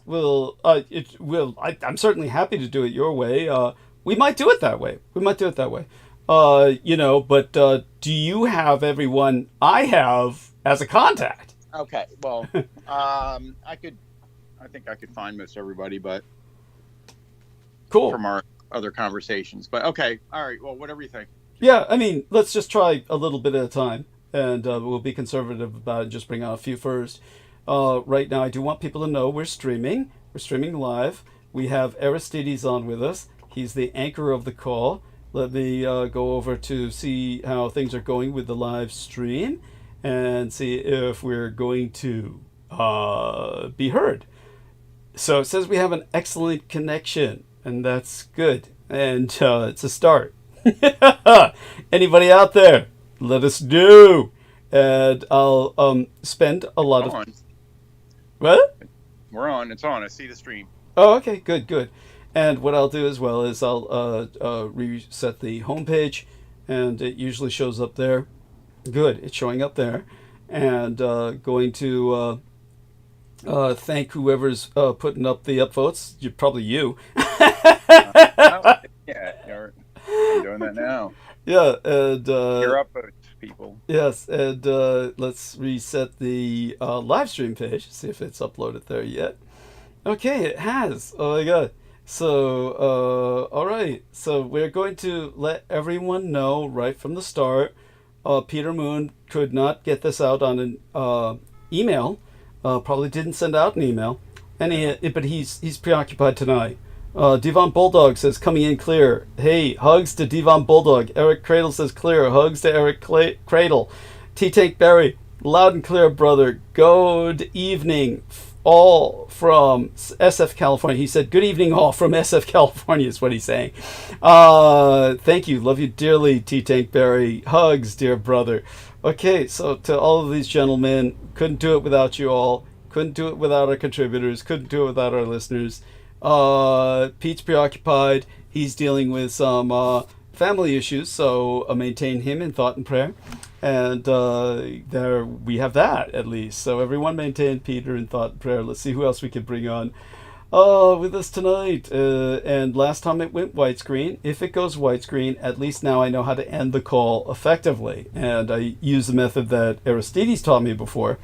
will. It will. I'm certainly happy to do it your way. We might do it that way. But do you have everyone I have as a contact? Okay. Well, I think I could find most everybody, but cool from our other conversations. But okay, all right. Well, whatever you think. Yeah, I mean, let's just try a little bit at a time, and we'll be conservative about it. Just bring out a few first. Right now, I do want people to know we're streaming. We're streaming live. We have Aristides on with us. He's the anchor of the call. Let me go over to see how things are going with the live stream and see if we're going to be heard. So it says we have an excellent connection, and that's good. And it's a start. Anybody out there? Let us know. And I'll spend a lot of... What? We're on. It's on. I see the stream. Oh, okay. Good. And what I'll do as well is I'll reset the homepage, and it usually shows up there. Good. It's showing up there. And going to thank whoever's putting up the upvotes. Probably you. Yeah, you're doing that now. Yeah, and you're upvotes, people. Yes, and let's reset the live stream page. See if it's uploaded there yet. Okay, it has. Oh my god. So, all right. So we're going to let everyone know right from the start. Peter Moon could not get this out on an email. Probably didn't send out an email. But he's preoccupied tonight. Devon Bulldog says, coming in clear. Hey, hugs to Devon Bulldog. Eric Cradle says, clear. Hugs to Eric Cradle. T-Tank Barry, loud and clear, brother. Good evening, all from SF California. He said, good evening, all from SF California is what he's saying. Thank you. Love you dearly, T-Tank Barry. Hugs, dear brother. Okay, so to all of these gentlemen, couldn't do it without you all. Couldn't do it without our contributors. Couldn't do it without our listeners. Pete's preoccupied. He's dealing with some family issues, so maintain him in thought and prayer. And there we have that, at least. So everyone maintain Peter in thought and prayer. Let's see who else we can bring on with us tonight. And last time it went widescreen. If it goes widescreen, at least now I know how to end the call effectively. And I use the method that Aristides taught me before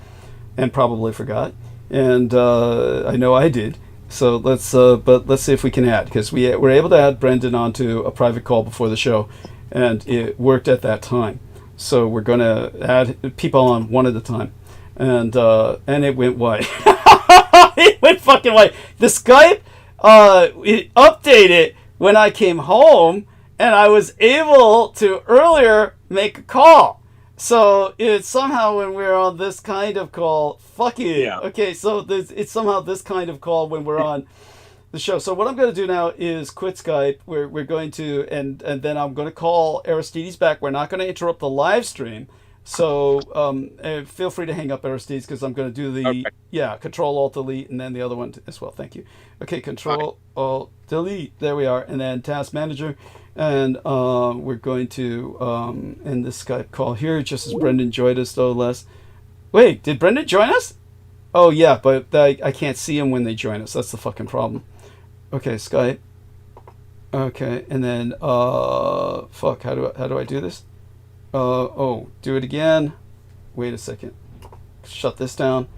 and probably forgot. And I know I did. So let's see if we can add, because we were able to add Brendan onto a private call before the show, and it worked at that time. So we're going to add people on one at a time, and it went white. It went fucking white. The Skype it updated when I came home, and I was able to earlier make a call. So it's somehow when we're on this kind of call, fuck it. Yeah. Okay, so it's somehow this kind of call when we're on the show. So what I'm going to do now is quit Skype. We're going to, and then I'm going to call Aristides back. We're not going to interrupt the live stream. So feel free to hang up, Aristides, because I'm going to do the, Control-Alt-Delete, and then the other one as well. Thank you. Okay, Control-Alt-Delete. There we are. And then Task Manager. And we're going to end this Skype call here, just as Brendan joined us, though less. Wait, did Brendan join us? Oh, yeah, but I can't see him when they join us. That's the fucking problem. Okay, Skype. Okay, and then, fuck, how do I do this? Do it again. Wait a second. Shut this down.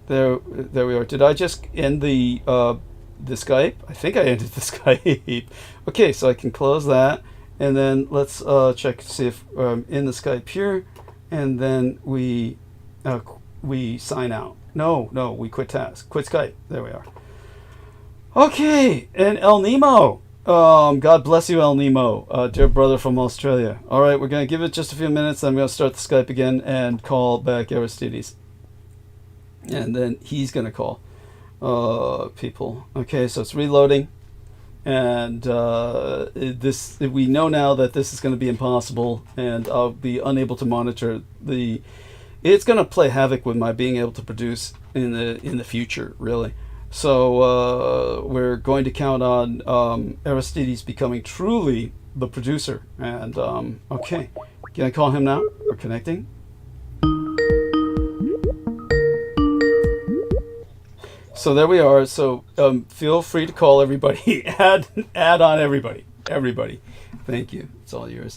There we are. Did I just end the Skype? I think I ended the Skype. Okay, so I can close that, and then let's check to see if in the Skype here, and then we sign out. No, we quit task. Quit Skype. There we are. Okay, and El Nemo. God bless you, El Nemo, dear brother from Australia. All right, we're going to give it just a few minutes. I'm going to start the Skype again and call back Aristides. And then he's going to call people. Okay, so it's reloading. And we know now that this is going to be impossible, and I'll be unable to monitor the... It's going to play havoc with my being able to produce in the future, really. So we're going to count on Aristides becoming truly the producer. And okay, can I call him now? We're So there we are. So feel free to call everybody. add on everybody. Everybody. Thank you. It's all yours.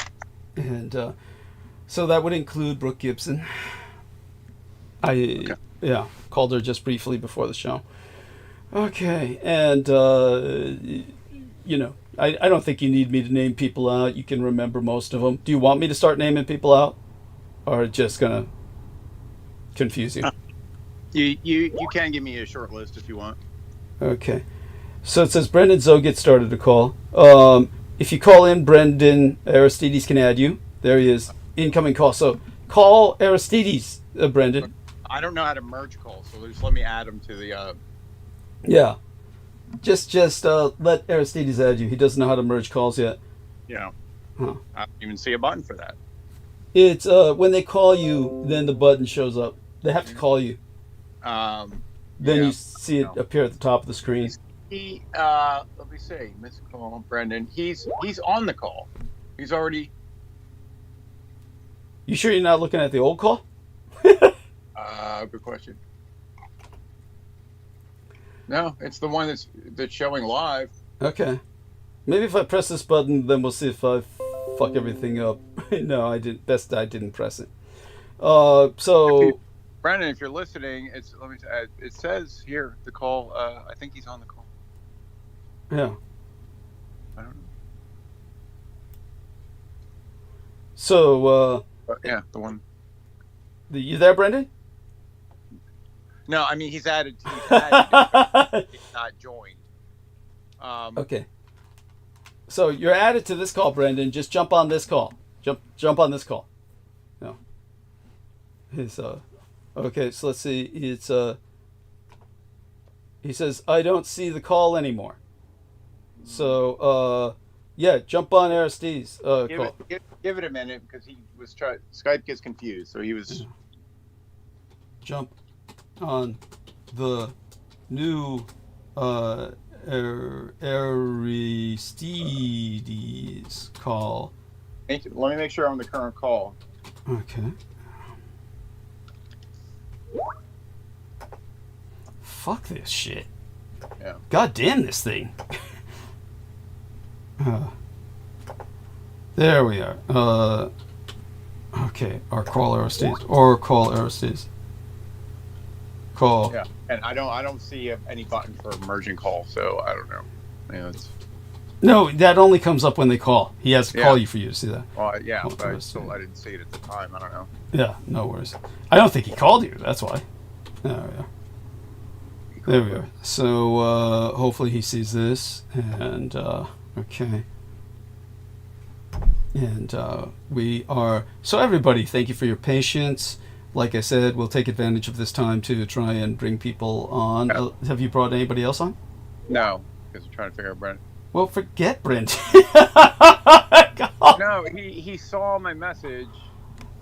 And so that would include Brooke Gibson. Yeah, called her just briefly before the show. Okay, and you know, I don't think you need me to name people out. You can remember most of them. Do you want me to start naming people out, or just gonna confuse you? You can give me a short list if you want. Okay, so it says Brendan Zoget started a call. If you call in, Brendan Aristides can add you. There he is. Incoming call. So call Aristides, Brendan. I don't know how to merge calls, so just let me add them to the. Yeah, just let Aristides add you. He doesn't know how to merge calls yet. Yeah. Huh. I don't even see a button for that. It's when they call you, then the button shows up. They have to call you. Then you see it appear at the top of the screen. Let me see, Mr. Call, Brendan. He's on the call. He's already. You sure you're not looking at the old call? Good question. No, it's the one that's showing live. Okay. Maybe if I press this button, then we'll see if I fuck everything up. No, I didn't. Best I didn't press it. So, Brendan, if you're listening, it says here the call. I think he's on the call. Yeah. I don't know. So, but yeah, the one. You there, Brendan? No, I mean he's added. He's not joined. Okay. So you're added to this call, Brendan. Just jump on this call. Jump on this call. No. His okay. So let's see. It's he says I don't see the call anymore. So yeah, jump on Aristides. Give it a minute because he was trying. Skype gets confused, so he was. Jump on the new Aristides call. Let me make sure I'm on the current call. Okay. Fuck this shit. Yeah. God damn this thing. There we are. Okay. Or call Aristides. Call. Yeah, and I don't see any button for merging call, so I don't know. Yeah, no, that only comes up when they call. He has to call you for you to see that. Well, yeah, but I didn't see it at the time. I don't know. Yeah, no worries. I don't think he called you. That's why. There we are. There we are. So hopefully he sees this, and okay. And we are. So everybody, thank you for your patience. Like I said, we'll take advantage of this time to try and bring people on. Have you brought anybody else on? No, because I'm trying to figure out Brent. Well, forget Brent. No, he saw my message.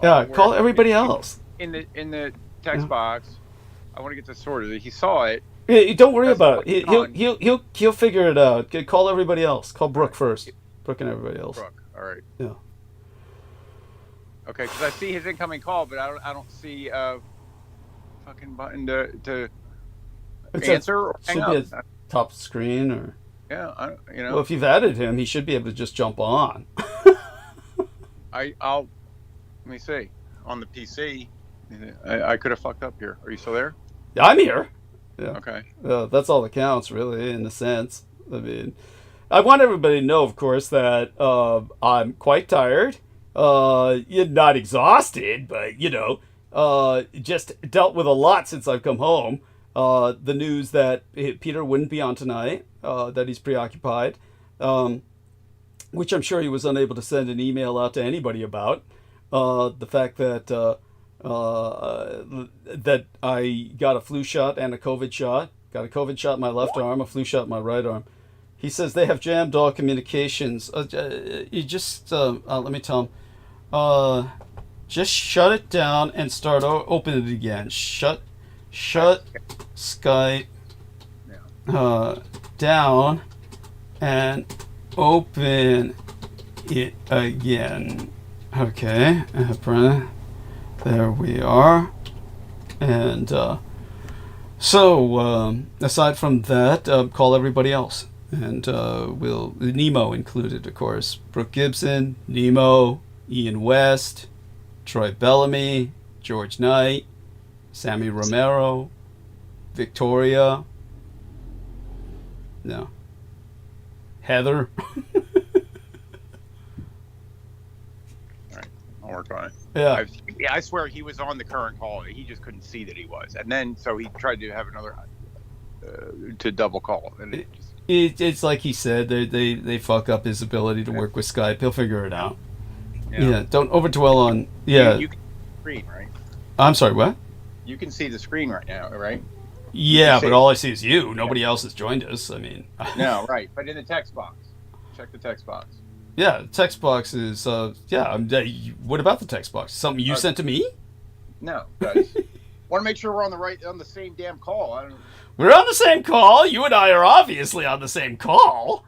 Yeah, call everybody else. In the text box. I want to get this sorted. He saw it. Yeah, don't worry about it. He'll figure it out. Call everybody else. Call Brooke first. Brooke and everybody else. Brooke. All right. Yeah. Okay, because I see his incoming call, but I don't see a fucking button to answer or hang up. Should be at top screen or. Yeah, Well, if you've added him, he should be able to just jump on. Let me see. On the PC, I could have fucked up here. Are you still there? Yeah, I'm here. Yeah. Okay. That's all that counts, really, in a sense. I mean, I want everybody to know, of course, that I'm quite tired. You're not exhausted, but, just dealt with a lot since I've come home. The news that Peter wouldn't be on tonight, that he's preoccupied, which I'm sure he was unable to send an email out to anybody about. The fact that that I got a flu shot and a COVID shot. Got a COVID shot in my left arm, a flu shot in my right arm. He says they have jammed all communications. You just, let me tell him. Just shut it down and start open it again. Shut Skype down and open it again. Okay, there we are. And So, aside from that, call everybody else. And we'll Nemo included, of course. Brooke Gibson, Nemo, Ian West, Troy Bellamy, George Knight, Sammy Romero, Victoria. No. Heather. All right, I'll work on it. Yeah. I swear he was on the current call. He just couldn't see that he was, and then so he tried to have another to double call, and it just. It's like he said, they fuck up his ability to work with Skype. He'll figure it out. Yeah, don't overdwell on. Yeah. You can see the screen, right? I'm sorry, what? You can see the screen right now, right? Yeah, but all I see is you. Nobody else has joined us. I mean. No, right. But in the text box. Check the text box. Yeah, the text box is, what about the text box? Something you sent to me? No, guys. Want to make sure we're on the same damn call. We're on the same call. You and I are obviously on the same call.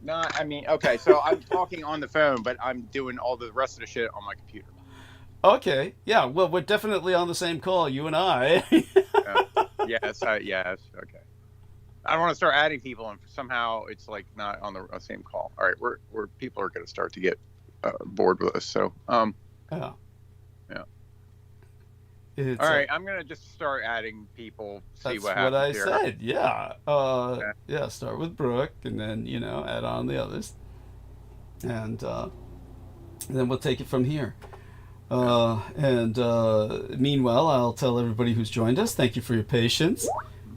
No, I mean, okay, so I'm talking on the phone, but I'm doing all the rest of the shit on my computer. Okay, yeah, well, we're definitely on the same call, you and I. Yes, okay. I don't want to start adding people, and somehow it's like not on the same call. All right, we're people are going to start to get bored with us, so Yeah. All right, I'm gonna just start adding people. See what happens. That's what I said. Yeah. Yeah. Start with Brooke, and then add on the others, and then we'll take it from here. Meanwhile, I'll tell everybody who's joined us. Thank you for your patience.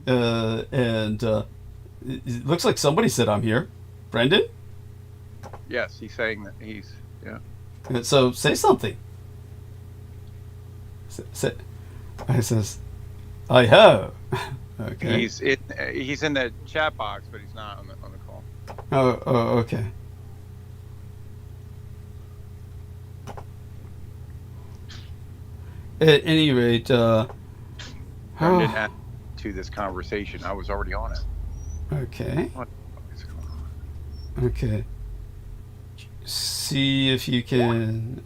It looks like somebody said I'm here. Brendan? Yes, he's saying that he's So say something. He says, I have. Okay. He's in the chat box, but he's not on the call. Oh, okay. At any rate, I didn't add to this conversation. I was already on it. Okay. What is going on? Okay. See if you can.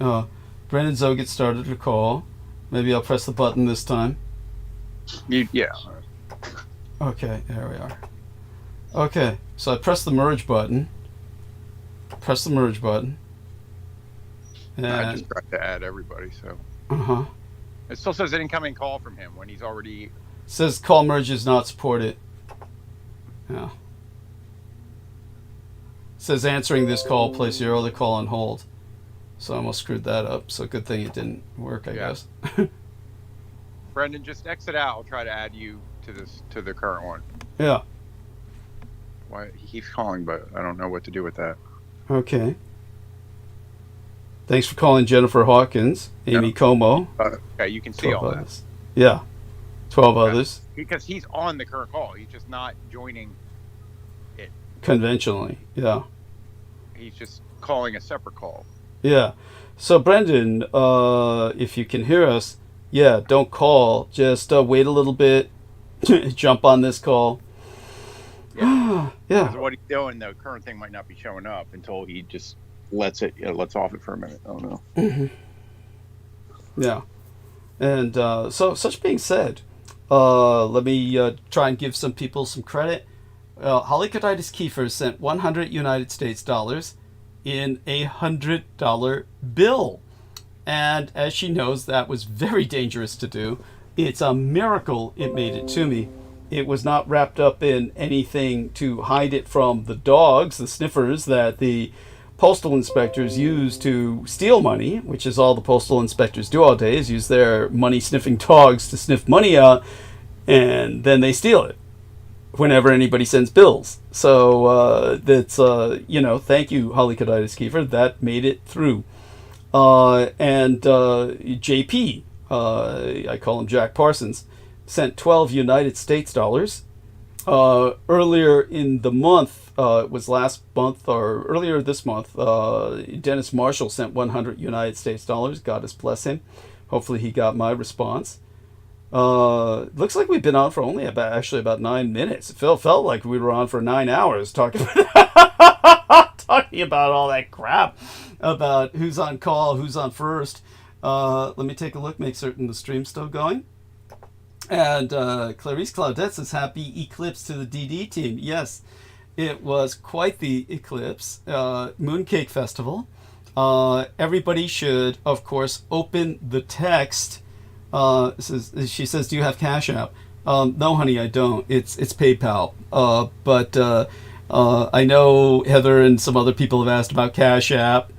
Brendan Zoe gets started to call. Maybe I'll press the button this time. Yeah. Okay, there we are. Okay, so I press the merge button. And I just tried to add everybody, so. It still says an incoming call from him when he's already. Says call merge is not supported. Yeah. Says answering this call, place your other call on hold. So I almost screwed that up. So good thing it didn't work, I guess. Brendan, just exit out. I'll try to add you to the current one. Yeah. Why he keeps calling, but I don't know what to do with that. Okay. Thanks for calling Jennifer Hawkins, Amy Como. Okay, you can see all others. That. Yeah. 12 others. Because he's on the current call. He's just not joining it. Conventionally, yeah. He's just calling a separate call. Yeah. So, Brendan, if you can hear us, yeah, don't call. Just wait a little bit. Jump on this call. Yeah. Yeah. Because what he's doing, the current thing might not be showing up until he just lets off it for a minute. I don't know. Yeah. And so, such being said, let me try and give some people some credit. Holly Coditis Kiefer sent 100 United States dollars in a $100 bill. And as she knows, that was very dangerous to do. It's a miracle it made it to me. It was not wrapped up in anything to hide it from the dogs, the sniffers that the postal inspectors use to steal money, which is all the postal inspectors do all day, is use their money-sniffing dogs to sniff money out, and then they steal it whenever anybody sends bills. So that's, thank you, Holly Coditis Kiefer. That made it through. And JP, I call him Jack Parsons, sent 12 United States dollars. Earlier in the month, it was last month or earlier this month, Dennis Marshall sent 100 United States dollars. God bless him. Hopefully he got my response. Looks like we've been on for only about 9 minutes. It felt like we were on for 9 hours talking about all that crap about who's on call, who's on first. Let me take a look, make certain the stream's still going. And Clarice Claudette says, happy eclipse to the DD team. Yes, it was quite the eclipse. Mooncake Festival. Everybody should, of course, open the text. She says, do you have Cash App? No, honey, I don't. It's PayPal. But I know Heather and some other people have asked about Cash App.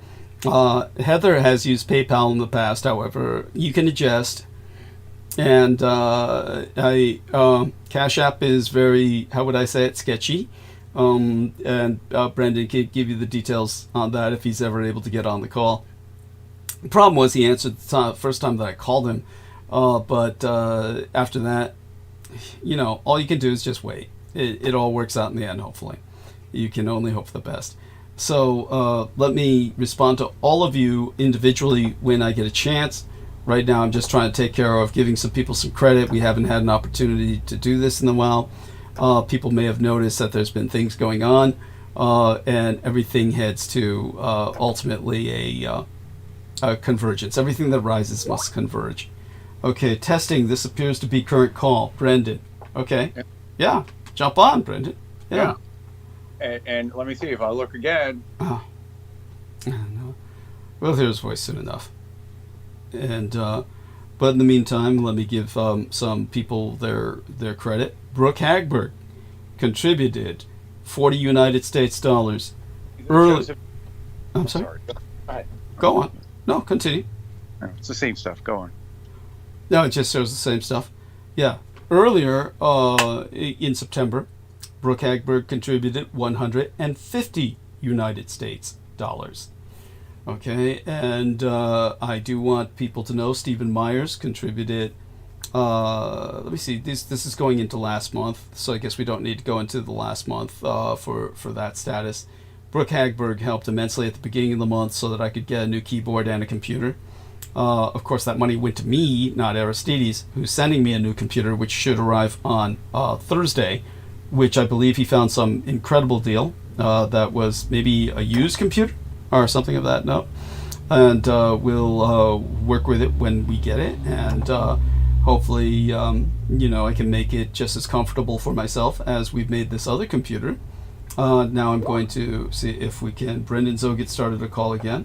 Heather has used PayPal in the past, however. You can adjust. And Cash App is very, how would I say it, sketchy. And Brendan can give you the details on that if he's ever able to get on the call. The problem was he answered the first time that I called him. But after that, you know, all you can do is just wait. It all works out in the end, hopefully. You can only hope for the best. So let me respond to all of you individually when I get a chance. Right now, I'm just trying to take care of giving some people some credit. We haven't had an opportunity to do this in a while. People may have noticed that there's been things going on, and everything heads to ultimately a convergence. Everything that rises must converge. Okay, testing. This appears to be current call. Brendan. Okay. Yeah. Jump on, Brendan. Yeah. And let me see if I look again. Oh. No. We'll hear his voice soon enough. And but in the meantime, let me give some people their credit. Brooke Hagberg contributed $40 United States dollars. Early. I'm sorry. Go on. No, continue. It's the same stuff. Go on. No, it just shows the same stuff. Yeah. Earlier in September, Brooke Hagberg contributed $150 United States dollars. Okay, and I do want people to know Stephen Myers contributed. Let me see. This is going into last month, so I guess we don't need to go into the last month for that status. Brooke Hagberg helped immensely at the beginning of the month so that I could get a new keyboard and a computer. Of course, that money went to me, not Aristides, who's sending me a new computer, which should arrive on Thursday, which I believe he found some incredible deal that was maybe a used computer or something of that note. And we'll work with it when we get it, and hopefully, you know, I can make it just as comfortable for myself as we've made this other computer. Now I'm going to see if we can. Brendan Zoget started a call again.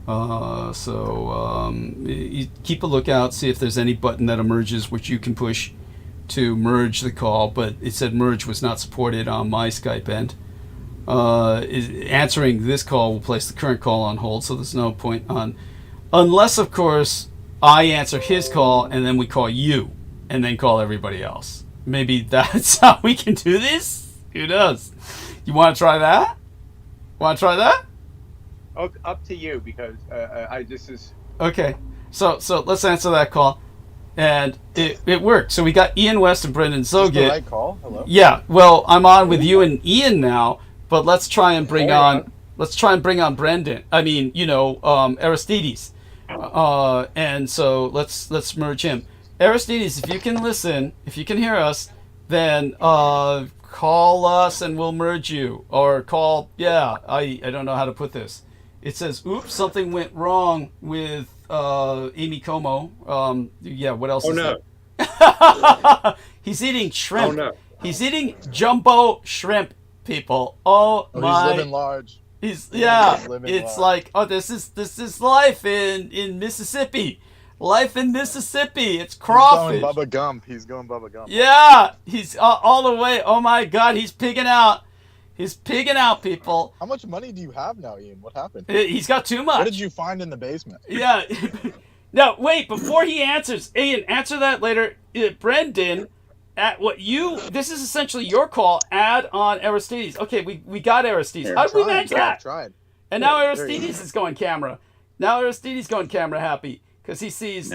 So you keep a lookout, see if there's any button that emerges which you can push to merge the call, but it said merge was not supported on my Skype end. Answering this call will place the current call on hold, so there's no point on, unless of course I answer his call and then we call you and then call everybody else. Maybe that's how we can do this. Who knows? You want to try that? Up to you, because this is okay. So let's answer that call, and it worked. So we got Ian West and Brendan Zoget. Is this the right call? Hello. Yeah. Well, I'm on with you and Ian now, but let's try and bring on Brendan. I mean, you know, Aristides. And so let's merge him. Aristides, if you can listen, if you can hear us, then call us and we'll merge you. Or call. Yeah. I don't know how to put this. It says, oops, something went wrong with Amy Como. Yeah, what else is there? He's eating shrimp. Oh, no. He's eating jumbo shrimp, people. Oh my. He's living large. It's like, oh, this is life in Mississippi. Life in Mississippi. It's crawfish. He's going Bubba Gump. Yeah, he's all the way. Oh my God, he's pigging out. He's pigging out, people. How much money do you have now, Ian? What happened? He's got too much. What did you find in the basement? Yeah. No, wait, before he answers, Ian, answer that later. Brendan, this is essentially your call. Add on Aristides. Okay, we got Aristides. How did we manage that? Tried. And now Aristides is going camera. Now Aristides going camera happy because he sees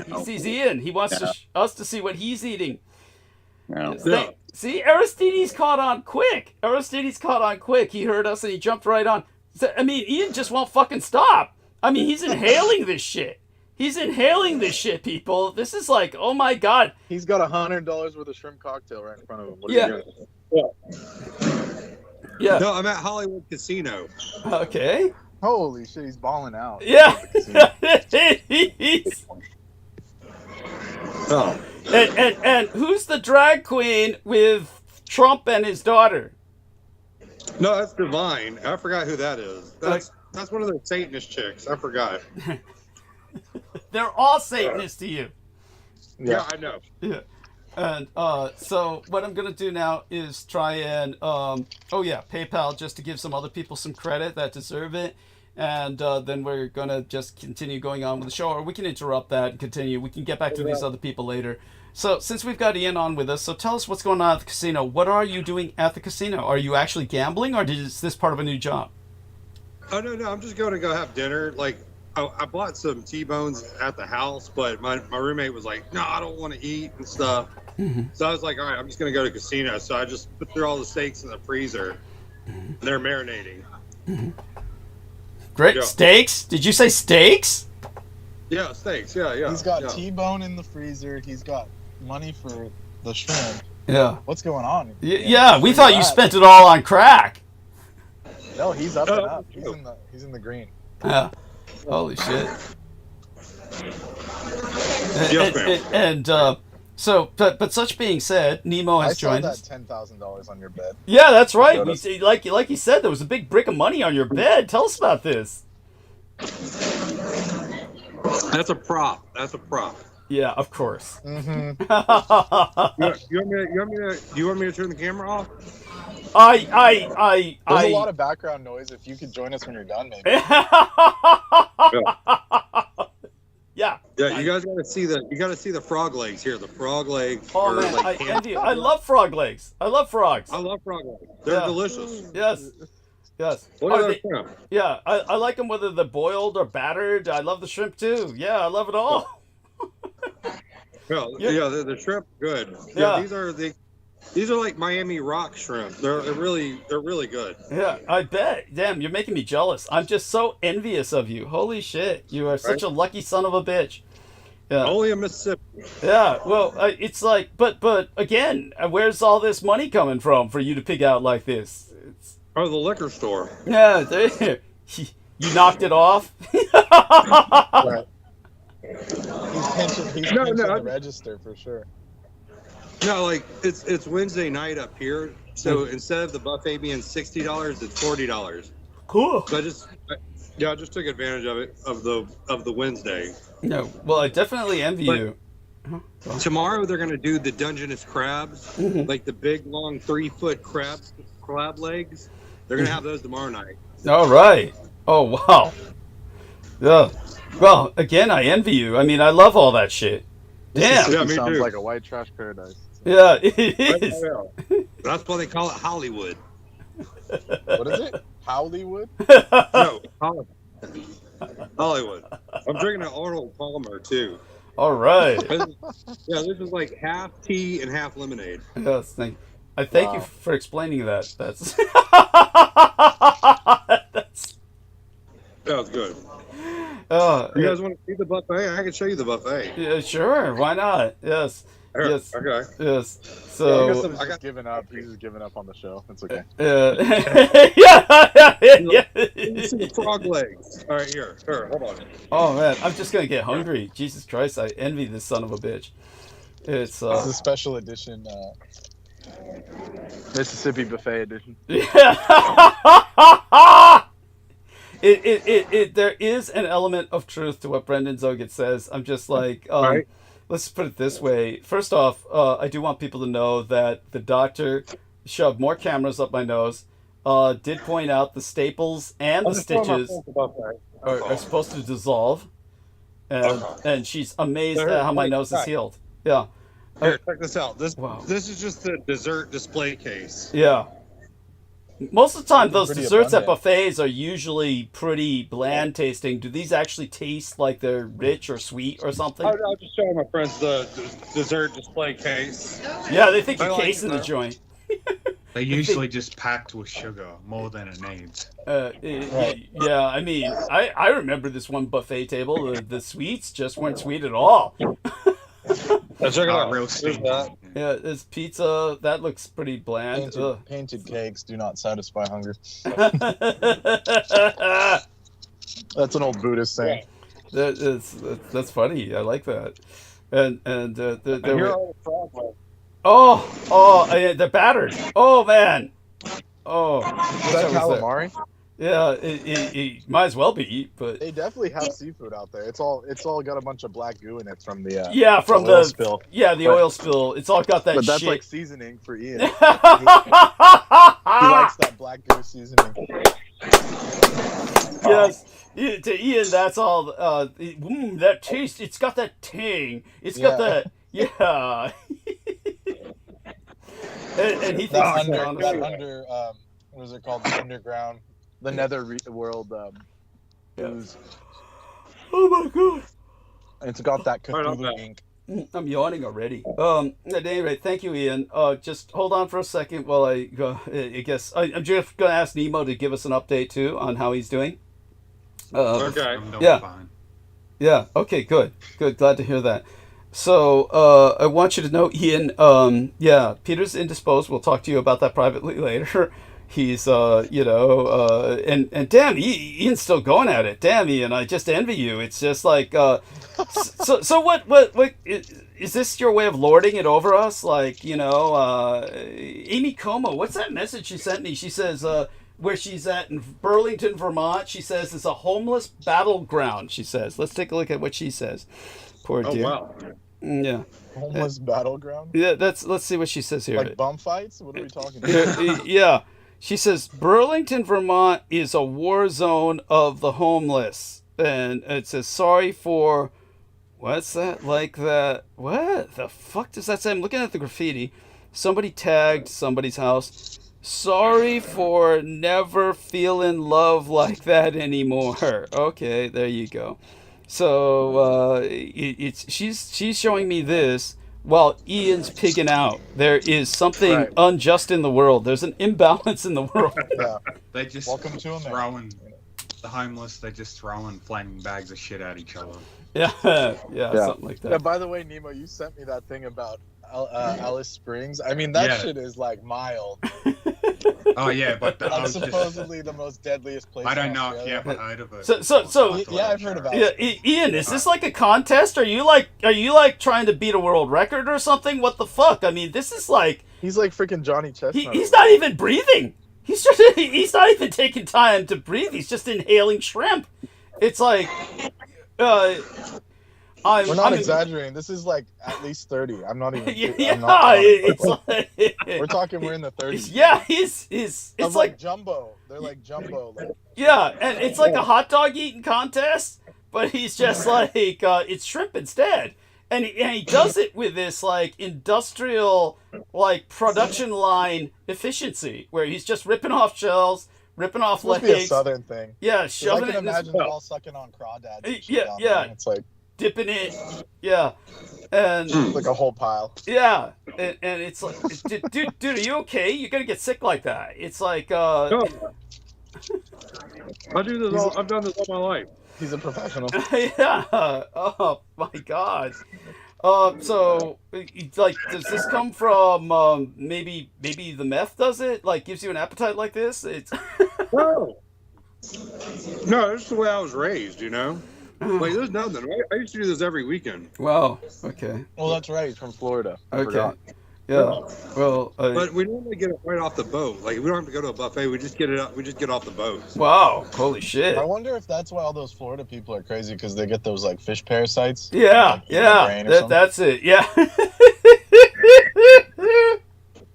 Ian. He wants us to see what he's eating. No. See, Aristides caught on quick. He heard us and he jumped right on. I mean, Ian just won't fucking stop. I mean, he's inhaling this shit. People. This is like, oh my God. He's got $100 worth of shrimp cocktail right in front of him. What are you doing? Yeah. No, I'm at Hollywood Casino. Okay. Holy shit, he's balling out. Yeah. And who's the drag queen with Trump and his daughter? No, that's Divine. I forgot who that is. That's one of those Satanist chicks. I forgot. They're all Satanists to you. Yeah, I know. Yeah. And so what I'm going to do now is try and, PayPal, just to give some other people some credit that deserve it. And then we're going to just continue going on with the show. Or we can interrupt that and continue. We can get back to these other people later. So since we've got Ian on with us, so tell us what's going on at the casino. What are you doing at the casino? Are you actually gambling, or is this part of a new job? Oh, no. I'm just going to go have dinner. Like, I bought some T-bones at the house, but my roommate was like, no, I don't want to eat and stuff. Mm-hmm. So I was like, all right, I'm just going to go to casino. So I just put through all the steaks in the freezer. And they're marinating. Mm-hmm. Great. Yeah. Steaks? Did you say steaks? Yeah, steaks. Yeah. He's got T-bone in the freezer. He's got money for the shrimp. Yeah. What's going on? Yeah, we thought you spent it all on crack. No, he's up and up. He's in the green. Yeah. Holy shit. So, but such being said, Nemo has joined us. I saw that $10,000 on your bed. Yeah, that's right. Like you said, there was a big brick of money on your bed. Tell us about this. That's a prop. Yeah, of course. Mm-hmm. You want me to turn the camera off? There's a lot of background noise. If you could join us when you're done, maybe. Yeah. Yeah, you guys gotta see the frog legs here. The frog legs. Oh man, I envy. I love frog legs. I love frogs. I love frog legs. They're delicious. Yes. What are they shrimp? Yeah, I like them whether they're boiled or battered. I love the shrimp too. Yeah, I love it all. The shrimp good. Yeah, these are like Miami rock shrimp. They're really good. Yeah, I bet. Damn, you're making me jealous. I'm just so envious of you. Holy shit, you are such a lucky son of a bitch. Yeah. Only in Mississippi. Yeah, well, it's like, but again, where's all this money coming from for you to pig out like this? The liquor store. Yeah, you knocked it off. Right. He's pinching the register for sure. No, like it's Wednesday night up here, so instead of the buffet being $60, it's $40. Cool. So I just took advantage of it of the Wednesday. No, well, I definitely envy you. Tomorrow they're gonna do the Dungeness crabs, like the big long 3-foot crab legs. They're gonna have those tomorrow night. All right. Oh wow. Yeah. Well, again, I envy you. I mean, I love all that shit. Damn. Yeah, me sounds like a white trash paradise. Yeah, it is. That's why they call it Hollywood. What is it? Hollywood? No, Hollywood. I'm drinking an Arnold Palmer too. All right. This is like half tea and half lemonade. Yes, thank you for explaining that. That's that was good. You guys want to see the buffet? I can show you the buffet. Yeah, sure. Why not? Yes. Yes. Okay. Yes. So I got given up. He's just giving up on the show. It's okay. Yeah. See the frog legs. All right, here. Hold on. Oh man, I'm just gonna get hungry. Jesus Christ, I envy this son of a bitch. It's a special edition, Mississippi buffet edition. Yeah. There is an element of truth to what Brendan Zoget says. I'm just like, right. Let's put it this way. First off, I do want people to know that the doctor shoved more cameras up my nose, did point out the staples and the stitches are supposed to dissolve, and she's amazed at how my nose is healed. Yeah. Here, check this out. This is just the dessert display case. Yeah. Most of the time, those desserts at buffets are usually pretty bland tasting. Do these actually taste like they're rich or sweet or something? I'll just show my friends the dessert display case. Yeah, they think you're casing the joint. They're usually just packed with sugar more than it needs. Yeah, I mean, I remember this one buffet table. The sweets just weren't sweet at all. Check it out. Real stinky. Yeah, this pizza, that looks pretty bland. Painted cakes do not satisfy hunger. That's an old Buddhist saying. That's funny. I like that. and there were. all the frog legs. They're battered. Oh man. Oh, Is that calamari? Yeah, it might as well be, but They definitely have seafood out there. It's all got a bunch of black goo in it from the from oil the spill. Yeah, the oil spill. It's all got that But that's shit. like seasoning for Ian. He likes that black goo seasoning. Yes, to Ian, that's all. That taste. It's got that tang. It's got that. Yeah. and he thinks That it's under what is it called? The underground, the nether world ooze. Oh my god. It's got that Cthulhu ink. I'm yawning already. At any rate, thank you, Ian. Just hold on for a second while I go. I guess I'm just gonna ask Nemo to give us an update too on how he's doing. Okay. I'm doing Yeah. fine. Yeah. Okay. Good. Glad to hear that. So I want you to know, Ian. Peter's indisposed. We'll talk to you about that privately later. He's and damn, Ian's still going at it. Damn, Ian, I just envy you. It's just like so what is this your way of lording it over us? Like, Amy Como, what's that message she sent me? She says where she's at in Burlington, Vermont, she says it's a homeless battleground. She says, let's take a look at what she says. Poor dear. Oh wow. Yeah. Homeless battleground? Yeah, let's see what she says here. Like bum fights? What are we talking about? Yeah. She says Burlington, Vermont is a war zone of the homeless. And it says sorry for what's that? Like that. What the fuck does that say? I'm looking at the graffiti. Somebody tagged somebody's house. Sorry for never feeling love like that anymore. Okay, there you go. So she's showing me this while Ian's pigging out. There is something unjust in the world. There's an imbalance in the world. Yeah. They just Welcome to America. throwing the homeless. They just throwing flaming bags of shit at each other. Yeah, something like that. Yeah, by the way, Nemo, you sent me that thing about Alice Springs. I mean, that shit is like mild. Oh yeah, but That's supposedly the most deadliest place. I don't in know if Australia. you ever heard of it. So Yeah, I've heard about yeah, it. Ian, is this like a contest? Are you like trying to beat a world record or something? What the fuck? I mean, this is like He's like freaking Johnny Chestnut. he's not even breathing. He's not even taking time to breathe. He's just inhaling shrimp. It's like We're not exaggerating. This is like at least 30. I'm not even. It's like We're talking. We're in the 30s. Yeah, it's like jumbo. They're like jumbo. Like, yeah, and it's like a hot dog eating contest, but he's just like it's shrimp instead, and he does it with this like industrial like production line efficiency where he's just ripping off shells, ripping off legs. Must be a southern thing. Yeah, shoving I can it in his imagine them all sucking on crawdads. and shit Yeah, down yeah. there. It's like dipping it, yeah, and like a whole pile. yeah, and it's like, dude, are you okay? You're gonna get sick like that. It's like, No. I do this all. I've done this all my life. He's a professional. yeah. Oh my god. So like, does this come from maybe the meth does it? Like, gives you an appetite like this? It's No. No, that's the way I was raised. Like, there's nothing. I used to do this every weekend. wow. Okay. Well, that's right. He's from Florida. I Okay. forgot. Yeah. Well. But we normally get it right off the boat. Like, we don't have to go to a buffet. We just get it up. We just get off the boat. Wow. Holy shit. I wonder if that's why all those Florida people are crazy because they get those like fish parasites. Yeah. Like, in their brain or something. That's it. Yeah.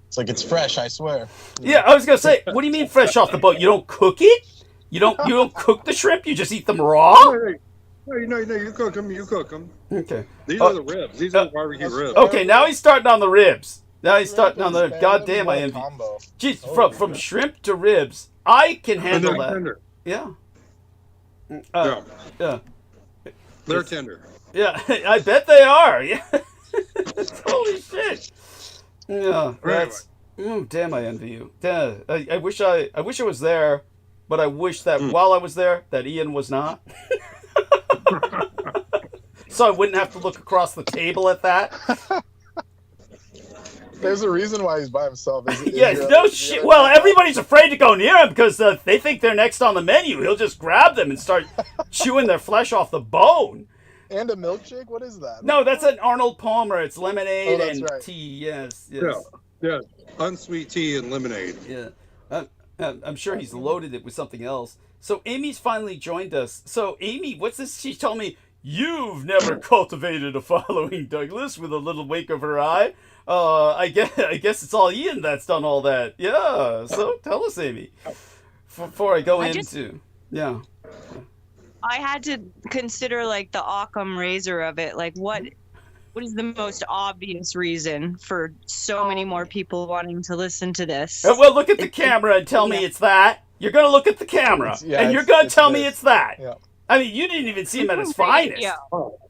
It's like it's fresh. I swear. Yeah. I was gonna say, what do you mean fresh off the boat? You don't cook it? You don't cook the shrimp? You just eat them raw? No, you cook them. You cook them. Okay. These are the ribs. These are the barbecue ribs. Okay, now he's starting on the ribs. Now he's starting on the Ribs, God man. damn, I What a envy. combo. Jeez, Oh, from shrimp to ribs, I can And handle they're that. tender. Yeah. Yeah. Yeah. They're tender. Yeah. I bet they are. Yeah. Holy shit. Yeah. That's. Damn, I envy you. Damn, I wish I was there, but I wish that while I was there, that Ian was not. So I wouldn't have to look across the table at that. There's a reason why he's by himself. Yes, no shit. Well, everybody's afraid to go near him because they think they're next on the menu. He'll just grab them and start chewing their flesh off the bone. And a milkshake? What is that? No, that's an Arnold Palmer. It's lemonade that's and right. tea. Yes. Yeah. Unsweet tea and lemonade. Yeah. I'm sure he's loaded it with something else. So Amy's finally joined us. So Amy, what's this? She told me, you've never cultivated a following, Douglas, with a little wink of her eye. I guess it's all Ian that's done all that. Yeah. So tell us, Amy, before I go into. Yeah. I had to consider like the Occam razor of it. Like what is the most obvious reason for so many more people wanting to listen to this? Well, look at the camera and tell me it's that. You're going to look at the camera and you're going to tell me it's that. Yeah. I mean, you didn't even see him at his finest. Now,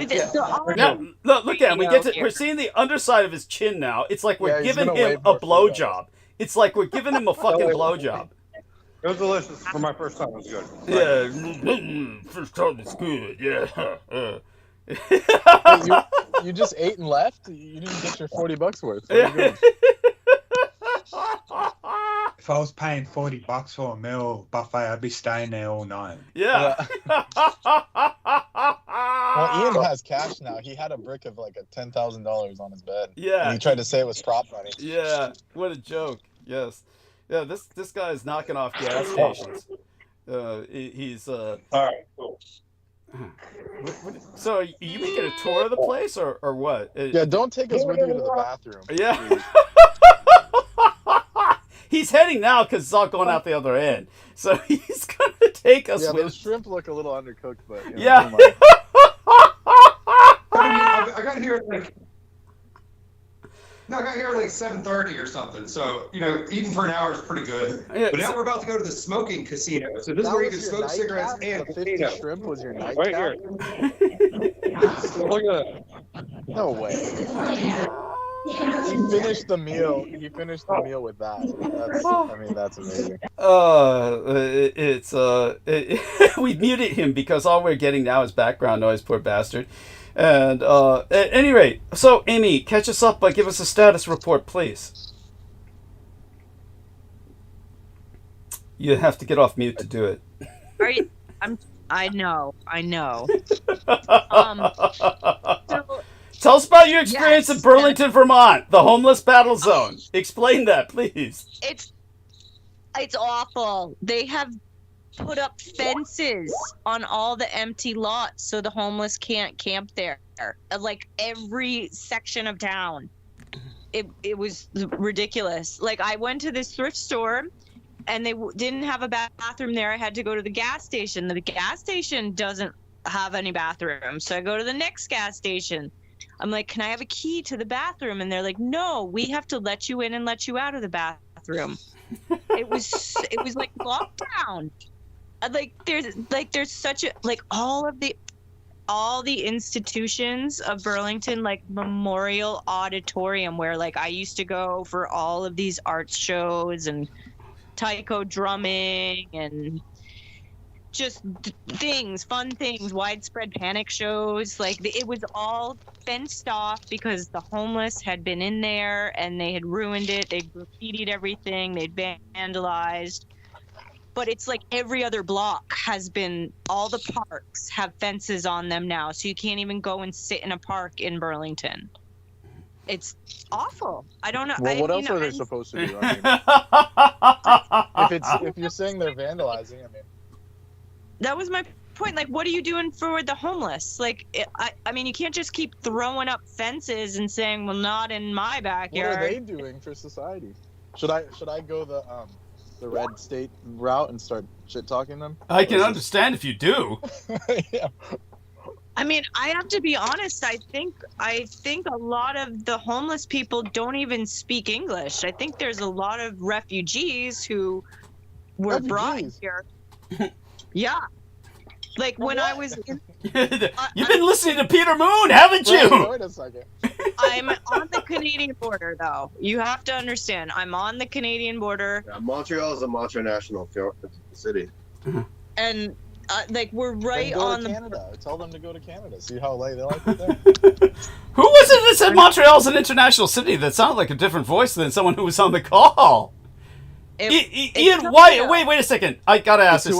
look at him. We're seeing the underside of his chin now. It's like we're giving him a blowjob. It's like we're giving him a fucking blowjob. It was delicious. For my first time, it was good. Yeah, first time it's good. Yeah. You just ate and left? You didn't get your $40 worth. If I was paying $40 for a meal buffet, I'd be staying there all night. Yeah. Well, Ian has cash now. He had a brick of like $10,000 on his bed. Yeah. And he tried to say it was prop money. Yeah. What a joke. Yes. Yeah. This guy is knocking off gas stations. He's All right, cool. So are you making a tour of the place or what? Yeah, don't take us with you to the bathroom. Yeah. He's heading now because it's all going out the other end. So he's going to take us with. Those shrimp look a little undercooked, but yeah. I got here at like. No, I got here at like 7:30 or something. So, eating for an hour is pretty good. Yeah, but now we're about to go to the smoking casino. So this is where you can smoke cigarettes and the 50 shrimp was your night right here. Look at that. No way. He finished the meal. With that. That's amazing. We muted him because all we're getting now is background noise, poor bastard. And at any rate, so Amy, catch us up by give us a status report, please. You have to get off mute to do it. Are you? I know. Tell us about your experience in Burlington, Vermont, the homeless battle zone. Explain that, please. It's awful. They have put up fences on all the empty lots so the homeless can't camp there. Like every section of town. It was ridiculous. Like I went to this thrift store and they didn't have a bathroom there. I had to go to the gas station. The gas station doesn't have any bathrooms. So I go to the next gas station. I'm like, can I have a key to the bathroom? And they're like, no, we have to let you in and let you out of the bathroom. It was like lockdown. There's such a, like all the institutions of Burlington, like Memorial Auditorium, where like I used to go for all of these art shows and taiko drumming and just fun things, widespread panic shows. Like it was all fenced off because the homeless had been in there and they had ruined it. They graffitied everything. They'd vandalized. But it's like every other block has been, all the parks have fences on them now. So you can't even go and sit in a park in Burlington. It's awful. I don't know. Well, what else are they supposed to do? If you're saying they're vandalizing, that was my point. Like, what are you doing for the homeless? Like, I mean, you can't just keep throwing up fences and saying, well, not in my backyard. What are they doing for society? Should I go the red state route and start shit talking them? I can understand if you do. Yeah. I mean, I have to be honest. I think a lot of the homeless people don't even speak English. I think there's a lot of refugees who were brought here. Yeah. Like when I was in, You've been listening to Peter Moon, haven't you? Wait a second. I'm on the Canadian border, though. You have to understand. I'm on the Canadian border. Yeah, Montreal is a multinational city. And like we're right on Canada. Tell them to go to Canada. See how they like it there. Who was it that said Montreal's an international city? That sounded like a different voice than someone who was on the call. Ian, why? Wait a second. I gotta ask this.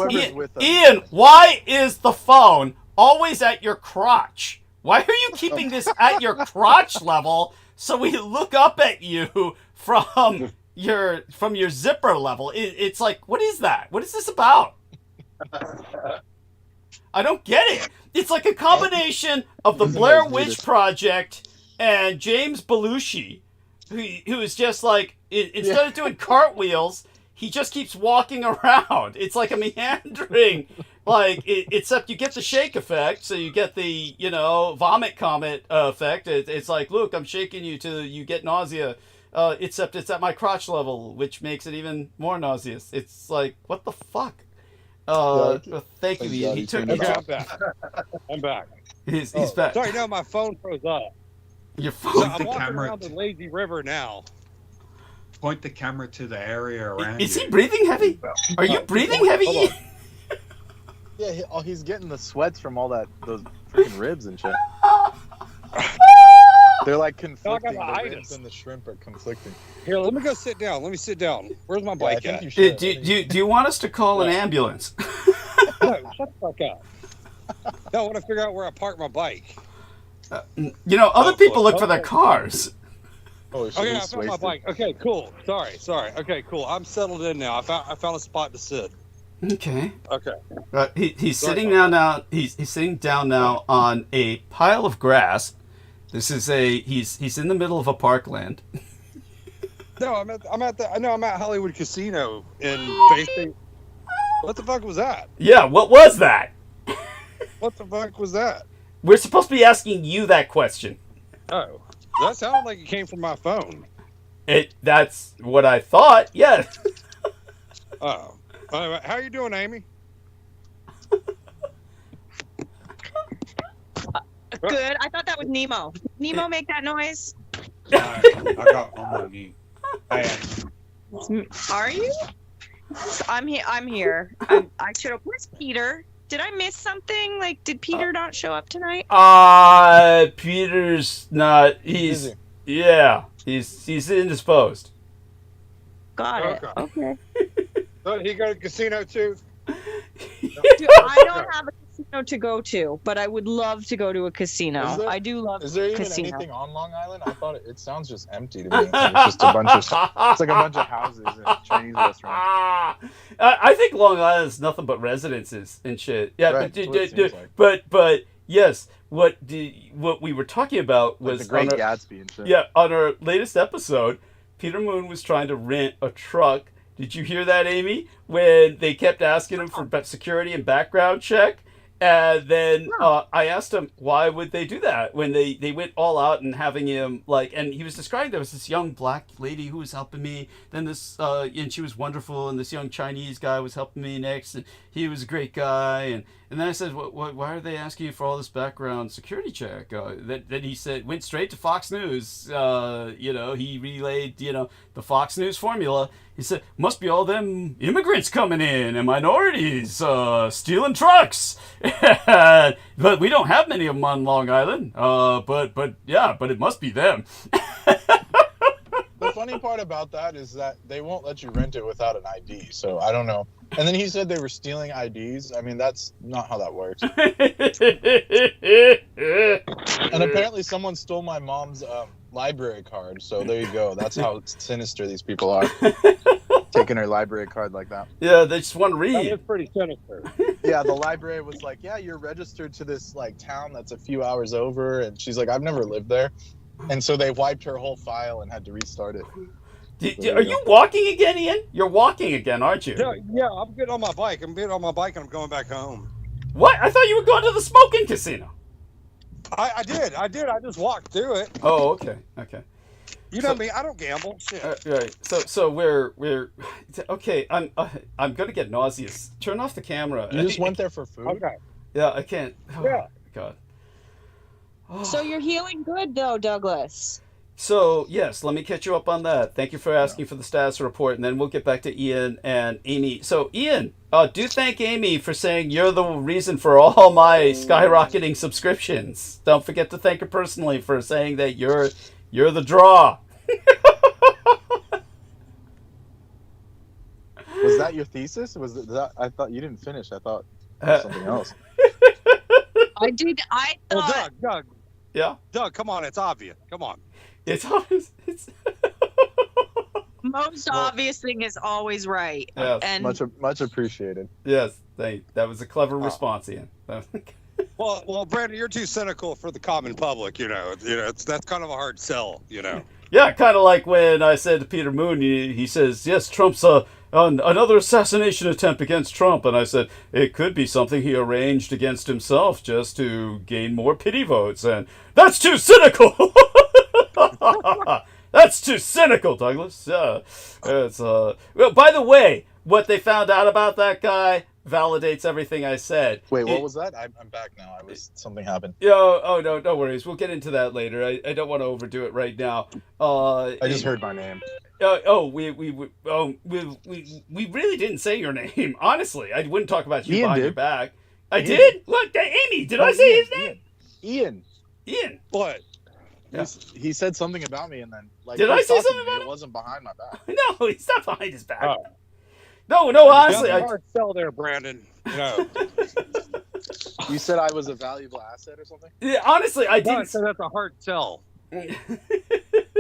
Ian, why is the phone always at your crotch. Why are you keeping this at your crotch level so we look up at you from your zipper level? It's like, what is that? What is this about? I don't get it. It's like a combination of the Blair Witch Project and James Belushi, who is just like, instead of doing cartwheels, he just keeps walking around. It's like a meandering, like, except you get the shake effect, so you get the, vomit comet effect. It's like, look, I'm shaking you till you get nausea, except it's at my crotch level, which makes it even more nauseous. It's like, what the fuck? Thank you, Ian. He took me. Okay, I'm back. I'm back. He's back. Sorry, no, my phone froze up. Your phone. So I'm walking around the lazy river now. Point the camera to the area around Is you. he breathing heavy? Are you breathing heavy? Hold on. Yeah, he's getting the sweats from all those freaking ribs and shit. They're like conflicting. The ribs and the shrimp are conflicting. Here, let me go sit down. Let me sit down. Where's my Yeah, I bike think at? you should. Do you want us to call an ambulance? No, shut the fuck up. No, I want to figure out where I park my bike. Other people look for their cars. Oh, shit, Okay, I he's found my wasted. bike. Okay, cool. Sorry. Okay, cool. I'm settled in now. I found a spot to sit. Okay. Okay. He's sitting down now. He's sitting down now on a pile of grass. This is he's in the middle of a parkland. No, I'm at Hollywood Casino in Bay State. What the fuck was that? Yeah, what was that? What the fuck was that? We're supposed to be asking you that question. Oh, that sounded like it came from my phone. That's what I thought. Yeah. Oh, how you doing, Amy? Good. I thought that was Nemo. Nemo make that noise? I got on my knee. Are you? I'm here. I should have. Where's Peter? Did I miss something? Like, did Peter not show up tonight? Peter's not. He's Busy. yeah. He's indisposed. Got it. Okay. He go to the casino too. Dude, I don't have a casino to go to, but I would love to go to a casino. I do love. Is there even casino. anything on Long Island? I thought it sounds just empty to me. It's just a bunch of. It's like a bunch of houses and Chinese restaurants. I think Long Island's nothing but residences and shit. Yeah, Right, but, that's what it seems like. but yes, what we were talking about Like was the Great on our, Gatsby and shit. yeah, on our latest episode, Peter Moon was trying to rent a truck. Did you hear that, Amy? When they kept asking him for security and background check, and then I asked him why would they do that when they went all out and having him like, and he was describing there was this young black lady who was helping me, then this and she was wonderful, and this young Chinese guy was helping me next, and he was a great guy, and then I said, why are they asking you for all this background security check? Then he said, went straight to Fox News. He relayed the Fox News formula. He said, must be all them immigrants coming in and minorities stealing trucks. But we don't have many of them on Long Island. But it must be them. The funny part about that is that they won't let you rent it without an ID. So I don't know. And then he said they were stealing IDs. I mean, that's not how that works. And apparently someone stole my mom's library card. So there you go. That's how sinister these people are. Taking her library card like that. Yeah, they just want to That read. is pretty sinister. Yeah, the library was like, yeah, you're registered to this like town that's a few hours over. And she's like, I've never lived there. And so they wiped her whole file and had to restart it. Are you walking again, Ian? You're walking again, aren't you? Yeah, I'm getting on my bike. I'm going back home. What? I thought you were going to the smoking casino. I did. I just walked through it. Oh, okay. You know me. I don't gamble. Shit. Right. So we're okay. I'm gonna get nauseous. Turn off the camera. You just went there for food? Okay. Yeah, I can't. Oh, Yeah. God. So you're healing good though, Douglas. So yes, let me catch you up on that. Thank you for asking for the status report, and then we'll get back to Ian and Amy. So Ian, do thank Amy for saying you're the reason for all my skyrocketing subscriptions. Don't forget to thank her personally for saying that you're the draw. Was that your thesis? Was that? I thought you didn't finish. I thought it was something else. I Well, thought Yeah. Doug, come on, it's obvious. Come on. It's always it's most obvious thing is always right. Yes. And Much appreciated. yes. That was a clever response, Ian. Well, Brandon, you're too cynical for the common public. That's kind of a hard sell. Yeah, kind of like when I said to Peter Moon, he says, yes, Trump's another assassination attempt against Trump. And I said, it could be something he arranged against himself just to gain more pity votes. And that's too cynical. That's too cynical, Douglas. Well, by the way, what they found out about that guy validates everything I said. Wait, what was that? I'm back now. Something happened. No worries. We'll get into that later. I don't want to overdo it right now. I just heard my name. We really didn't say your name. Honestly, I wouldn't talk about you Ian behind did. your back. I did? Look, Amy, did I say his name? Ian. What? Yeah. He said something about me, and then Did I say talking something to me, about him? It wasn't behind my back. No, he's not behind his back. Oh. No, honestly, That's a hard sell there, Brandon. You said I was a valuable asset or something? yeah, honestly, I I didn't. said that's a hard sell.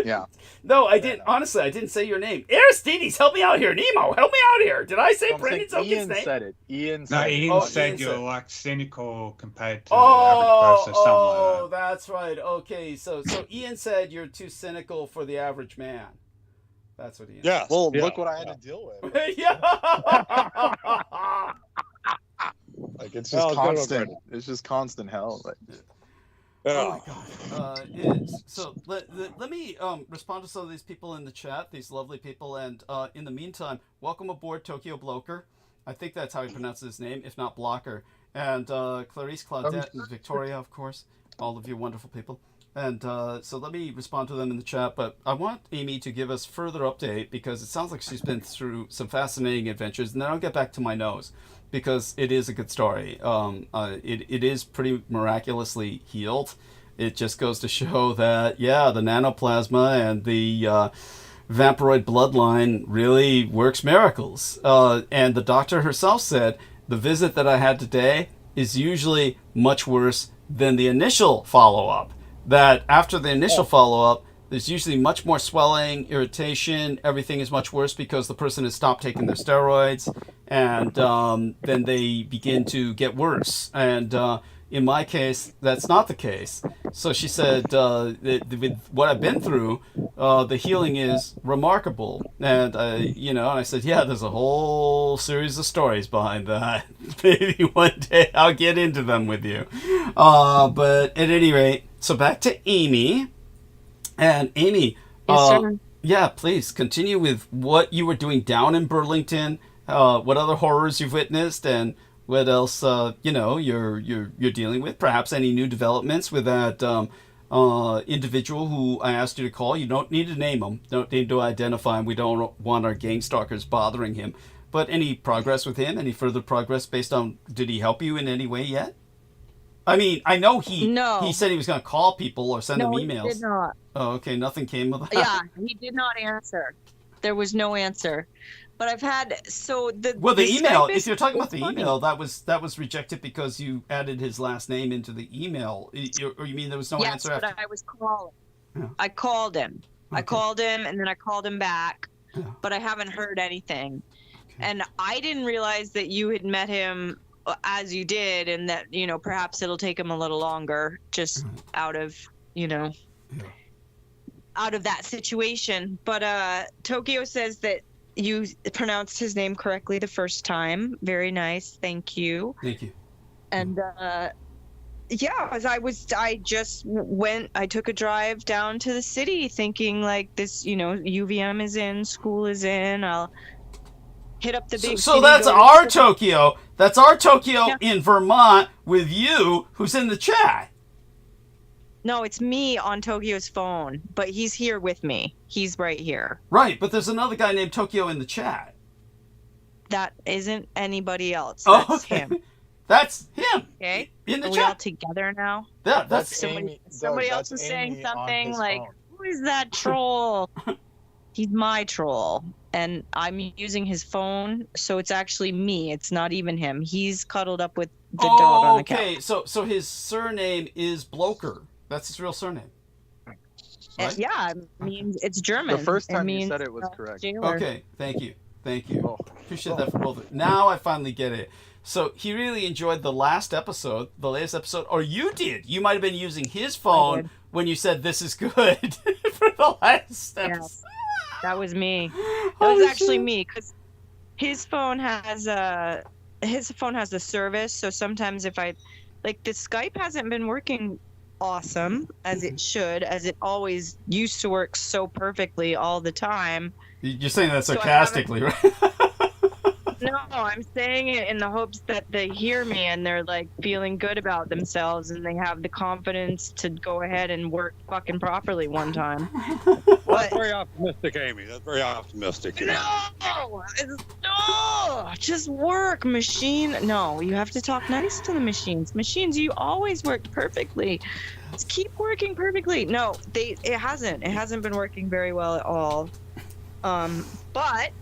Yeah. No, I didn't. Honestly, I didn't say your name. Aristides, help me out here. Nemo, help me out here. Did I say I'm Brendan saying Token's name? Ian said it. Ian No, said it. Ian Oh, said Ian you're said- like cynical compared to the average person, something like that. That's right. Okay, so Ian said you're too cynical for the average man. That's what Ian Yeah. Well, Yeah. look what I had to deal with. said. Yeah. Like it's Well, just good one, constant. Brandon. It's just constant hell. Like, Oh my god. So let me respond to some of these people in the chat, these lovely people, and in the meantime, welcome aboard Tokyo Bloker. I think that's how he pronounces his name, if not Blocker. And Clarice Claudette and Victoria, of course, all of you wonderful people. And so let me respond to them in the chat, but I want Amy to give us further update because it sounds like she's been through some fascinating adventures, and then I'll get back to my nose because it is a good story. It is pretty miraculously healed. It just goes to show that, yeah, the nanoplasma and the vampiroid bloodline really works miracles. And the doctor herself said, the visit that I had today is usually much worse than the initial follow-up. That after the initial follow-up, there's usually much more swelling, irritation, everything is much worse because the person has stopped taking their steroids, and then they begin to get worse. And in my case, that's not the case. So she said, with what I've been through, the healing is remarkable. And, and I said, yeah, there's a whole series of stories behind that. Maybe one day I'll get into them with you. But at any rate, so back to Amy. And Amy, Yes, sir. yeah, please continue with what you were doing down in Burlington, what other horrors you've witnessed, and what else you're dealing with. Perhaps any new developments with that individual who I asked you to call. You don't need to name him. Don't need to identify him. We don't want our gang stalkers bothering him. But any progress with him? Any further progress based on? Did he help you in any way yet? I mean, I know he said he was going to call people or send them emails. He did not. Oh, okay. Nothing came of that. Yeah, he did not answer. There was no answer. But I've had the email. Skype If you're talking about the funny. email, that was rejected because you added his last name into the email. Or you mean there was no yes, answer but after? I was calling. Yeah. I called him. Okay. I called him, and then I called him back, Yeah. but I haven't heard anything. Okay. And I didn't realize that you had met him as you did, and that perhaps it'll take him a little longer, just out of out of that situation. But Tokyo says that you pronounced his name correctly the first time. Very nice, thank you. Thank you. And yeah, as I just went, I took a drive down to the city thinking like this, UVM is in, school is in, I'll hit up the big So city, that's go to our school. Tokyo. That's our Tokyo Yeah. in Vermont with you, who's in the chat. No, it's me on Tokyo's phone, but he's here with me. He's right here. Right, but there's another guy named Tokyo in the chat. That isn't anybody else. Oh, That's okay. him. That's him. Okay. In the Are we all chat. together now? Yeah, that's Somebody Doug, else that's is saying Amy on something his like, phone. "Who is that troll?" He's my troll. and I'm using his phone, so it's actually me. It's not even him. He's cuddled up with the dog on the couch. Okay, so his surname is Blocher. That's his real surname. Right? Yeah, it means it's German. The first time it you means, said it was correct. jailer. Okay, thank you. Oh. Appreciate that for both. Now I finally get it. So he really enjoyed the latest episode, or you did. You might have been using his phone when you said this is good for the last episode. Yes, that was me. That was actually me, because his phone has the service. So sometimes if the Skype hasn't been working awesome as it should, as it always used to work so perfectly all the time. You're saying that sarcastically, right? No, I'm saying it in the hopes that they hear me and they're like feeling good about themselves and they have the confidence to go ahead and work fucking properly one time. That's very optimistic, Amy. That's very optimistic. No, just work, machine. No, you have to talk nice to the machines. Machines, you always work perfectly. Just keep working perfectly. No, it hasn't been working very well at all. But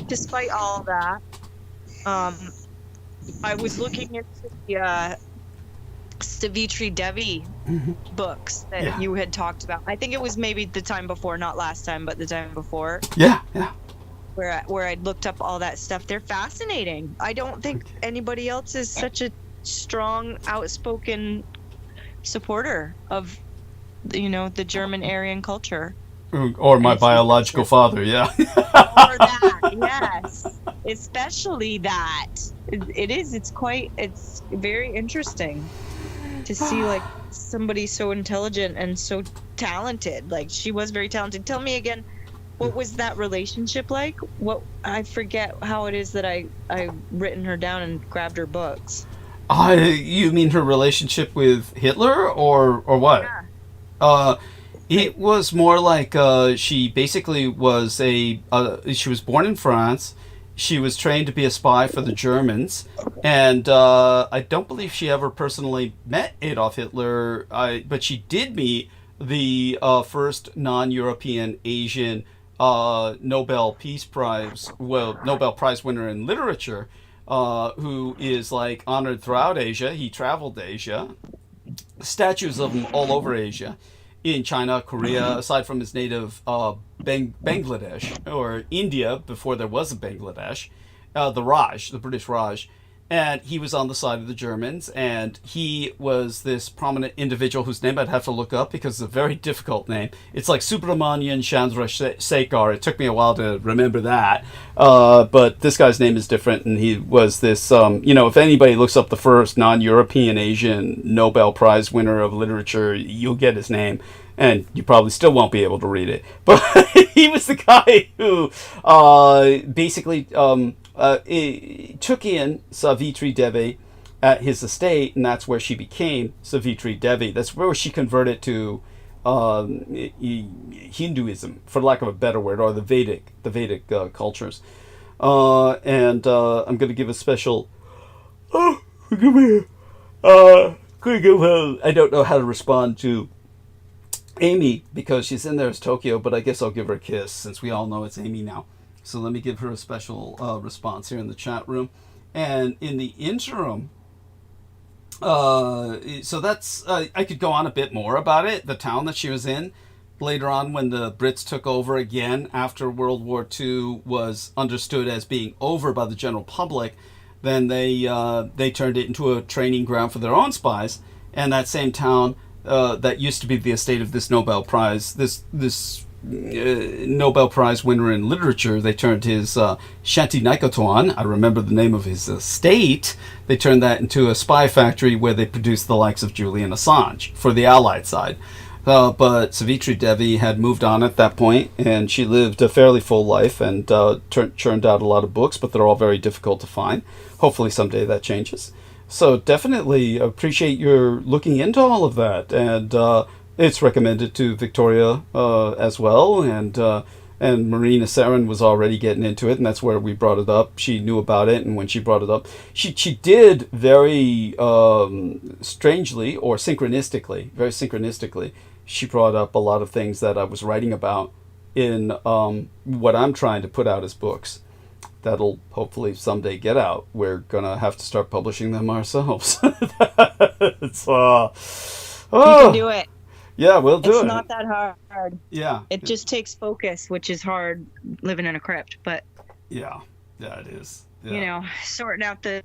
despite all that, I was looking into the Savitri Devi books that you had talked about. I think it was maybe the time before, not last time, but the time before. Yeah. Where I looked up all that stuff. They're fascinating. I don't think anybody else is such a strong, outspoken supporter of, the German Aryan culture. Or my biological father, yeah. Or that, yes. Especially that. It's very interesting to see somebody so intelligent and so talented. She was very talented. Tell me again, what was that relationship like? I forget how it is that I written her down and grabbed her books. You mean her relationship with Hitler or what? Yeah. It was more like she basically was she was born in France. She was trained to be a spy for the Germans. And I don't believe she ever personally met Adolf Hitler, but she did meet the first non-European Asian Nobel Prize winner in literature, who is honored throughout Asia. He traveled to Asia. Statues of him all over Asia. In China, Korea, aside from his native Bangladesh, or India before there was a Bangladesh, the British Raj. And he was on the side of the Germans, and he was this prominent individual whose name I'd have to look up because it's a very difficult name. It's like Subramanian Chandrasekhar. It took me a while to remember that. But this guy's name is different, and he was this, if anybody looks up the first non-European Asian Nobel Prize winner of literature, you'll get his name. And you probably still won't be able to read it. But he was the guy who basically took in Savitri Devi at his estate, and that's where she became Savitri Devi. That's where she converted to Hinduism, for lack of a better word, or the Vedic cultures. And I'm going to give a special. Oh, forgive me. I don't know how to respond to Amy because she's in there as Tokyo, but I guess I'll give her a kiss since we all know it's Amy now. So let me give her a special response here in the chat room. And in the interim, so that's, I could go on a bit more about it, the town that she was in. Later on, when the Brits took over again after World War II was understood as being over by the general public, then they turned it into a training ground for their own spies. And that same town that used to be the estate of this Nobel Prize, this Nobel Prize winner in literature, they turned his Chantilly-Tuan, I remember the name of his estate, they turned that into a spy factory where they produced the likes of Julian Assange for the Allied side. But Savitri Devi had moved on at that point, and she lived a fairly full life and churned out a lot of books, but they're all very difficult to find. Hopefully someday that changes. So definitely appreciate your looking into all of that, and it's recommended to Victoria as well, and Marina Sarin was already getting into it, and that's where we brought it up. She knew about it, and when she brought it up, she did very strangely or synchronistically, she brought up a lot of things that I was writing about in what I'm trying to put out as books. That'll hopefully someday get out. We're gonna have to start publishing them ourselves. It's You can do it. Yeah, we'll do It's it. not that hard. Yeah. It just takes focus, which is hard living in a crypt. But Yeah, it is. Yeah. you know, sorting out the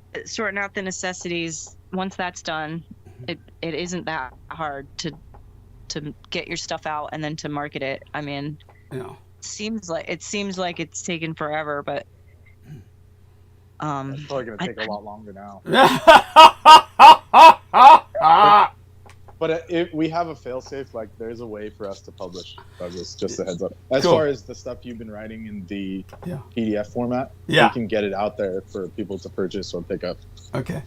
necessities. Once that's done, it isn't that hard to get your stuff out and then to market it. I mean, Yeah. seems like it's taken forever, but It's probably gonna take a lot longer now. But if we have a failsafe, like there's a way for us to publish. Just a heads up. As Cool. far as the stuff you've been writing in the Yeah. PDF format, Yeah. we can get it out there for people to purchase or pick up. Okay.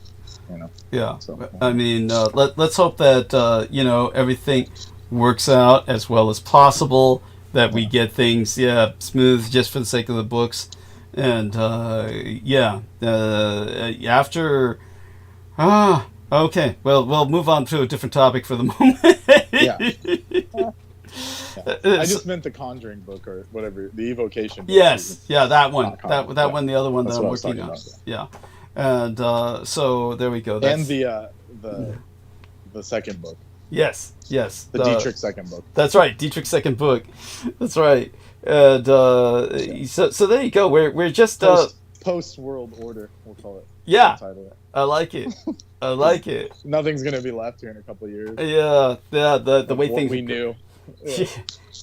You know. Yeah. So, I mean, let's hope that you know, everything works out as well as possible. That we get things smooth just for the sake of the books, and after. Okay. Well, we'll move on to a different topic for the moment. Yeah. I just meant the Conjuring book or whatever, the Evocation book. Yes, yeah, that one. Not Conjuring, That yeah. one, the other one That's that I'm what I was working talking on. about. Yeah. And so there we go. That's, And the second book, yes. the Dietrich second book. That's right, Dietrich's second book. That's right. And so there you go. We're just Post World Order, we'll call it. yeah. Title it. I like it. I like it. Nothing's gonna be left here in a couple of years. Yeah. The way What things we are knew.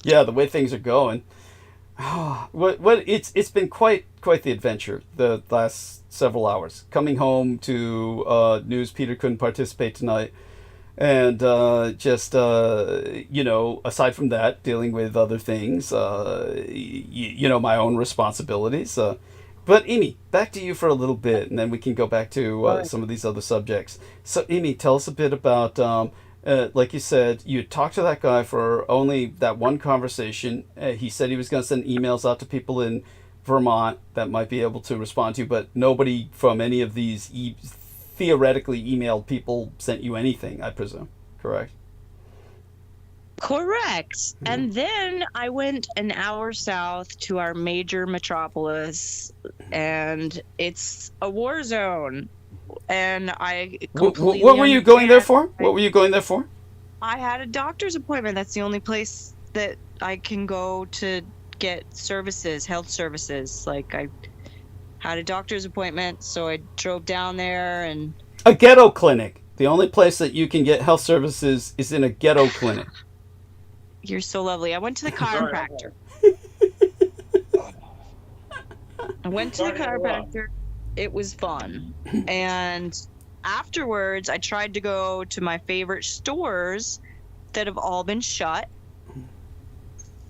yeah, the way things are going. It's been quite the adventure the last several hours. Coming home to news Peter couldn't participate tonight, and just you know, aside from that, dealing with other things, you know, my own responsibilities. But Amy, back to you for a little bit, and then we can go back to some of these other subjects. So Amy, tell us a bit about. Like you said, you talked to that guy for only that one conversation. He said he was going to send emails out to people in Vermont that might be able to respond to you, but nobody from any of these theoretically emailed people sent you anything, I presume. Correct? correct. And then I went an hour south to our major metropolis, and it's a war zone. And I completely what were you going there understand. for? What were you going there for? I had a doctor's appointment. That's the only place that I can go to get services, health services. Like, I had a doctor's appointment, so I drove down there, and A ghetto clinic. The only place that you can get health services is in a ghetto clinic. you're so lovely. I went to the chiropractor. I went to the chiropractor. It was fun. And afterwards, I tried to go to my favorite stores that have all been shut.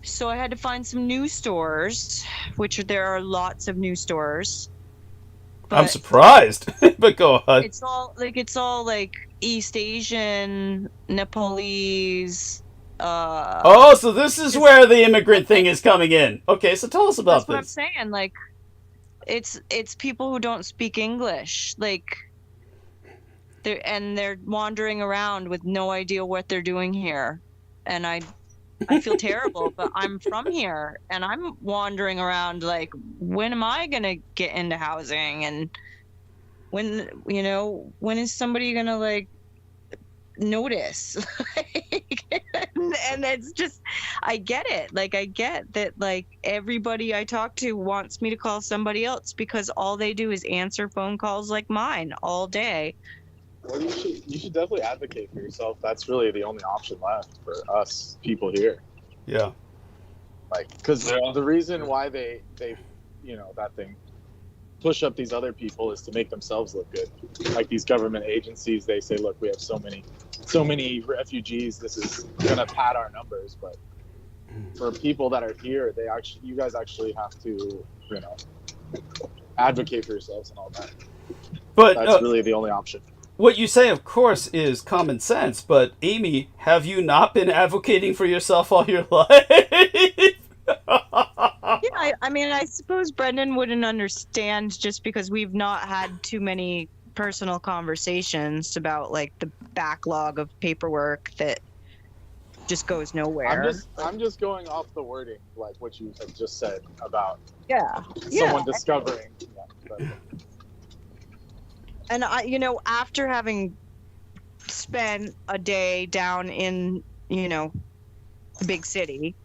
So I had to find some new stores, which there are lots of new stores. I'm But surprised, but go ahead. it's all like East Asian, Nepalese. Oh, so this is where the immigrant thing is coming in. Okay, so tell us about That's what I'm this. saying. Like, it's people who don't speak English. Like, they're wandering around with no idea what they're doing here, and I feel terrible. But I'm from here, and I'm wandering around like, when am I gonna get into housing? And when is somebody gonna like notice? And it's just, I get it. Like, I get that, like, everybody I talk to wants me to call somebody else because all they do is answer phone calls like mine all day. Well, you should definitely advocate for yourself. That's really the only option left for us people here. Yeah. Like, because the reason why they that thing push up these other people is to make themselves look good. Like these government agencies, they say, look, we have so many refugees, this is gonna pad our numbers. But for people that are here, you guys actually have to advocate for yourselves and all that. But That's really the only option. what you say, of course, is common sense. But Amy, have you not been advocating for yourself all your life? Yeah, I mean, I suppose Brendan wouldn't understand just because we've not had too many personal conversations about like the backlog of paperwork that just goes nowhere. I'm just going off the wording, like what you have just said about Yeah. someone discovering. And after having spent a day down in, the big city,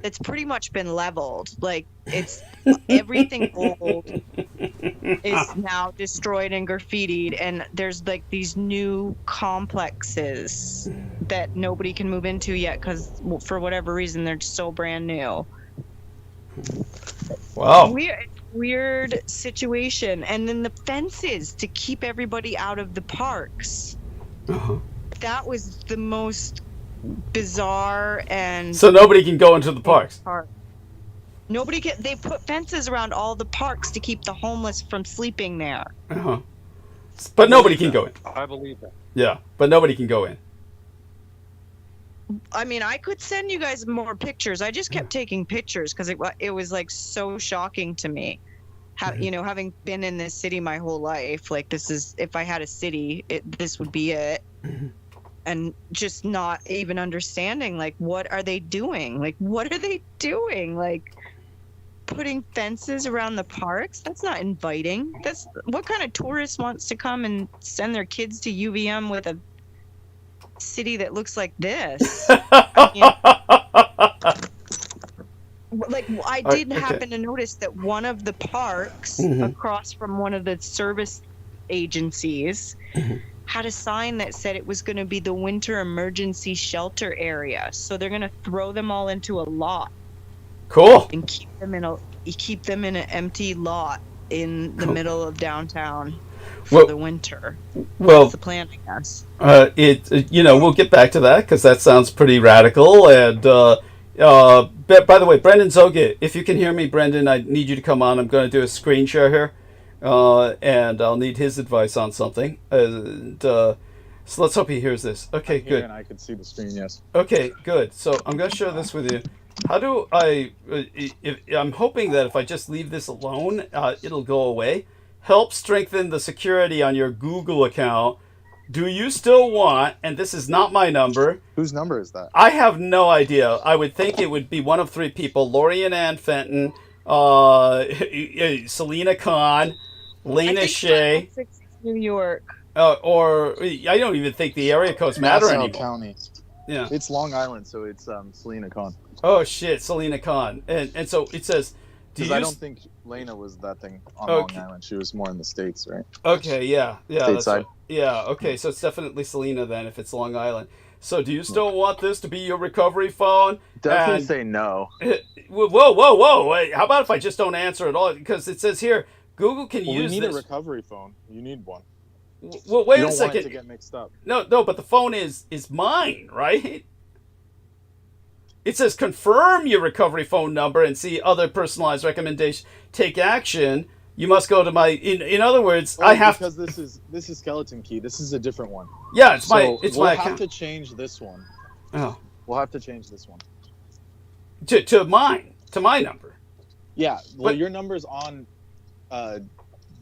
it's pretty much been leveled. Like, it's everything old is now destroyed and graffitied, and there's like these new complexes that nobody can move into yet because for whatever reason they're so brand new. Wow. Weird situation. And then the fences to keep everybody out of the parks. Uh-huh. That was the most bizarre. And so nobody can go into the parks. Nobody can. They put fences around all the parks to keep the homeless from sleeping there. Uh-huh. But nobody can go in. I believe that. Yeah, but nobody can go in. I mean, I could send you guys more pictures. I just kept taking pictures because it was like so shocking to me. Having been in this city my whole life, like this is, if I had a city, this would be it. And just not even understanding, like, what are they doing? Like, Like, putting fences around the parks? That's not inviting. That's what kind of tourist wants to come and send their kids to UVM with a city that looks like this? I did happen to notice that one of the parks across from one of the service agencies had a sign that said it was going to be the winter emergency shelter area. So they're going to throw them all into a lot. Cool. And keep them in an empty lot in the middle of downtown for the winter. Well, that's the plan, I guess. We'll get back to that because that sounds pretty radical. And by the way, Brendan Zoga, if you can hear me, Brendan, I need you to come on. I'm going to do a screen share here, and I'll need his advice on something. And so let's hope he hears this. Okay, good. And I can see the screen. Yes. Okay, good. So I'm going to share this with you. How do I? I'm hoping that if I just leave this alone, it'll go away. Help strengthen the security on your Google account. Do you still want, and this is not my number. Whose number is that? I have no idea. I would think it would be one of three people: Lori and Ann Fenton, Selena Kahn, Lena Shea. New York. Or I don't even think the area codes matter Nassau anymore. County. Yeah. It's Long Island, so it's Selena Kahn. Oh shit, Selena Kahn. And so it says, because I don't think Lena was that thing on Long Island. She was more in the States, right? Okay, yeah. Stateside. Right. Yeah, okay, so it's definitely Selena then if it's Long Island. So do you still want this to be your recovery phone? Definitely say no. Whoa. Wait, how about if I just don't answer at all? Because it says here, Google can use this. We need a recovery phone. You need one. Well, wait you a don't second. Want it to get mixed up. No, but the phone is mine, right? It says confirm your recovery phone number and see other personalized recommendations. Take action. You must go to my. In other words, I have because this is Skeleton Key. This is a different one. Yeah, it's my account. We'll have to change this one. Oh. We'll have to change this one. To mine, to my number. Yeah. Well, your number's on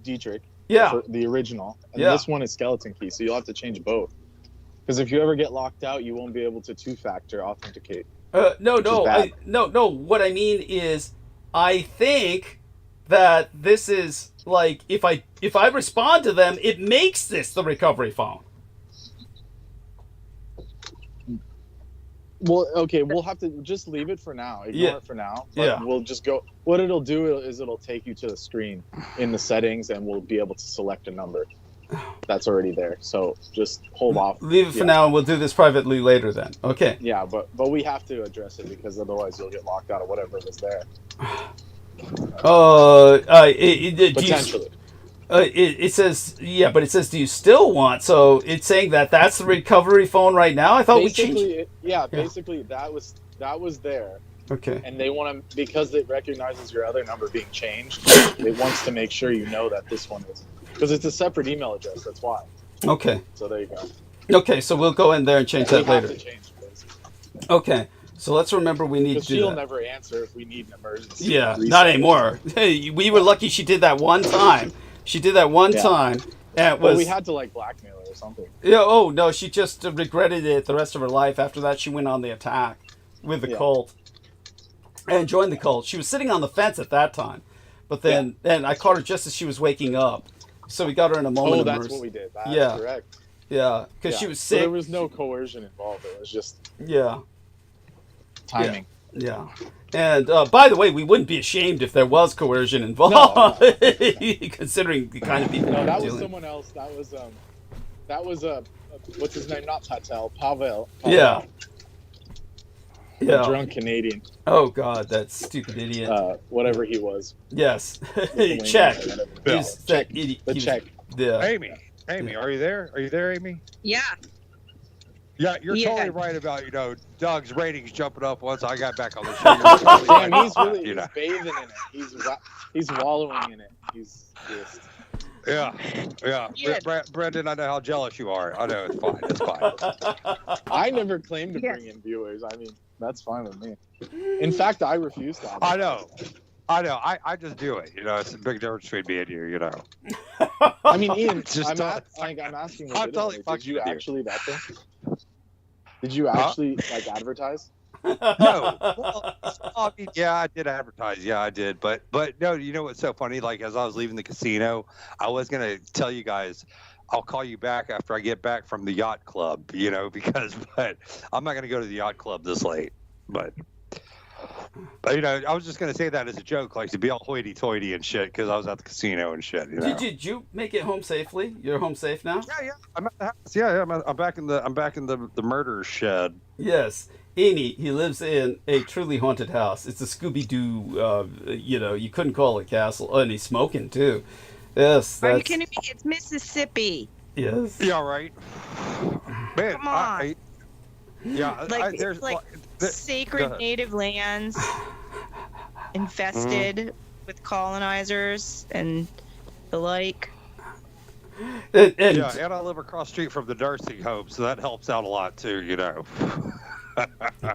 Dietrich. Yeah. The original. And this one is Skeleton Key, so you'll have to change both. Because if you ever get locked out, you won't be able to two-factor authenticate. No. What I mean is, I think that this is like if I respond to them, it makes this the recovery phone. Well, okay, we'll have to just leave it for now. Ignore it for now. But we'll just go. What it'll do is it'll take you to the screen in the settings, and we'll be able to select a number that's already there. So just hold off. Leave it for now, and we'll do this privately later then. Okay. Yeah, but we have to address it because otherwise you'll get locked out of whatever was there. Potentially. It says, but it says, do you still want? So it's saying that's the recovery phone right now? I thought we changed it. Basically that was there. Okay. And they want to, because it recognizes your other number being changed, it wants to make sure you know that this one is. Because it's a separate email address, that's why. Okay. So there you go. Okay, so we'll go in there and change that later. We have to change it, basically. Okay. So let's remember we need to do that. She'll never answer if we need an emergency. Yeah, not anymore. Hey, we were lucky she did that one time. She did that one time, And it Well, was, we had to like blackmail her or something. yeah, oh no, she just regretted it the rest of her life. After that, she went on the attack with the cult and joined the cult. She was sitting on the fence at that time, but then I caught her just as she was waking up. So we got her in a moment Oh, of that's mercy. what we did. That's Yeah. correct. Yeah, because she was So sick. there was no coercion involved. It was just timing. Yeah. And by the way, we wouldn't be ashamed if there was coercion involved, considering the kind of people No, we're that was dealing. someone else. That was what's his name? Not Patel. Pavel. Yeah. The Yeah. drunk Canadian. Oh God, that stupid idiot. Whatever he was. Yes. Lithuanian Check. or whatever. He's that idiot. The he was- Czech. Yeah. Amy, are you there? Are you there, Amy? Yeah. Yeah, you're Yeah. totally right about, Doug's ratings jumping up once I got back on the show. You're totally right Damn, he's about really that, he's bathing in it. He's wallowing in it. He's just. Yeah. Yeah. Brendan, I know how jealous you are. I know, it's fine. It's fine. I never claimed to bring in viewers. I mean, that's fine with me. In fact, I refuse to. I know. I just do it. It's a big difference between me and you, I mean, Ian, Just I'm totally- asking. I'm totally Did fucking you with you. actually that thing? Did you actually advertise? No. Well, I mean, yeah, I did advertise. Yeah, I did. But no, you know what's so funny? Like, as I was leaving the casino, I was going to tell you guys, I'll call you back after I get back from the yacht club, but I'm not going to go to the yacht club this late. But I was just going to say that as a joke, like to be all hoity-toity and shit, because I was at the casino and shit. Did you make it home safely? You're home safe now? Yeah. I'm at the house. Yeah. I'm back in the murder shed. Yes. Amy, he lives in a truly haunted house. It's a Scooby-Doo, you couldn't call it castle. Oh, and he's smoking, too. Yes. Are you kidding me? It's Mississippi. Yes. Yeah, right. Man, Come on. there's Sacred native lands infested with colonizers and the like. And and I live across the street from the nursing home, so that helps out a lot too.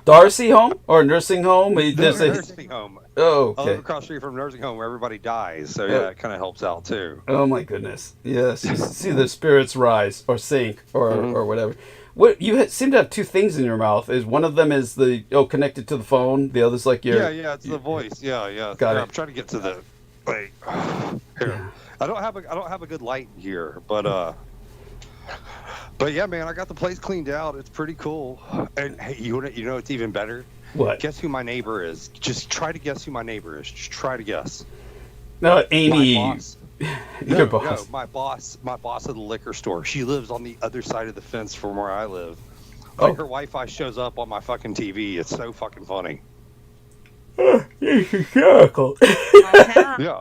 Darcy home or nursing home? There's a nursing home. Oh, I live okay. across the street from a nursing home where everybody dies, so yeah, it kind of helps out too. Oh my goodness. Yes. You see the spirits rise or sink or whatever. What you seem to have two things in your mouth. Is one of them is connected to the phone. The other's like your It's the voice. Yeah. Got it. I'm trying to get to the here. I don't have a good light in here, but yeah, man, I got the place cleaned out. It's pretty cool. And hey, you know it's even better? What? Guess who my neighbor is? Just try to guess who my neighbor is. Just try to guess. No, Amy. My boss. Your boss. No, my boss at the liquor store. She lives on the other side of the fence from where I live. Like her Wi-Fi shows up on my fucking TV. It's so fucking funny. It's hysterical. Yeah.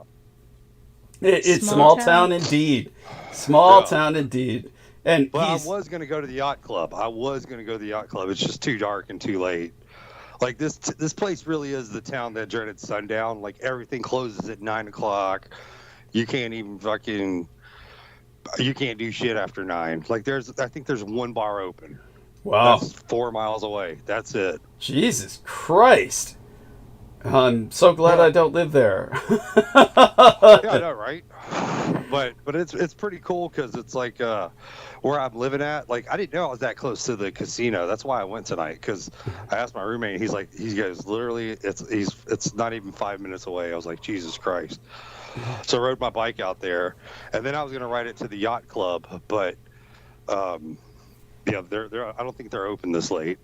It's small town indeed. Small town indeed. And I was going to go to the yacht club. It's just too dark and too late. Like this place really is the town that during its sundown, like everything closes at 9 o'clock. You can't even you can't do shit after 9. Like I think there's one bar open. Wow. That's 4 miles away. That's it. Jesus Christ. I'm so glad I don't live there. Yeah, I know, right? But it's pretty cool because it's like where I'm living at. Like I didn't know I was that close to the casino. That's why I went tonight. Because I asked my roommate. He's like, he goes, literally, it's not even 5 minutes away. I was like, Jesus Christ. So I rode my bike out there, and then I was gonna ride it to the yacht club, but they're I don't think they're open this late.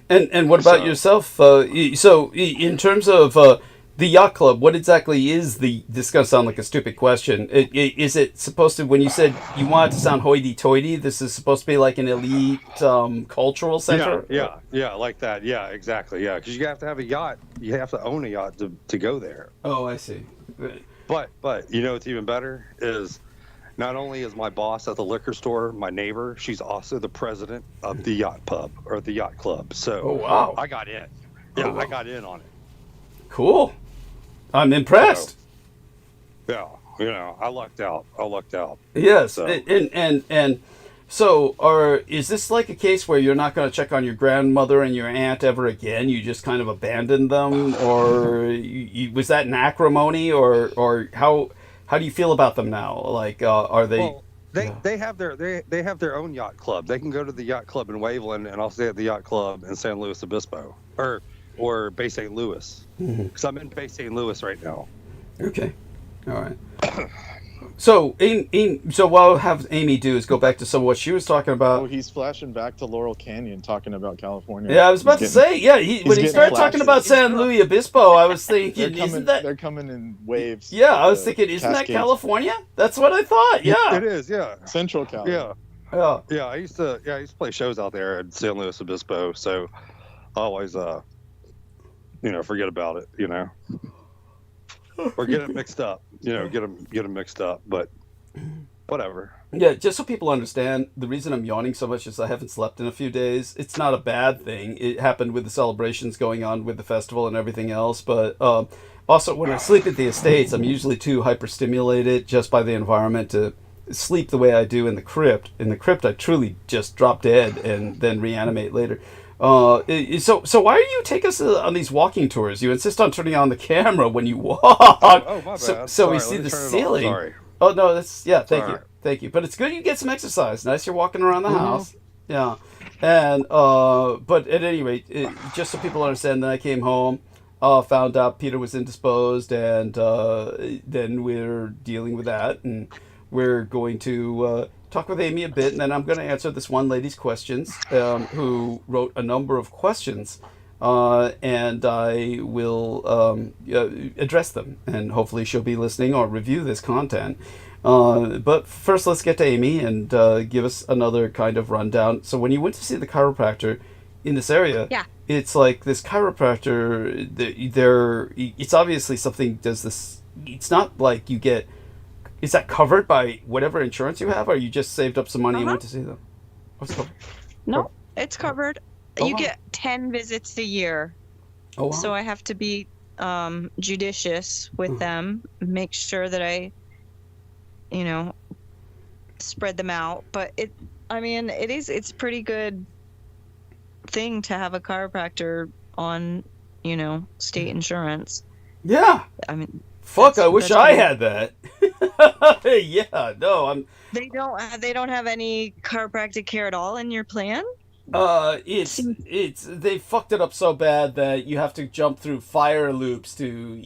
And what about yourself? So in terms of the yacht club, what exactly is this going to sound like a stupid question. Is it supposed to, when you said you want it to sound hoity-toity, this is supposed to be like an elite cultural center? Yeah, like that. Yeah, exactly. Yeah, because you have to have a yacht. You have to own a yacht to go there. Oh, I see. But you know what's even better is not only is my boss at the liquor store my neighbor, she's also the president of the yacht pub or the yacht club. So oh, wow. I got in. Yeah, oh, wow. I got in on it. Cool. I'm impressed. So, yeah, I lucked out. Yes, so. And so is this like a case where you're not going to check on your grandmother and your aunt ever again? You just kind of abandoned them, or was that an acrimony, or how how do you feel about them now? Like, are they? Well, they have their own yacht club. They can go to the yacht club in Waveland, and I'll stay at the yacht club in San Luis Obispo or Bay St. Louis, because I'm in Bay St. Louis right now. Okay, all right. So, so what I'll have Amy do is go back to some of what she was talking about. Oh, he's flashing back to Laurel Canyon, talking about California. Yeah, I was about to say, yeah. When he started talking about San Luis Obispo, I was thinking, they're coming in waves. Yeah, I was thinking, isn't that California? That's what I thought. Yeah, it is. Yeah, Central Cali. Yeah. Yeah. I used to play shows out there at San Luis Obispo, so I always forget about it, or get it mixed up, get them mixed up, but whatever. Yeah, just so people understand, the reason I'm yawning so much is I haven't slept in a few days. It's not a bad thing. It happened with the celebrations going on with the festival and everything else, but also when I sleep at the estates, I'm usually too hyperstimulated just by the environment to sleep the way I do in the crypt. In the crypt, I truly just drop dead and then reanimate later. So why do you take us on these walking tours? You insist on turning on the camera when you walk. Oh, my bad. So we see the ceiling. Sorry. Oh no, thank you. But it's good you get some exercise. Nice, you're walking around the house. Yeah, and but at any rate, just so people understand, then I came home, found out Peter was indisposed, and then we're dealing with that, and we're going to talk with Amy a bit, and then I'm going to answer this one lady's questions, who wrote a number of questions, and I will address them, and hopefully she'll be listening or review this content. But first, let's get to Amy and give us another kind of rundown. So when you went to see the chiropractor in this area, it's like this chiropractor, it's obviously something does this, it's not like you get, is that covered by whatever insurance you have, or you just saved up some money and went to see them? What's covered? No, it's covered. You get 10 visits a year. Oh, wow. So I have to be judicious with them, make sure that I, spread them out. But it's a pretty good thing to have a chiropractor on, state insurance. Yeah. Fuck, I wish I had that. Yeah, no, They don't have any chiropractic care at all in your plan? They fucked it up so bad that you have to jump through fire loops to,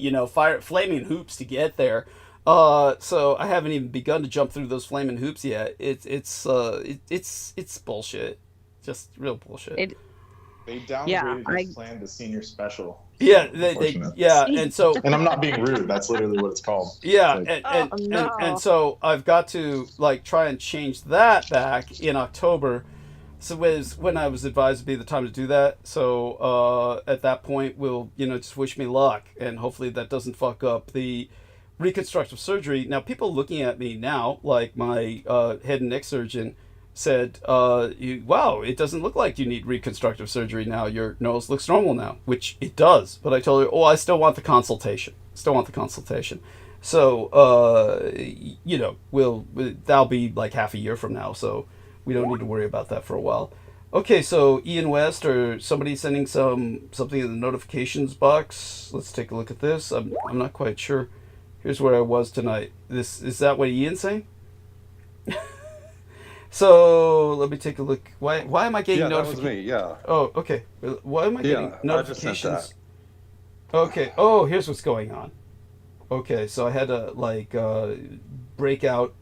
flaming hoops to get there. So I haven't even begun to jump through those flaming hoops yet. It's bullshit. Just real bullshit. They downgraded his plan to senior special. Yeah, and so. And I'm not being rude. That's literally what it's called. Yeah, and so I've got to try and change that back in October. So it was when I was advised to be the time to do that. So at that point, we'll just wish me luck, and hopefully that doesn't fuck up the reconstructive surgery. Now, people looking at me now, like my head and neck surgeon, said, wow, it doesn't look like you need reconstructive surgery now. Your nose looks normal now, which it does. But I told her, I still want the consultation. So, that'll be like half a year from now. So we don't need to worry about that for a while. Okay, so Ian West or somebody sending something in the notifications box. Let's take a look at this. I'm not quite sure. Here's where I was tonight. Is that what Ian's saying? So let me take a look. Why am I getting notifications? That was me. Yeah. Oh, okay. Why am I getting notifications? I just sent that. Okay. Oh, here's what's going on. Okay, so I had to break out.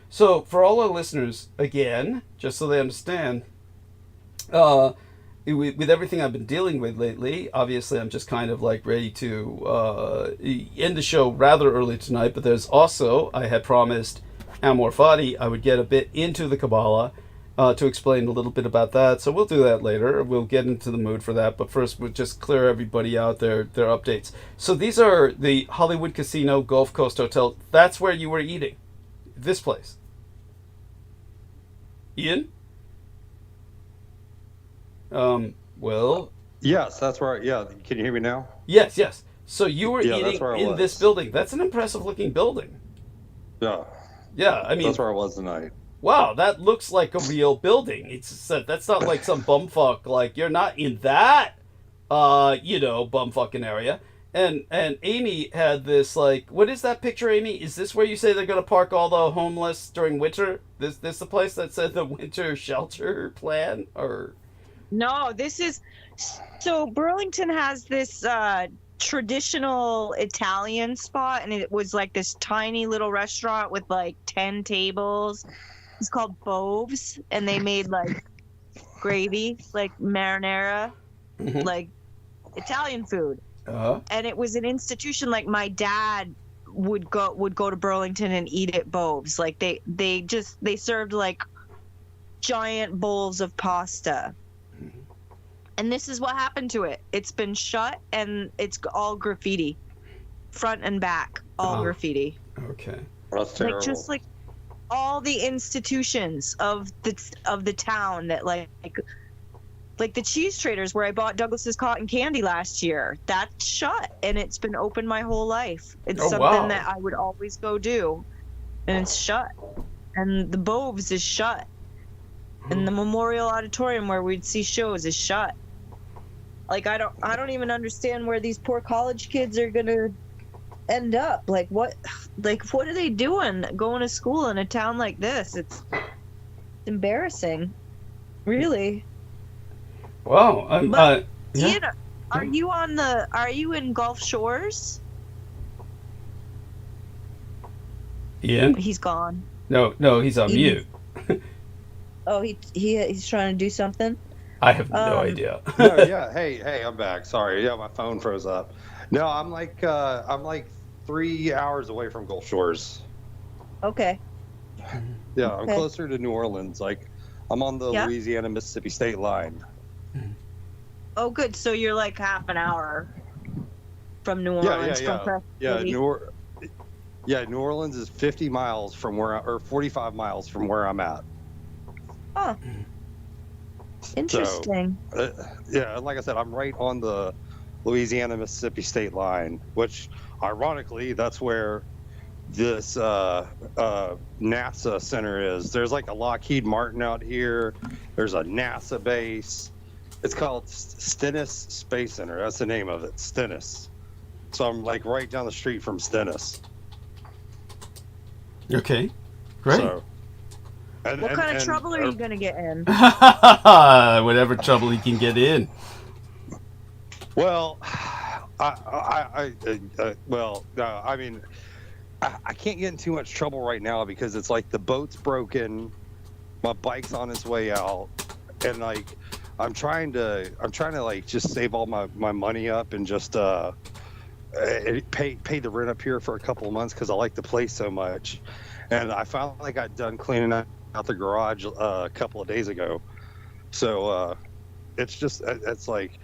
So for all our listeners, again, just so they understand, with everything I've been dealing with lately, obviously I'm just kind of ready to end the show rather early tonight. But there's also, I had promised Amor Fati I would get a bit into the Kabbalah to explain a little bit about that. So we'll do that later. We'll get into the mood for that. But first, we'll just clear everybody out their updates. So these are the Hollywood Casino Gulf Coast Hotel. That's where you were eating. This place. Ian? Well... Yes, that's where... can you hear me now? Yes. So you were eating in this building. That's an impressive-looking building. Yeah. Yeah, I mean... That's where I was tonight. Wow, that looks like a real building. That's not like some bumfuck. You're not in that, bumfucking area. and Amy had this, like, what is that picture, Amy? Is this where you say they're gonna park all the homeless during winter? This the place that said the winter shelter plan, or? No, this is so Burlington has this traditional Italian spot, and it was like this tiny little restaurant with like 10 tables. It's called Boves, and they made like gravy, like marinara, like Italian food. And it was an institution. Like my dad would go to Burlington and eat at Boves. Like they served like giant bowls of pasta. And this is what happened to it. It's been shut, and it's all graffiti, front and back, all graffiti. Okay. That's terrible. Like just like all the institutions of the town that like the cheese traders where I bought Douglas's cotton candy last year. That's shut, and it's been open my whole life. It's something that I would always go do, and it's shut. And the Boves is shut, and the Memorial Auditorium where we'd see shows is shut. Like I don't even understand where these poor college kids are gonna end up. Like what are they doing going to school in a town like this? It's embarrassing, really. Wow. Ian, are you in Gulf Shores? Ian? He's gone. No, he's on mute. Oh, he's trying to do something. I have no idea. No, yeah. Hey, I'm back. Sorry. Yeah, my phone froze up. No, I'm like 3 hours away from Gulf Shores. Okay. Yeah, I'm closer to New Orleans. Like, I'm on the Louisiana-Mississippi state line. Oh, good. So you're like half an hour from New Orleans. New Orleans is 50 miles from or 45 miles from where I'm at. Oh. Interesting. So, like I said, I'm right on the Louisiana-Mississippi state line, which, ironically, that's where this NASA center is. There's like a Lockheed Martin out here. There's a NASA base. It's called Stennis Space Center. That's the name of it, Stennis. So I'm like right down the street from Stennis. Okay, great. So, what kind of trouble are you going to get in? Whatever trouble he can get in. Well, I can't get in too much trouble right now because it's like the boat's broken, my bike's on its way out, and like I'm trying to like just save all my money up and just pay the rent up here for a couple of months because I like the place so much. And I finally got done cleaning out the garage a couple of days ago. So it's like,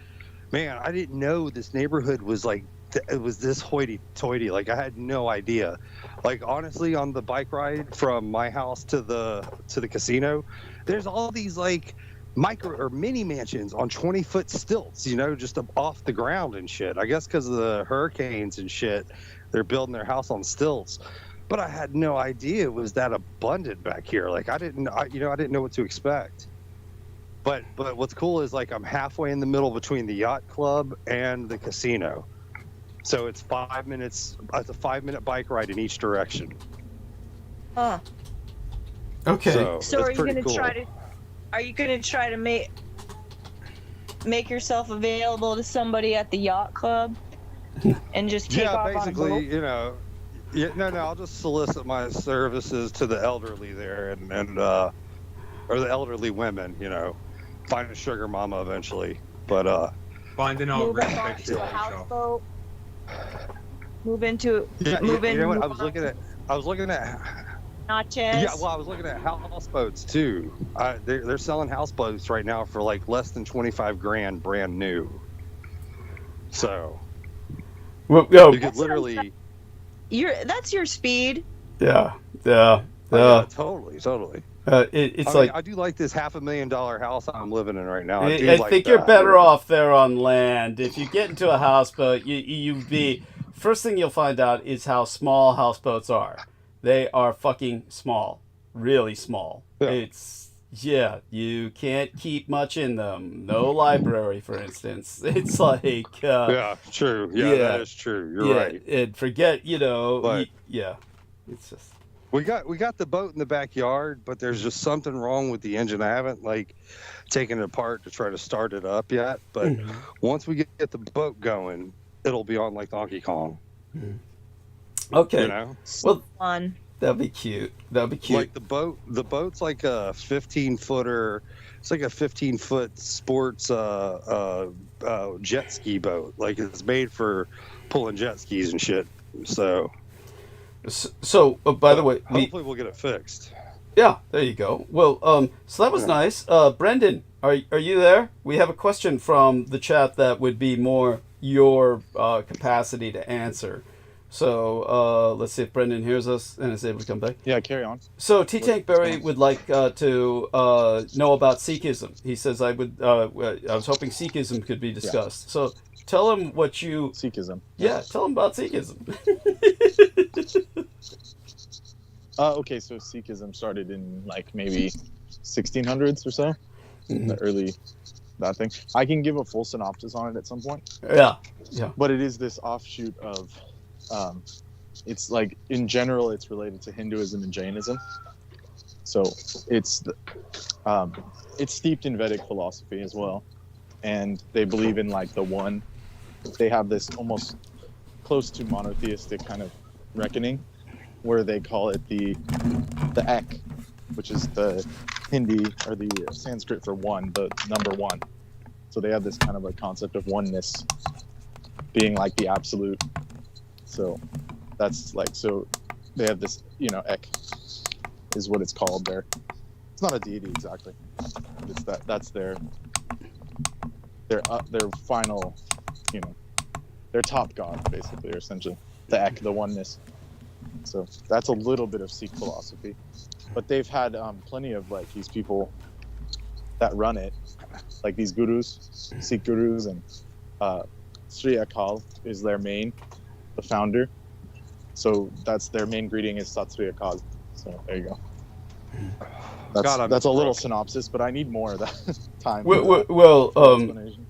man, I didn't know this neighborhood was like, it was this hoity-toity. Like, I had no idea. Like, honestly, on the bike ride from my house to the casino, there's all these like micro or mini mansions on 20-foot stilts, just off the ground and shit. I guess because of the hurricanes and shit, they're building their house on stilts. But I had no idea it was that abundant back here. Like, I didn't know what to expect. But what's cool is like I'm halfway in the middle between the yacht club and the casino. So it's 5 minutes. It's a 5-minute bike ride in each direction. Huh. Okay. So are you going to try to make yourself available to somebody at the yacht club and just take off basically, on a boat? I'll just solicit my services to the elderly there and or the elderly women, find a sugar mama eventually. But find an move into a houseboat. Move in. You know what? I was looking at Natchez. Yeah, well, I was looking at houseboats too. They're selling houseboats right now for like less than $25,000 brand new. So well, you could literally. That's your speed. Yeah. Totally. It's like I do like this $500,000 house I'm living in right now. I think you're better off there on land. If you get into a houseboat, first thing you'll find out is how small houseboats are. They are fucking small, really small. Yeah. Yeah, you can't keep much in them. No library, for instance. It's like, Yeah, true. Yeah, that is true. You're right. And forget, you know, But yeah, it's just. we got the boat in the backyard, but there's just something wrong with the engine. I haven't like taken it apart to try to start it up yet. But once we get the boat going, it'll be on like Donkey Kong. Okay. You know? Well, Fun. that'd be cute. That'd be cute. Like the boat's like a 15-footer. It's like a 15-foot sports jet ski boat. Like it's made for pulling jet skis and shit. So by the way, hopefully we'll get it fixed. Yeah, there you go. Well, so that was nice. Brendan, are you there? We have a question from the chat that would be more your capacity to answer. So let's see if Brendan hears us and is able to come back. Yeah, carry on. So T-Tank Berry would like to know about Sikhism. He says, I was hoping Sikhism could be discussed. Yeah. So tell him what you... Sikhism. Yeah, tell him about Sikhism. Okay, so Sikhism started in like maybe 1600s or so. The early... that thing. I can give a full synopsis on it at some point. Yeah. But it is this offshoot of... it's like in general it's related to Hinduism and Jainism, so it's steeped in Vedic philosophy as well, and they believe in like the one. They have this almost close to monotheistic kind of reckoning where they call it the Ek, which is the Hindi or the Sanskrit for one, the number one. So they have this kind of a concept of oneness being like the absolute. So that's like, so they have this, you know, Ek is what it's called there. It's not a deity exactly. It's that's their final, you know, their top god basically, or essentially the Ek, the oneness. So that's a little bit of Sikh philosophy, but they've had plenty of like these people that run it, like these gurus, Sikh gurus, and Cwej LÆ is their main. The founder, so that's their main greeting is Sat Sri Akal. So there you go. That's a little synopsis, but I need more of that time.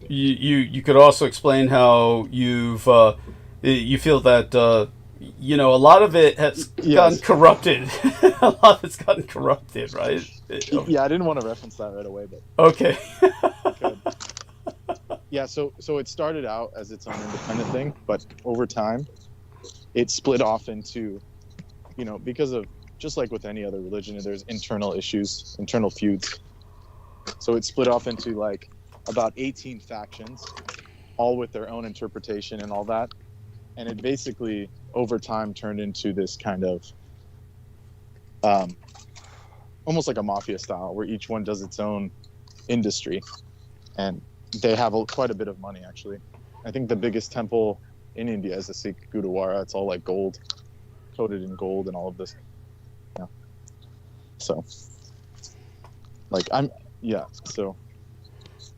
You could also explain how you feel that you know, a lot of it has gotten corrupted. A lot of it's gotten corrupted, right? Yeah, I didn't want to reference that right away, but okay. Yeah, so it started out as its own independent thing, but over time, it split off into, you know, because of, just like with any other religion, there's internal issues, internal feuds. So it split off into like about 18 factions, all with their own interpretation and all that. And it basically, over time, turned into this kind of, almost like a mafia style, where each one does its own industry. And they have quite a bit of money, actually. I think the biggest temple in India is the Sikh Gurdwara. It's all like gold, coated in gold and all of this. Yeah. So, like, I'm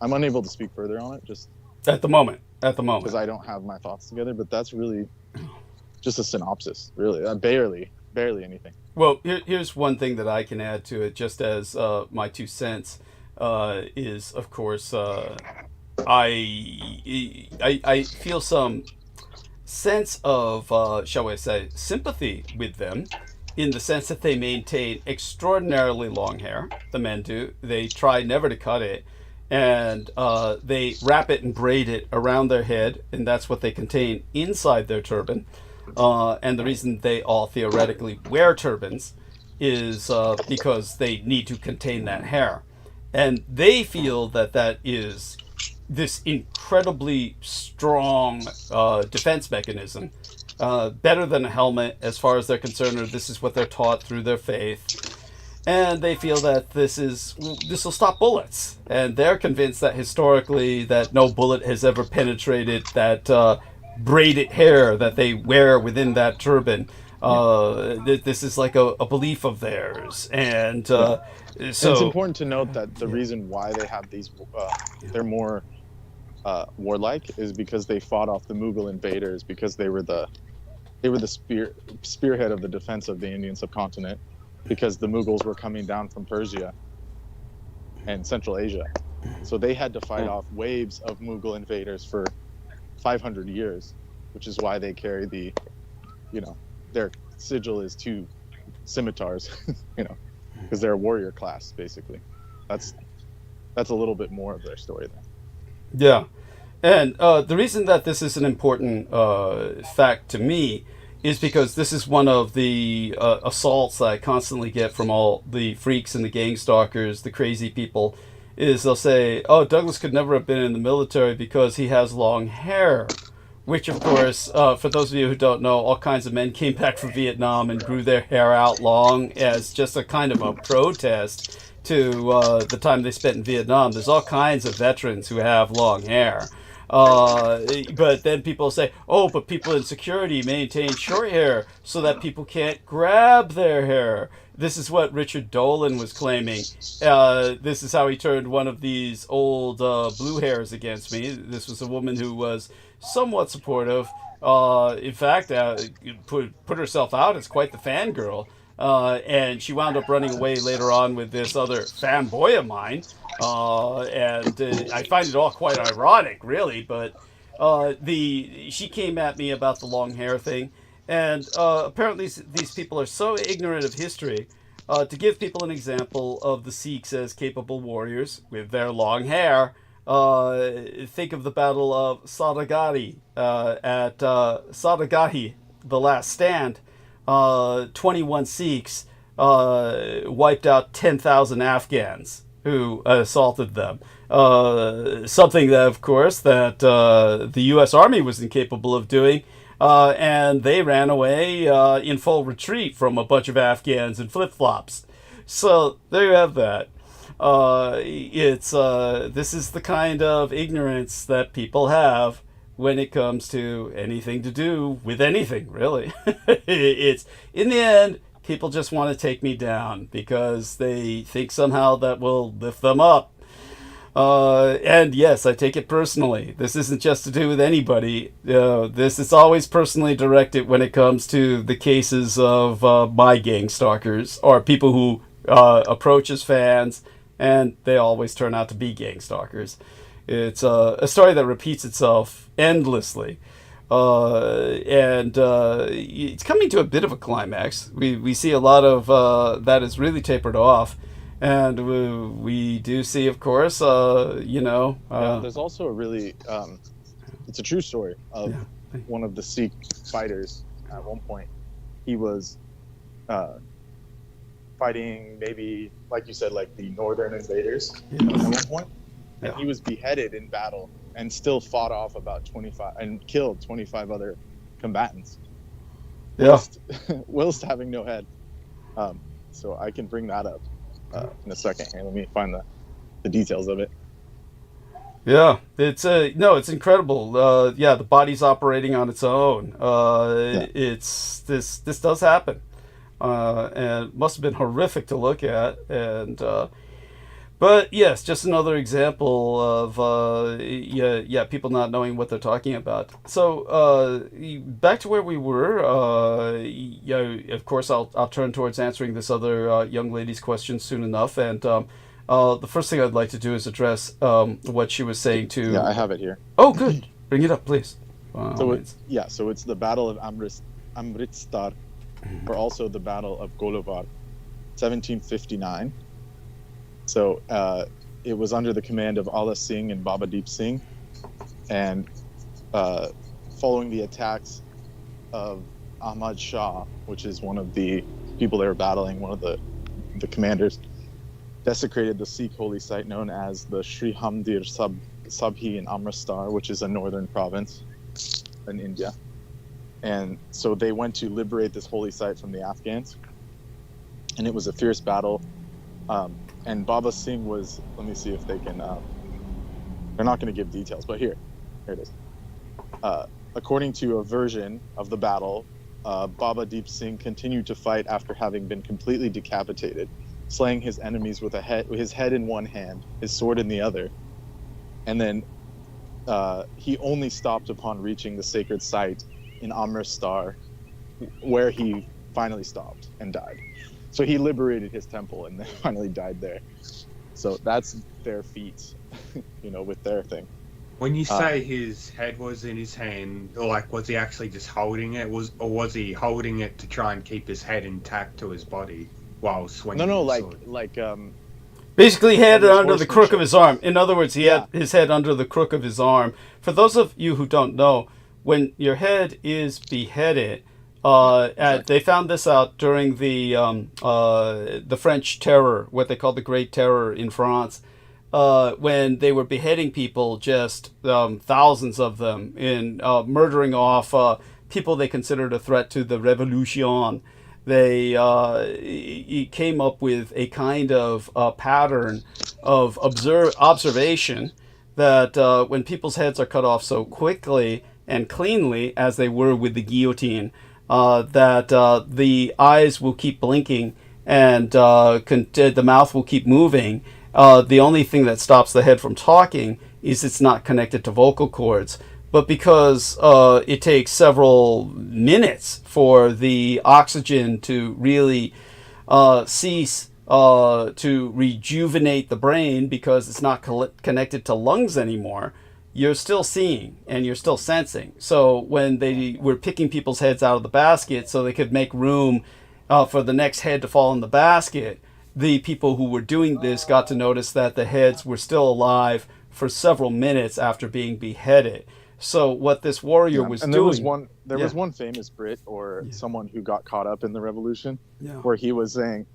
unable to speak further on it, just at the moment. Because I don't have my thoughts together, but that's really just a synopsis, really. Barely anything. Well, here's one thing that I can add to it, just as my 2 cents. Is of course I feel some sense of shall we say sympathy with them, in the sense that they maintain extraordinarily long hair. The men do. They try never to cut it, and they wrap it and braid it around their head, and that's what they contain inside their turban. And the reason they all theoretically wear turbans is because they need to contain that hair. And they feel that is this incredibly strong defense mechanism, better than a helmet as far as they're concerned, or this is what they're taught through their faith. And they feel that this will stop bullets. And they're convinced that historically that no bullet has ever penetrated that braided hair that they wear within that turban. This is like a belief of theirs. And so it's important to note that the reason why they have these, they're more warlike, is because they fought off the Mughal invaders, because they were the spearhead of the defense of the Indian subcontinent, because the Mughals were coming down from Persia, and Central Asia. So they had to fight off waves of Mughal invaders for 500 years, which is why they carry the, their sigil is 2 scimitars, because they're a warrior class, basically. That's a little bit more of their story then. Yeah. And the reason that this is an important fact to me is because this is one of the assaults that I constantly get from all the freaks and the gang stalkers, the crazy people, is they'll say, oh, Douglas could never have been in the military because he has long hair. Which, of course, for those of you who don't know, all kinds of men came back from Vietnam and grew their hair out long as just a kind of a protest to the time they spent in Vietnam. There's all kinds of veterans who have long hair. But then people say, oh, but people in security maintain short hair so that people can't grab their hair. This is what Richard Dolan was claiming. This is how he turned one of these old blue hairs against me. This was a woman who was somewhat supportive. In fact, put herself out as quite the fangirl. And she wound up running away later on with this other fanboy of mine. And I find it all quite ironic, really. But she came at me about the long hair thing. And apparently these people are so ignorant of history. To give people an example of the Sikhs as capable warriors with their long hair, think of the Battle of Sadagahi at Sadagahi, the last stand. 21 Sikhs wiped out 10,000 Afghans who assaulted them. Something that, of course, that the U.S. Army was incapable of doing. And they ran away in full retreat from a bunch of Afghans in flip-flops. So there you have that. This is the kind of ignorance that people have when it comes to anything to do with anything, really. It's, in the end, people just want to take me down because they think somehow that will lift them up. And yes, I take it personally. This isn't just to do with anybody. This is always personally directed when it comes to the cases of my gang stalkers or people who approach as fans, and they always turn out to be gang stalkers. It's a story that repeats itself endlessly. And it's coming to a bit of a climax. We see a lot of that is really tapered off. And we do see, of course, there's also a really, it's a true story of one of the Sikh fighters at one point. He was fighting maybe, like you said, like the northern invaders at one point. And he was beheaded in battle and still fought off about 25 and killed 25 other combatants. Whilst having no head. So I can bring that up in a second. Here, let me find the details of it. Yeah, it's it's incredible. The body's operating on its own. It's this does happen, and it must have been horrific to look at. And but yes, just another example of people not knowing what they're talking about. So back to where we were. Of course, I'll turn towards answering this other young lady's question soon enough. And the first thing I'd like to do is address what she was saying to. Yeah, I have it here. Oh, good. Bring it up, please. So it's the Battle of Amritsar, or also the Battle of Golivar, 1759. So it was under the command of Allah Singh and Baba Deep Singh, and following the attacks of Ahmad Shah, which is one of the people they were battling, one of the commanders, desecrated the Sikh holy site known as the Sri Hamdir Sabhi in Amritsar, which is a northern province in India. And so they went to liberate this holy site from the Afghans, and it was a fierce battle. And Baba Singh was, let me see if they can, they're not going to give details, but here it is. According to a version of the battle, Baba Deep Singh continued to fight after having been completely decapitated, slaying his enemies with his head in one hand, his sword in the other. And then he only stopped upon reaching the sacred site in Amritsar, where he finally stopped and died. So he liberated his temple and then finally died there. So that's their feat, with their thing. When you say his head was in his hand, or like, was he actually just holding it? Or was he holding it to try and keep his head intact to his body while swinging? No, the sword? Basically, he had it under the crook of horsemanship. his arm. In other words, he had his head under the crook of his arm. For those of you who don't know, when your head is beheaded, they found this out during the French Terror, what they call the Great Terror in France, when they were beheading people, just thousands of them, in murdering off people they considered a threat to the revolution. He came up with a kind of pattern of observation that when people's heads are cut off so quickly and cleanly, as they were with the guillotine, that the eyes will keep blinking and the mouth will keep moving. The only thing that stops the head from talking is it's not connected to vocal cords. But because it takes several minutes for the oxygen to really cease to rejuvenate the brain, because it's not connected to lungs anymore, you're still seeing and you're still sensing. So when they were picking people's heads out of the basket so they could make room for the next head to fall in the basket, the people who were doing this got to notice that the heads were still alive for several minutes after being beheaded. So what this warrior was doing... There was one famous Brit or someone who got caught up in the revolution where he was saying,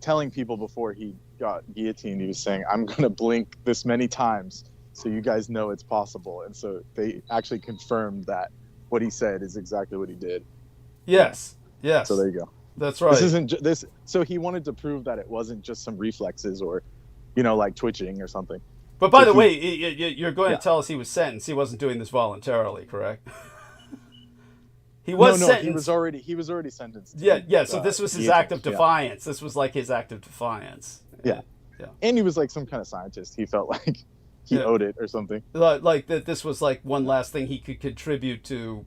telling people before he got guillotined, he was saying, I'm going to blink this many times so you guys know it's possible. And so they actually confirmed that what he said is exactly what he did. Yes. So there you go. That's right. So he wanted to prove that it wasn't just some reflexes or, like twitching or something. But by the way, you're going to tell us he was sentenced. He wasn't doing this voluntarily, correct? He was sentenced. He was already sentenced. So this was his act of defiance. This was like his act of defiance. Yeah. And he was like some kind of scientist. He felt like he owed it or something. Like that. This was like one last thing he could contribute to.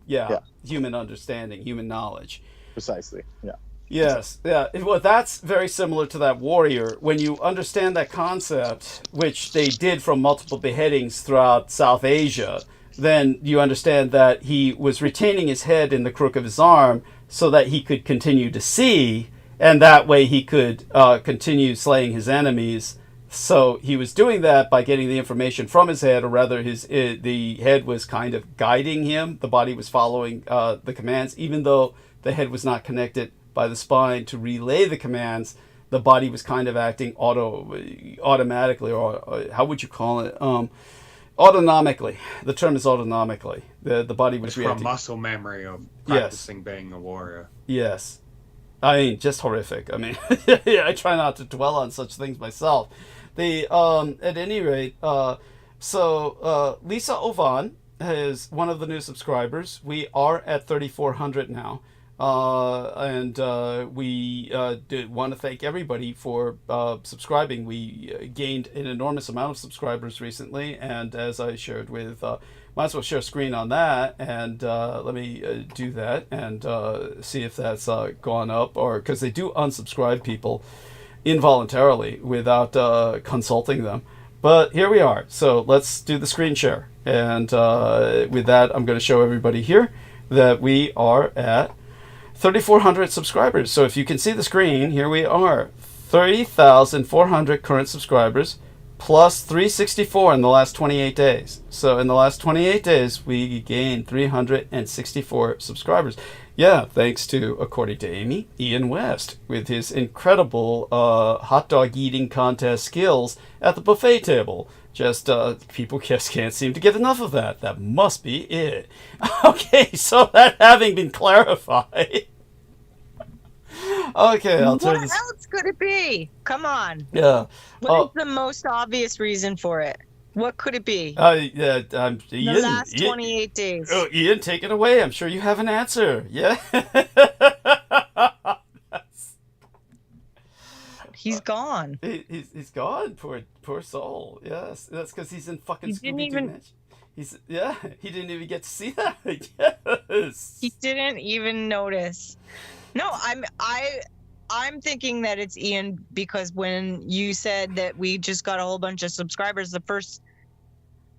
Human understanding, human knowledge. Precisely. Yeah. Yes, well, that's very similar to that warrior. When you understand that concept, which they did from multiple beheadings throughout South Asia, then you understand that he was retaining his head in the crook of his arm so that he could continue to see, and that way he could continue slaying his enemies. So he was doing that by getting the information from his head, or rather the head was kind of guiding him. The body was following the commands, even though the head was not connected by the spine to relay the commands. The body was kind of acting automatically, or how would you call it? Autonomically. The term is autonomically. The body was reacting. From muscle memory of practicing being a warrior. Yes. I mean, just horrific. I mean, I try not to dwell on such things myself. At any rate, Lisa Ovan is one of the new subscribers. We are at 3,400 now. And we want to thank everybody for subscribing. We gained an enormous amount of subscribers recently, and as I shared with, might as well share a screen on that, and let me do that and see if that's gone up, or because they do unsubscribe people involuntarily without consulting them. But here we are. So let's do the screen share, and with that, I'm going to show everybody here that we are at 3,400 subscribers. So if you can see the screen, here we are. 3,400 current subscribers plus 364 in the last 28 days. So in the last 28 days, we gained 364 subscribers. Yeah, thanks to, according to Amy, Ian West, with his incredible hot dog eating contest skills at the buffet table. Just people just can't seem to get enough of that. That must be it. Okay, so that having been clarified. Okay, I'll turn this. What else could it be? Come on. Yeah. What is the most obvious reason for it? What could it be? Ian, the last 28 days. Oh, Ian, take it away. I'm sure you have an answer. Yeah. He's gone. He's gone. Poor soul. Yes, that's because he's in fucking Scooby-Doo. He didn't even get to see that. Yes. He didn't even notice. No, I'm thinking that it's Ian because when you said that we just got a whole bunch of subscribers, the first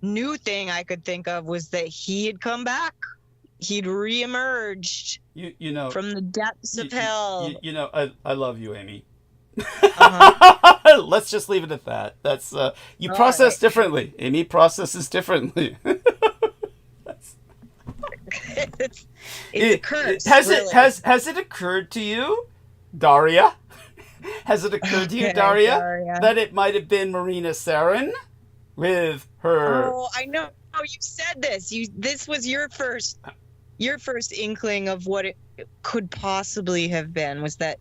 new thing I could think of was that he had come back. He'd reemerged You know, from the depths of hell. You know, I love you, Amy. Uh-huh. Let's just leave it at that. That's you All process right. differently. Amy processes differently. It's a curse. Has really. has it occurred to you, Daria? Has it occurred to you, Okay, Daria, Daria. that it might have been Marina Sarin with her? Oh, I know. Oh, you said this. This was your first inkling of what it could possibly have been. Was that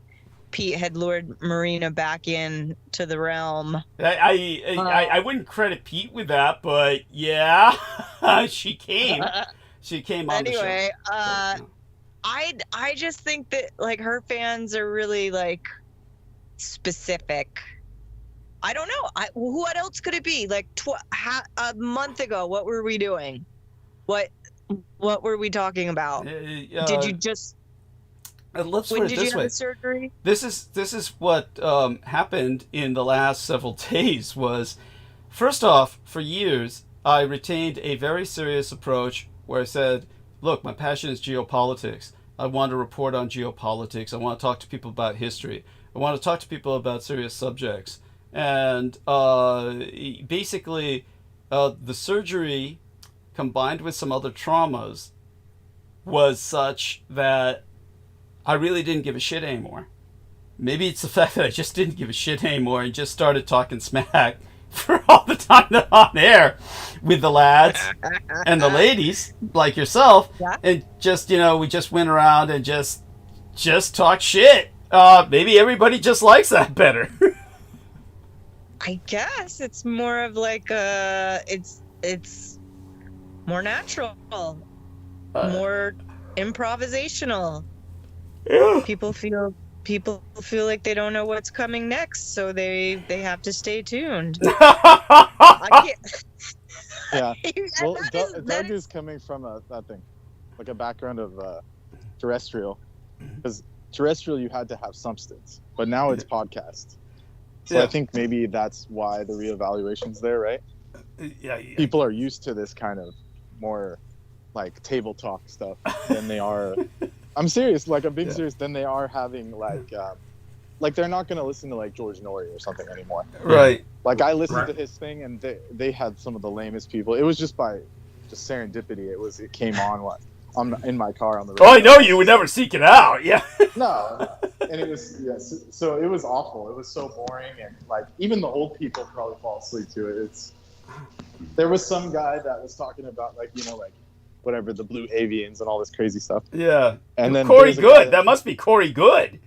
Pete had lured Marina back in to the realm? I wouldn't credit Pete with that, but yeah, she came. She came on Anyway, the show. I just think that like her fans are really like specific. I don't know. What else could it be? Like a month ago, what were we doing? What were we talking about? Did you just? Let's When put it did you this have way. the surgery? This is what happened in the last several days. Was first off, for years I retained a very serious approach where I said, "Look, my passion is geopolitics. I want to report on geopolitics. I want to talk to people about history. I want to talk to people about serious subjects." And basically, the surgery combined with some other traumas was such that I really didn't give a shit anymore. Maybe it's the fact that I just didn't give a shit anymore and just started talking smack for all the time that I'm on air with the lads and the ladies like yourself. Yeah. And just, we just went around and just talk shit. Maybe everybody just likes that better. I guess it's more of like it's more natural, more improvisational. Yeah. People feel like they don't know what's coming next, so they have to stay tuned. I can't. Yeah. Well, that Doug is- is coming from that thing, like a background of terrestrial, because terrestrial you had to have substance, but now it's podcast. So Yeah. I think maybe that's why the reevaluation's there, right? Yeah. People are used to this kind of more like table talk stuff than they are. I'm serious, like I'm being serious. Than they are having like they're not gonna listen to like George Norrie or something anymore. Right. Like I listened to his thing, and they had some of the lamest people. It was just by serendipity. It came on in my car on the road. Oh, I know you would never seek it out. Yeah. No, and it was so it was awful. It was so boring, and like even the old people probably fall asleep to it. There was some guy that was talking about like whatever, the blue avians and all this crazy stuff. Yeah. And then Corey there's a guy Good. That must be Corey Good.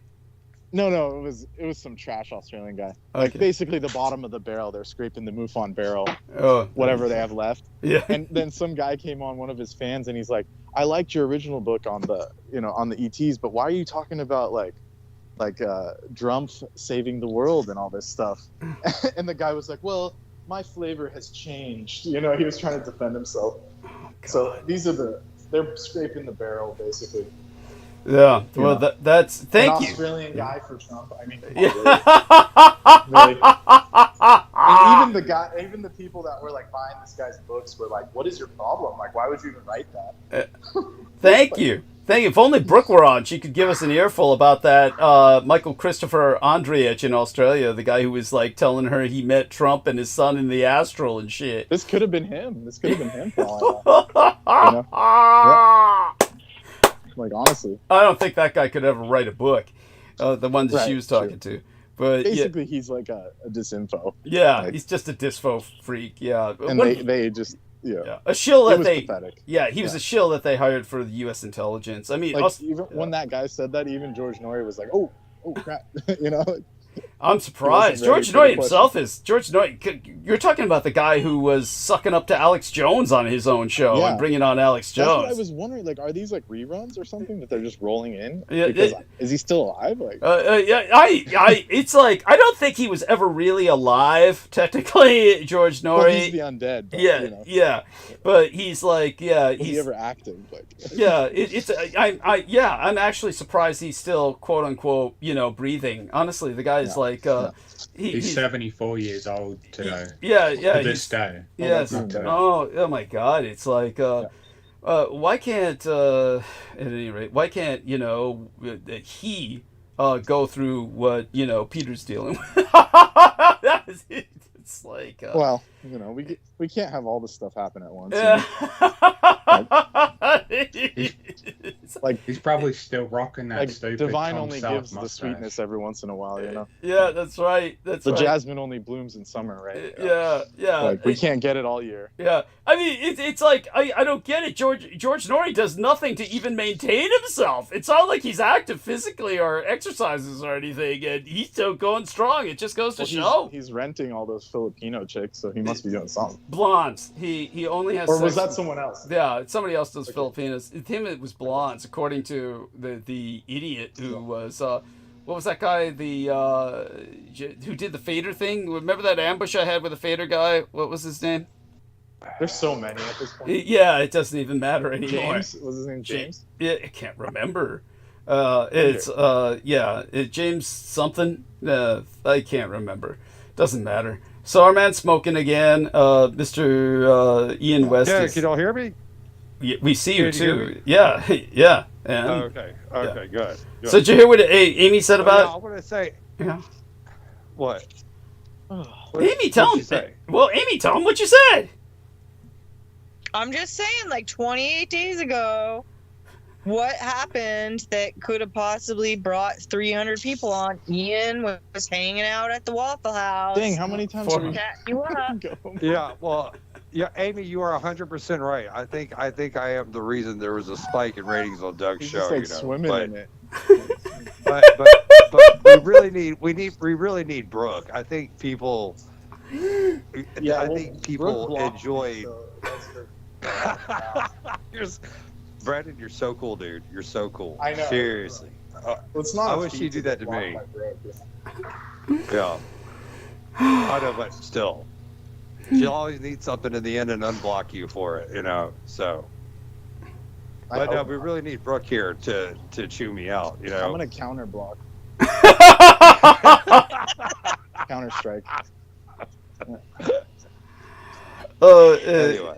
No, it was some trash Australian guy. Like Okay. basically the bottom of the barrel. They're scraping the MUFON barrel, Oh. whatever they have left. Yeah. And then some guy came on, one of his fans, and he's like, "I liked your original book on the on the ETs, but why are you talking about like Drumpf saving the world and all this stuff?" And the guy was like, "Well, my flavor has changed." He was trying to defend himself. So these are they're scraping the barrel basically. Yeah. Well, that's thank An you. Australian guy for Trump. I mean, come on, Yeah. really. And even the people that were like buying this guy's books were like, "What is your problem? Like, why would you even write that?" Thank you. If only Brooke were on, she could give us an earful about that Michael Christopher Andreevich in Australia, the guy who was like telling her he met Trump and his son in the astral and shit. This could have been him. For all I know. Like, honestly. I don't think that guy could ever write a book. The one that she Right, was talking to. But Basically, he's like a disinfo. yeah, like- he's just a disfo freak. Yeah. And they just, yeah, a shill it that was they. pathetic. Yeah, he was a shill that they hired for the U.S. intelligence. I mean, Like, even when that guy said that, even George Norrie was like, oh crap. I'm surprised. He wasn't ready George for the Norrie himself is. George Norrie, you're talking about the guy who was sucking up to Alex Jones on his own show Yeah. and bringing on Alex That's Jones. what I was wondering. Like, are these like reruns or something that they're just rolling in? Yeah, Because is he still alive? Like, It's like I don't think he was ever really alive technically, George Norrie. well, he's the undead. But, Yeah, you know, yeah, but he's like, yeah, was he's he ever active? Like, yeah. I'm actually surprised he's still quote unquote, you know, breathing. Honestly, the guy's like, He's 74 years old today. Yeah, To this day. Yes. Not today. Oh my God! It's like, why can't, at any rate, why can't he go through what Peter's dealing with? It's like, well, we can't have all this stuff happen at once. Like He's probably still rocking that like stupid divine Tom only Self gives the mustache. sweetness every once in a while, Yeah, that's right. That's The right. jasmine only blooms in summer, right? Yeah. Like we can't get it all year. Yeah, I mean, it's like I don't get it. George Norrie does nothing to even maintain himself. It's not like he's active physically or exercises or anything, and he's still going strong. It just goes to show. He's renting all those Filipino chicks, so he must be doing something. Blondes. He only has. Or was sex that someone else? Yeah, somebody else does Filipinos. It was blondes, according to the idiot who was what was that guy who did the fader thing? Remember that ambush I had with the fader guy? What was his name? There's so many at this point. Yeah, it doesn't even matter anymore. James? Was his name James? Yeah, I can't remember. It's James something. I can't remember. Doesn't matter. So our man's smoking again. Mr. Ian West. Yeah, can y'all hear me? We see you Can you hear too. me? Yeah. And, Okay, good. So did you hear what Amy said about? I want to say, Yeah. what? Amy, tell What'd him. you say? Well, Amy, tell him what you said. I'm just saying, like 28 days ago, what happened that could have possibly brought 300 people on? Ian was hanging out at the Waffle House. Dang, how many times have we Chat you up. Yeah, well, yeah, Amy, you are 100% right. I think I am the reason there was a spike in ratings on Doug's He's show. just like swimming in it. But we really need Brooke. I think people. Yeah, I think people enjoy. Brandon, you're so cool, dude. You're so cool. I know. Seriously. It's not I a wish feat you'd do that to block me. by Brooke, Yeah. I know, but still. She'll always need something in the end and unblock you for it, so. But no, we really need Brooke here to chew me out, I'm gonna counter block. Counter strike. Anyway.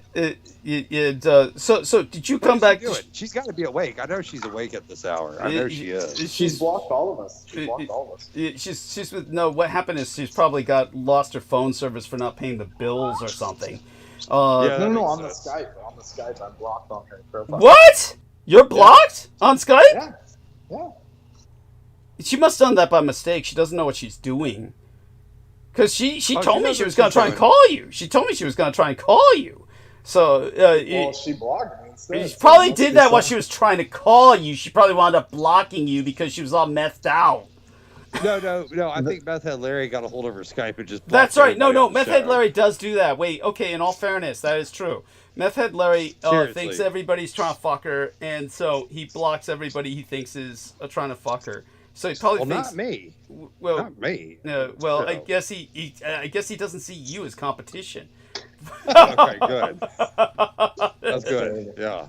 So did you come back? She's got to be awake. I know she's awake at this hour. I know she is. She's blocked all of us. She's blocked all of us. She's with no. What happened is she's probably lost her phone service for not paying the bills or something. No, on the Skype. On the Skype, I'm blocked on her profile. What? You're blocked on Skype? Yeah. She must have done that by mistake. She doesn't know what she's doing. Because she told me she was going to try and call you. She told me she was going to try and call you. So, she blocked me instead. She probably did that while she was trying to call you. She probably wound up blocking you because she was all methed out. No. I think Meth Head Larry got a hold of her Skype and just. That's right. No. Meth Head Larry does do that. Wait. Okay. In all fairness, that is true. Meth Head Larry thinks everybody's trying to fuck her, and so he blocks everybody he thinks is trying to fuck her. So he probably thinks. Not me. Well, not me. Well, I guess he doesn't see you as competition. Okay. Good. That's good. Yeah.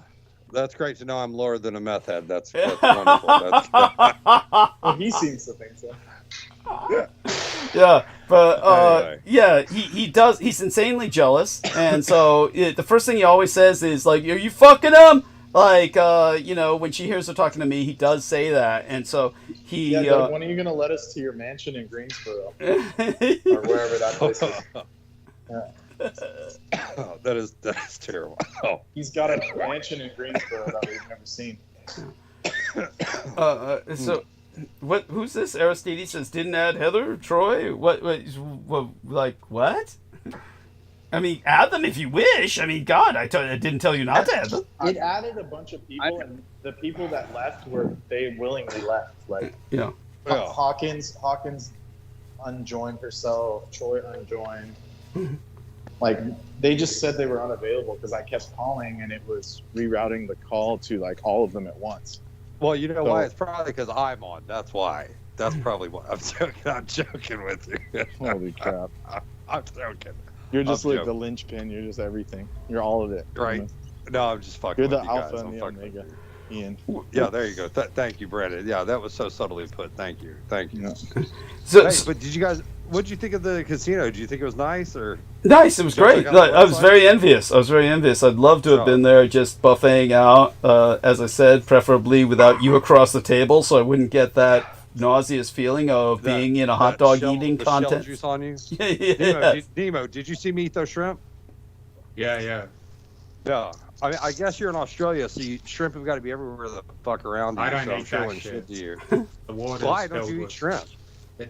That's great to know I'm lower than a meth head. That's wonderful. Well, he seems to think so. Yeah, but Anyway. yeah, he does. He's insanely jealous, and so the first thing he always says is like, "Are you fucking him?" Like, when she hears her talking to me, he does say that, and so he. Yeah, Doug, when are you gonna let us to your mansion in Greensboro or wherever that place is? Yeah. Oh, that is terrible. Oh. He's got a mansion in Greensboro that we've never seen. So, what? Who's this? Aristides says didn't add Heather, Troy. What? Like what? I mean, add them if you wish. I mean, God, I didn't tell you not to add them. It added a bunch of people, and the people that left they willingly left. Like, yeah. Hawkins unjoined herself. Troy unjoined. Like, they just said they were unavailable because I kept calling and it was rerouting the call to like all of them at once. Well, you know why? It's probably because I'm on. That's why. That's probably why. I'm joking with you. Holy crap. I'm joking. You're just I'm like joking. the linchpin. You're just everything. You're all of it. Right. You know? No, I'm just fucking You're the with you guys. alpha and I'm the fucking with omega, you. Ian. Yeah, there you go. Thank you, Brandon. Yeah, that was so subtly put. Thank you. Thank you. Yeah. So, Hey, but did you guys? What did you think of the casino? Did you think it was nice or? nice. It was Did you great. check out the I was website? very envious. I'd love to have Oh. been there, just buffeting out. As I said, preferably without you across the table, so I wouldn't get that nauseous feeling of being in a hot dog eating the shell contest. juice on you. Yeah. Nemo, did you see me throw shrimp? Yeah. Yeah. I mean, I guess you're in Australia, so shrimp have got to be everywhere the fuck around you. I don't so I'm eat that showing shit. to you. The water's Why don't filled you eat with shrimp?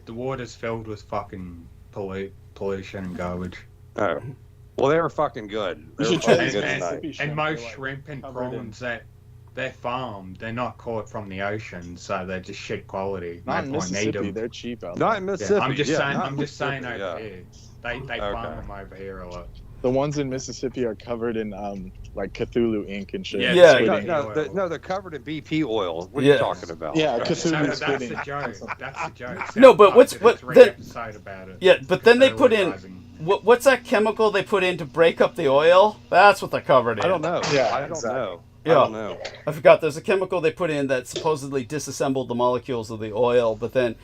The water's filled with fucking pollution and garbage. Oh. Well, they were fucking good. They You were should try fucking these good and- tonight. Mississippi shrimp. And most They're, like, shrimp and covered in- prawns that they're farmed, they're not caught from the ocean, so they're just shit quality. Not in No point, need Mississippi. 'em. They're cheap out Not there. in Mississippi. I'm just yeah, saying. not I'm just saying Mississippi, over yeah. here, they Okay. farm them over here a lot. The ones in Mississippi are covered in like Cthulhu ink and shit. Yeah, Yeah, Squid No, ink. they're covered in BP oil. What are Yeah. you talking about? Yeah, No, Cthulhu that's squid the ink. joke. That's the joke. No, but South what's- Park did a what- 3 then- episode about it. Yeah, but then they put in Cthulhu what's that chemical they put in to break up the oil? That's what they're covered in. I don't know. Yeah, I don't exactly. know. Yeah. I don't know. I forgot. There's a chemical they put in that supposedly disassembled the molecules of the oil, but then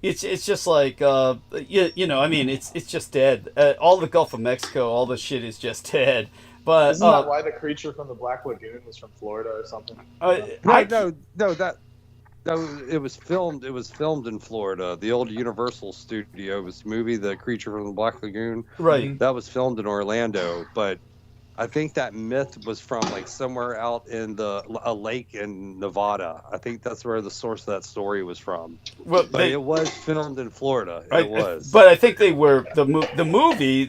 it's just like you know, I mean, it's just dead. All the Gulf of Mexico, all the shit is just dead. But Isn't that why the creature from the Black Lagoon was from Florida or something? No, it was filmed. It was filmed in Florida. The old Universal Studio was movie, The Creature from the Black Lagoon. right. That was filmed in Orlando, but I think that myth was from like somewhere out in a lake in Nevada. I think that's where the source of that story was from. Well, But it was filmed in Florida. It was. But I think they were the movie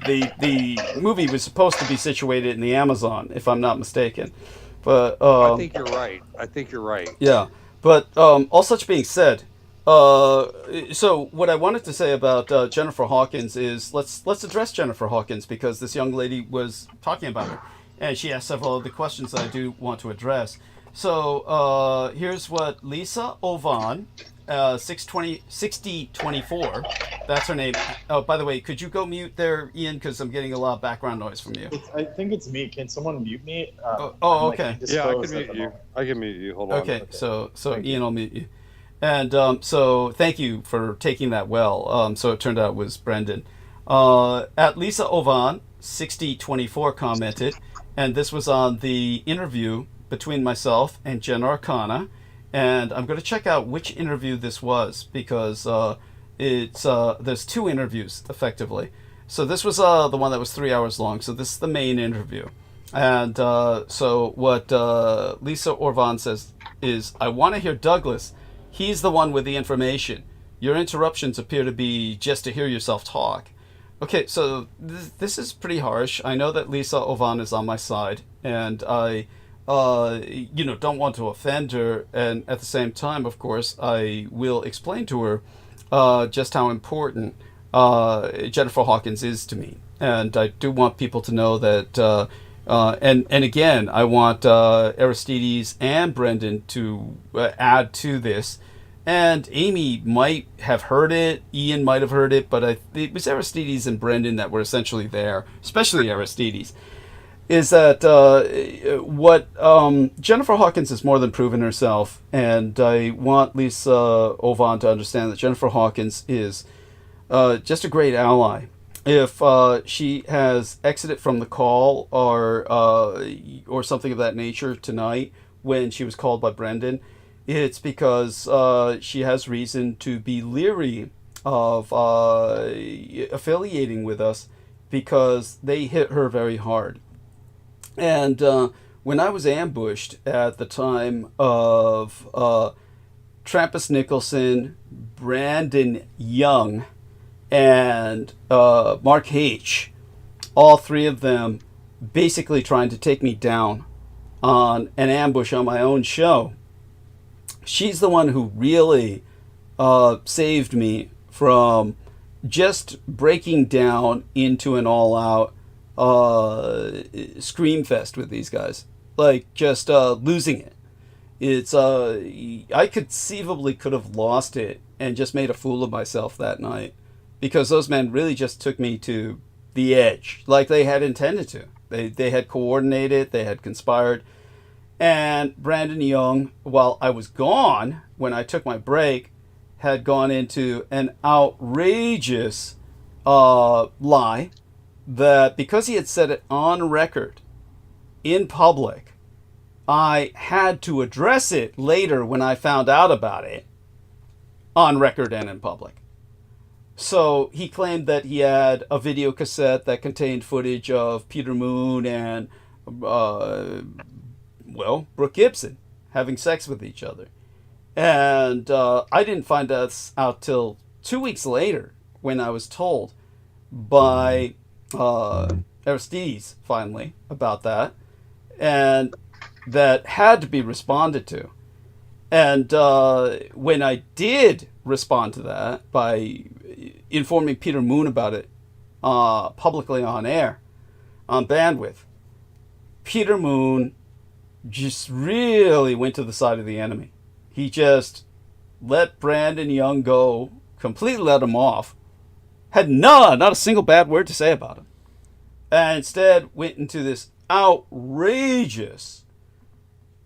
was supposed to be situated in the Amazon, if I'm not mistaken. But I think you're right. yeah. But all such being said, so what I wanted to say about Jennifer Hawkins is let's address Jennifer Hawkins, because this young lady was talking about her, and she asked several of the questions that I do want to address. So here's what Lisa Ovan, 6024, that's her name. Oh, by the way, could you go mute there, Ian, because I'm getting a lot of background noise from you. I think it's me. Can someone mute me? Okay. Yeah, I can mute you. I can mute you. Hold on. Okay, so Thank Ian, I'll mute you. And so thank you for taking that well. So it turned out it was Brendan. At Lisa Ovan, 6024 commented, and this was on the interview between myself and Jen Arcana. And I'm going to check out which interview this was, because there's two interviews effectively. So this was the one that was 3 hours long. So this is the main interview. And so what Lisa Orvan says is, I want to hear Douglas. He's the one with the information. Your interruptions appear to be just to hear yourself talk. Okay, so this is pretty harsh. I know that Lisa Ovan is on my side, and I don't want to offend her. And at the same time, of course, I will explain to her just how important Jennifer Hawkins is to me. And I do want people to know that, and again, I want Aristides and Brendan to add to this. And Amy might have heard it, Ian might have heard it, but it was Aristides and Brendan that were essentially there, especially Aristides. Is that what Jennifer Hawkins has more than proven herself, and I want Lisa Ovan to understand that Jennifer Hawkins is just a great ally. If she has exited from the call or something of that nature tonight when she was called by Brendan, it's because she has reason to be leery of affiliating with us, because they hit her very hard. And when I was ambushed at the time of Trappist Nicholson, Brandon Young, and Mark H., all three of them basically trying to take me down on an ambush on my own show, she's the one who really saved me from just breaking down into an all-out scream fest with these guys, like just losing it. It's I conceivably could have lost it and just made a fool of myself that night, because those men really just took me to the edge, like they had intended to. They had coordinated, they had conspired. And Brandon Young, while I was gone, when I took my break, had gone into an outrageous lie that because he had said it on record in public, I had to address it later when I found out about it on record and in public. So he claimed that he had a video cassette that contained footage of Peter Moon and, Brooke Gibson having sex with each other. And I didn't find that out till 2 weeks later, when I was told by Aristides, finally, about that. And that had to be responded to. And when I did respond to that by informing Peter Moon about it publicly on air, on bandwidth, Peter Moon just really went to the side of the enemy. He just let Brandon Young go, completely let him off, had not a single bad word to say about him, and instead went into this outrageous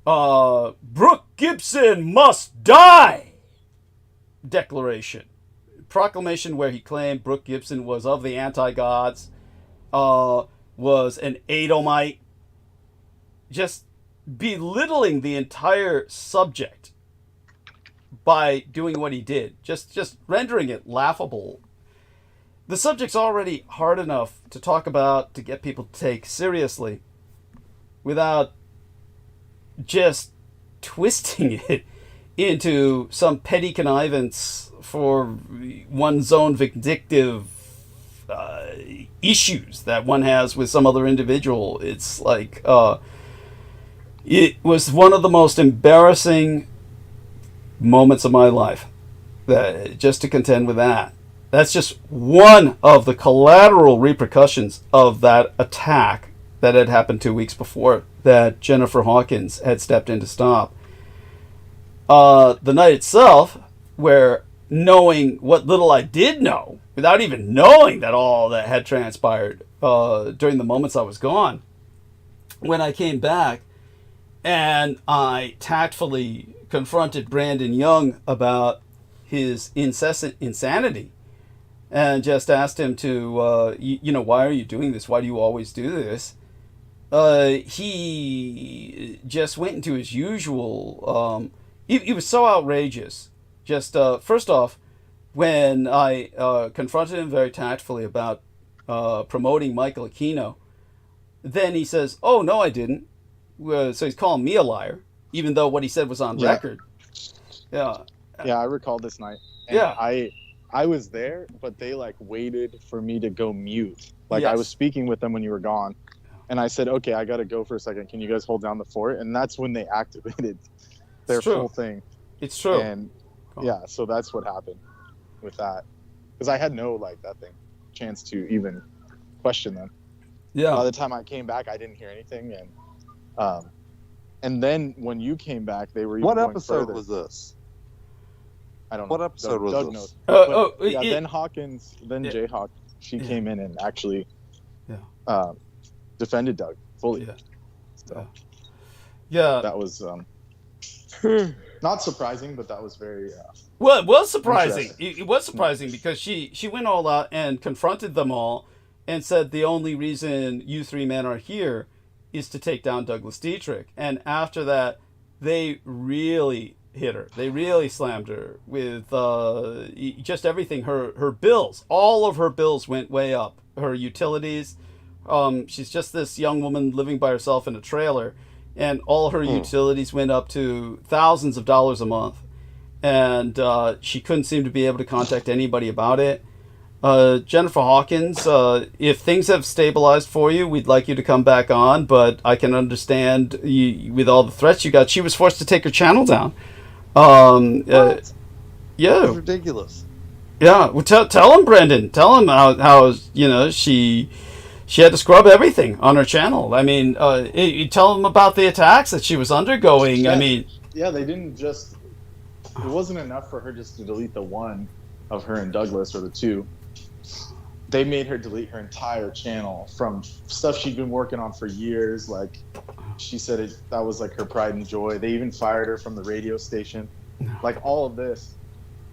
Brooke Gibson must die proclamation, where he claimed Brooke Gibson was of the anti-gods, was an Edomite, just belittling the entire subject by doing what he did, just rendering it laughable. The subject's already hard enough to talk about, to get people to take seriously, without just twisting it into some petty connivance for one's own vindictive issues that one has with some other individual. It's like it was one of the most embarrassing moments of my life, that just to contend with that. That's just one of the collateral repercussions of that attack that had happened 2 weeks before, that Jennifer Hawkins had stepped in to stop. The night itself, where, knowing what little I did know, without even knowing that all that had transpired during the moments I was gone, when I came back and I tactfully confronted Brandon Young about his incessant insanity, and just asked him to, why are you doing this? Why do you always do this? He just went into his usual, he was so outrageous. Just, first off, when I confronted him very tactfully about promoting Michael Aquino, then he says, oh, no, I didn't. So he's calling me a liar, even though what he said was on record. Yeah. Yeah, I recall this night. And yeah. I was there, but they waited for me to go mute. Yes. I was speaking with them when you were gone. And I said, okay, I got to go for a second. Can you guys hold down the fort? And that's when they activated their full thing. It's true. And yeah, so that's what happened with that. Because I had no, chance to even question them. Yeah. By the time I came back, I didn't hear anything. And then when you came back, they were even What going episode further. was this? I don't What know. episode was Doug this? knows. Then Hawkins, Jayhawk, she came in and actually defended Doug fully. Yeah. So yeah. that was not surprising, but that was very well, it was surprising. It was surprising because she went all out and confronted them all and said the only reason you three men are here is to take down Douglas Dietrich. And after that, they really hit her. They really slammed her with just everything. Her bills, all of her bills went way up. Her utilities. She's just this young woman living by herself in a trailer, and all her utilities went up to thousands of dollars a month. And she couldn't seem to be able to contact anybody about it. Jennifer Hawkins, if things have stabilized for you, we'd like you to come back on, but I can understand with all the threats you got. She was forced to take her channel down. What? Yeah. That's ridiculous. Yeah, well, tell him, Brendan. Tell him how she had to scrub everything on her channel. I mean, you tell him about the attacks that she was undergoing. Yeah. I mean, yeah, they didn't just. It wasn't enough for her just to delete the one of her and Douglas, or the two. They made her delete her entire channel from stuff she'd been working on for years. Like, she said that was like her pride and joy. They even fired her from the radio station. Like, all of this,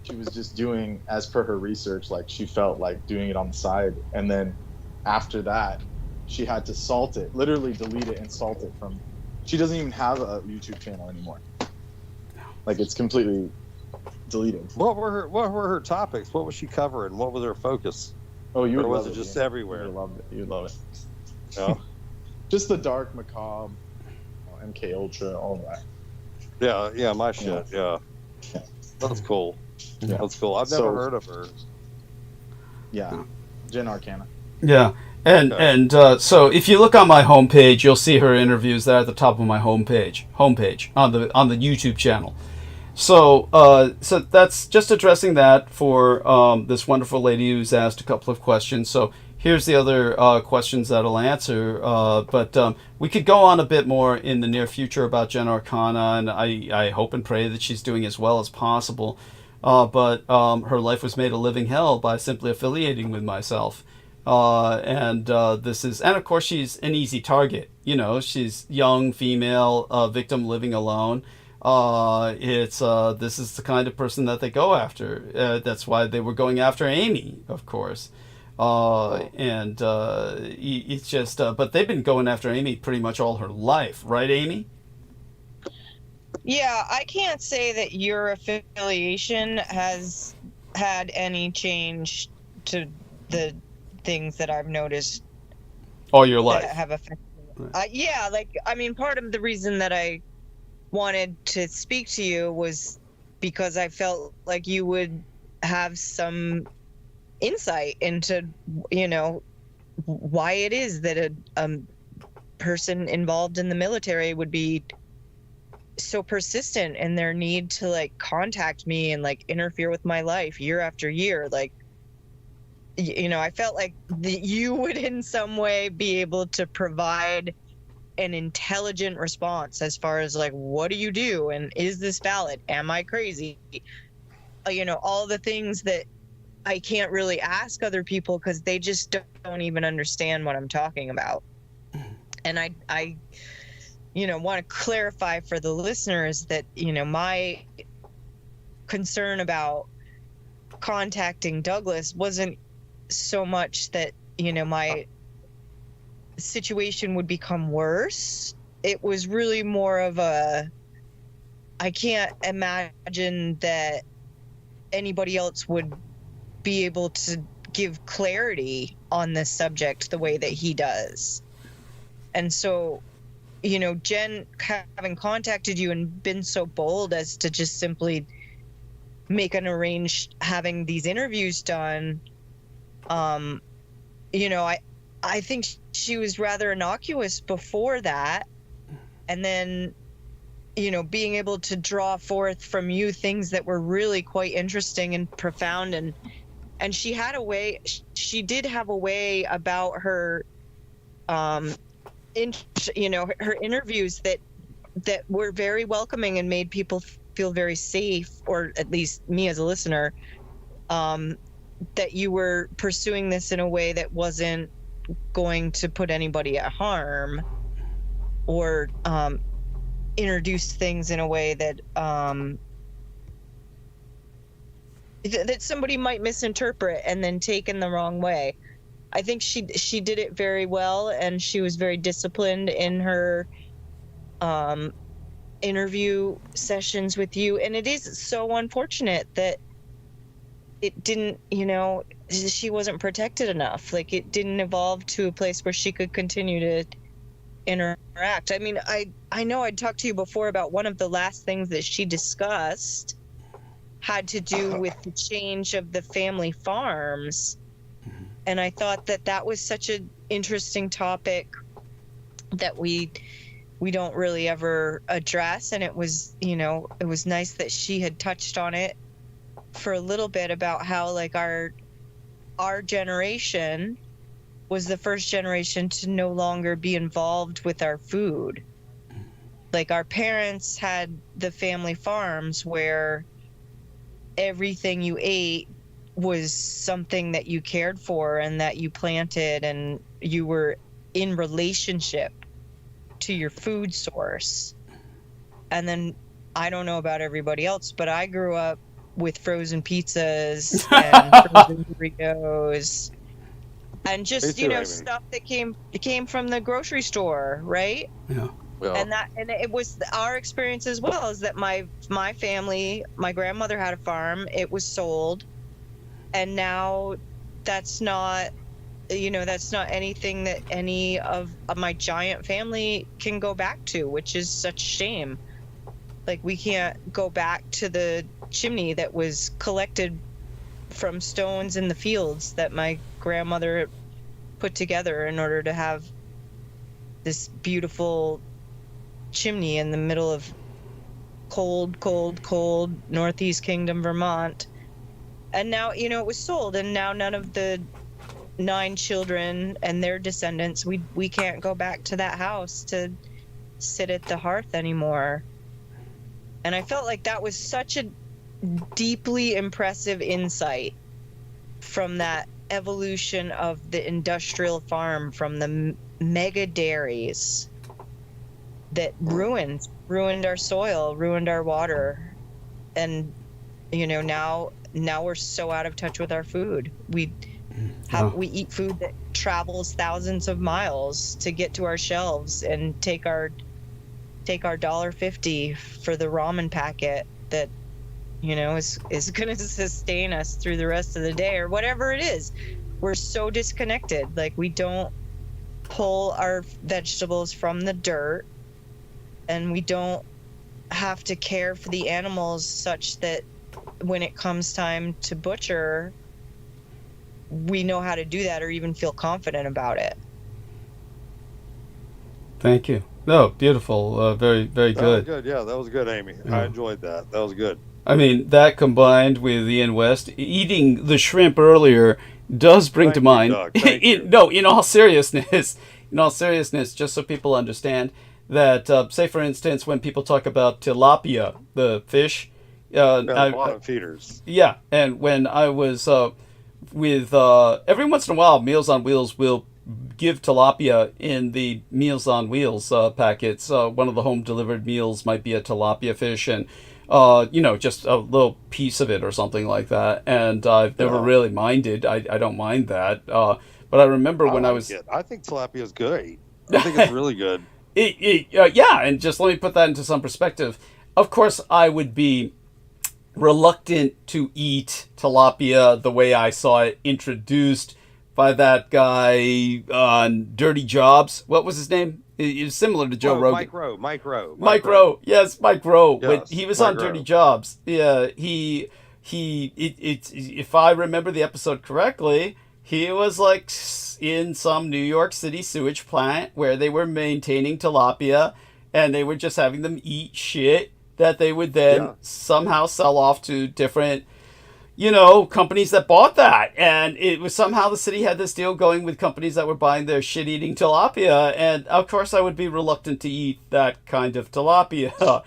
she was just doing as per her research. Like, she felt like doing it on the side. And then after that, she had to salt it, literally delete it and salt it from. She doesn't even have a YouTube channel anymore. Like, it's completely deleted. What were her topics? What was she covering? What was her focus? Oh, you would or was love it just Ian. everywhere? You'd love it. You'd love it. No? Just the dark, macabre, MK Ultra, all that. Yeah, my shit. Yeah. That's cool. Yeah. That's cool. I've never heard of her. Yeah. Gen Arcana. yeah. And so if you look on my homepage, you'll see her interviews there at the top of my homepage on the YouTube channel. So so that's just addressing that for this wonderful lady who's asked a couple of questions. So here's the other questions that I'll answer. But we could go on a bit more in the near future about Gen Arcana, and I hope and pray that she's doing as well as possible. But her life was made a living hell by simply affiliating with myself. And of course she's an easy target. She's young, female, victim living alone. This is the kind of person that they go after. That's why they were going after Amy, of course. It's just, but they've been going after Amy pretty much all her life, right, Amy? Yeah, I can't say that your affiliation has had any change to the things that I've noticed all your life that have affected me. Yeah, part of the reason that I wanted to speak to you was because I felt like you would have some insight into why it is that a person involved in the military would be so persistent in their need to contact me and interfere with my life year after year. I felt like you would in some way be able to provide an intelligent response as far as what do you do, and is this valid, am I crazy, all the things that I can't really ask other people because they just don't even understand what I'm talking about. And I want to clarify for the listeners that my concern about contacting Douglas wasn't so much that my situation would become worse. It was really more of I can't imagine that anybody else would be able to give clarity on this subject the way that he does. And so, Jen, having contacted you and been so bold as to just simply make an arranged having these interviews done, I think she was rather innocuous before that. And then, being able to draw forth from you things that were really quite interesting and profound. And she did have a way about her, her interviews that were very welcoming and made people feel very safe, or at least me as a listener, that you were pursuing this in a way that wasn't going to put anybody at harm, or introduce things in a way that that somebody might misinterpret and then take in the wrong way. I think she did it very well, and she was very disciplined in her interview sessions with you. And it is so unfortunate that it didn't, she wasn't protected enough. It didn't evolve to a place where she could continue to interact. I mean, I know I'd talked to you before about one of the last things that she discussed had to do with the change of the family farms. And I thought that was such an interesting topic that we don't really ever address. And it was, it was nice that she had touched on it for a little bit about how like our generation was the first generation to no longer be involved with our food. Like our parents had the family farms where everything you ate was something that you cared for and that you planted, and you were in relationship to your food source. And then I don't know about everybody else, but I grew up with frozen pizzas and frozen Doritos and just, you know, stuff that came from the grocery store, right? Yeah. And it was our experience as well, is that my family, my grandmother had a farm, it was sold, and now that's not, you know, that's not anything that any of my giant family can go back to, which is such shame. Like, we can't go back to the chimney that was collected from stones in the fields that my grandmother put together in order to have this beautiful chimney in the middle of cold Northeast Kingdom, Vermont. And now, you know, it was sold, and now none of the 9 children and their descendants, we can't go back to that house to sit at the hearth anymore. And I felt like that was such a deeply impressive insight from that evolution of the industrial farm, from the mega dairies that ruined our soil, ruined our water. And, you know, now we're so out of touch with our food. We eat food that travels thousands of miles to get to our shelves, and take our $1.50 for the ramen packet that, you know, is going to sustain us through the rest of the day or whatever it is. We're so disconnected. Like, we don't pull our vegetables from the dirt, and we don't have to care for the animals such that when it comes time to butcher, we know how to do that or even feel confident about it. Thank you. No, beautiful. Very, very good. That was good. Yeah, that was good, Amy. Yeah. I enjoyed that. That was good. I mean, that combined with Ian West eating the shrimp earlier does bring to mind. In all seriousness, just so people understand that, say for instance, when people talk about tilapia, the fish, bottom feeders. Yeah, and when I was with every once in a while, Meals on Wheels will give tilapia in the Meals on Wheels packets. One of the home delivered meals might be a tilapia fish, and you know, just a little piece of it or something like that. And I've never really minded. I don't mind that. But I remember when I was... I think tilapia is good. I think it's really good. Yeah, and just let me put that into some perspective. Of course, I would be reluctant to eat tilapia the way I saw it introduced by that guy on Dirty Jobs. What was his name? He was similar to Joe Rogan. Mike Rowe. Yes, Mike Rowe. Yes, when he was on Dirty Jobs. Yeah, if I remember the episode correctly, he was like in some New York City sewage plant where they were maintaining tilapia, and they were just having them eat shit that they would then somehow sell off to different, you know, companies that bought that. And it was somehow the city had this deal going with companies that were buying their shit-eating tilapia. And of course I would be reluctant to eat that kind of tilapia.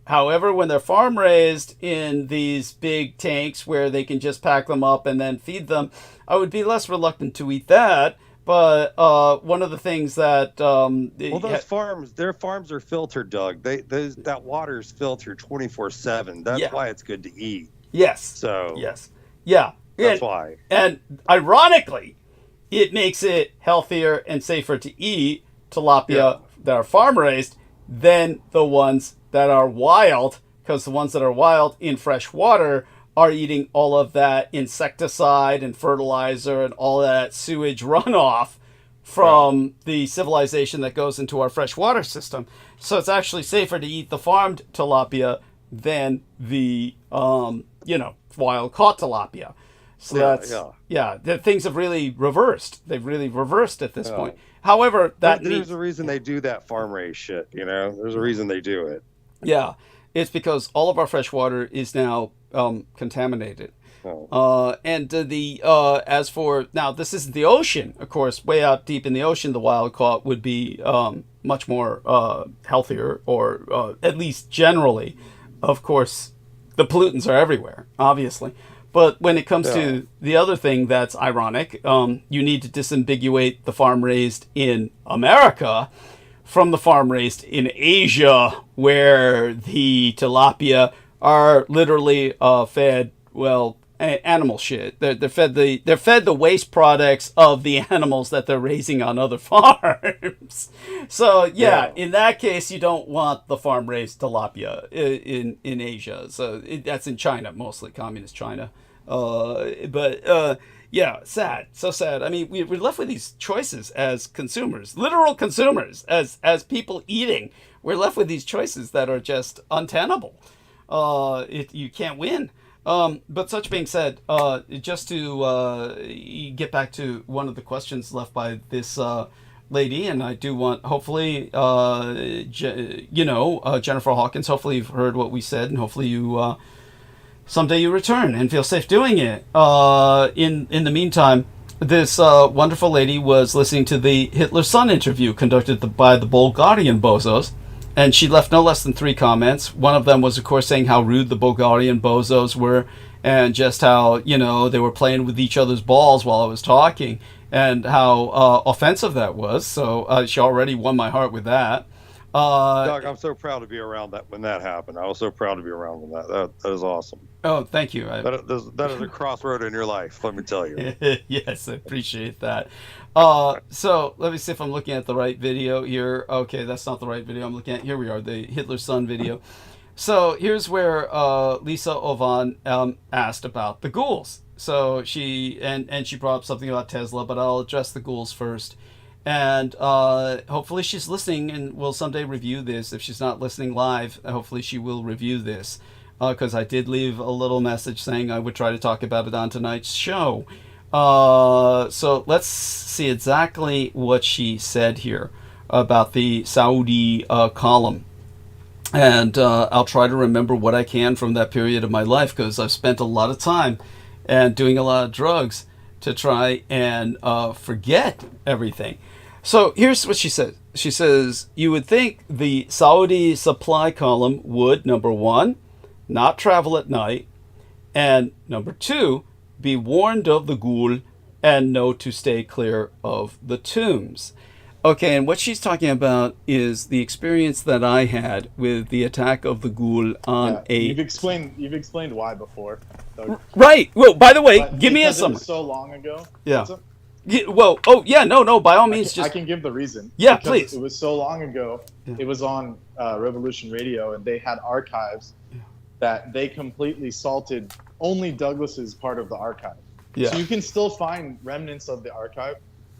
However, when they're farm raised in these big tanks where they can just pack them up and then feed them, I would be less reluctant to eat that. But one of the things that those farms, their farms are filtered, Doug. That water's filtered 24/7. That's why it's good to eat. Yes. So yes, yeah. That's why. And ironically, it makes it healthier and safer to eat tilapia that are farm raised than the ones that are wild, because the ones that are wild in fresh water are eating all of that insecticide and fertilizer and all that sewage runoff from the civilization that goes into our freshwater system. So it's actually safer to eat the farmed tilapia than the, wild caught tilapia. So the things have really reversed. They've really reversed at this point. However, there's a reason they do that farm raised shit, you know? There's a reason they do it. Yeah. It's because all of our fresh water is now contaminated. Oh. And as for now, this isn't the ocean, of course. Way out deep in the ocean, the wild caught would be much more healthier, or at least generally. Of course, the pollutants are everywhere, obviously. But when it comes to the other thing that's ironic, you need to disambiguate the farm raised in America from the farm raised in Asia, where the tilapia are literally fed, well, animal shit. They're fed the waste products of the animals that they're raising on other farms. So in that case, you don't want the farm raised tilapia in Asia. So that's in China, mostly communist China. Sad, so sad. I mean, we're left with these choices as consumers, literal consumers, as people eating. We're left with these choices that are just untenable. You can't win. But such being said, just to get back to one of the questions left by this lady, and I do want, hopefully, Jennifer Hawkins, hopefully you've heard what we said, and hopefully you someday you return and feel safe doing it. In the meantime, this wonderful lady was listening to the Hitler's Son interview conducted by the Bulgarian bozos. And she left no less than 3 comments. One of them was, of course, saying how rude the Bulgarian bozos were, and just how, they were playing with each other's balls while I was talking, and how offensive that was. So she already won my heart with that. Doug, I'm so proud to be around that when that happened. I was so proud to be around when that is awesome. Oh, thank you. That is a crossroad in your life, let me tell you. Yes, I appreciate that. So let me see if I'm looking at the right video here. Okay, that's not the right video I'm looking at. Here we are, the Hitler's Son video. So here's where Lisa Ovan asked about the ghouls. So she brought up something about Tesla, but I'll address the ghouls first. And hopefully she's listening and will someday review this. If she's not listening live, hopefully she will review this. Because I did leave a little message saying I would try to talk about it on tonight's show. So let's see exactly what she said here about the Saudi column. And I'll try to remember what I can from that period of my life, because I've spent a lot of time and doing a lot of drugs to try and forget everything. So here's what she said. She says, you would think the Saudi supply column would, number 1, not travel at night, and number 2, be warned of the ghoul and know to stay clear of the tombs. Okay, and what she's talking about is the experience that I had with the attack of the ghoul on You've explained why before. So, right. Well, by the way, give me a summary. It was so long ago. Yeah. Well, no, by all means, I can give the reason. Yeah, please. It was so long ago. Yeah. It was on Revolution Radio, and they had archives that they completely salted only Douglas's part of the archive. Yeah. So you can still find remnants of the archive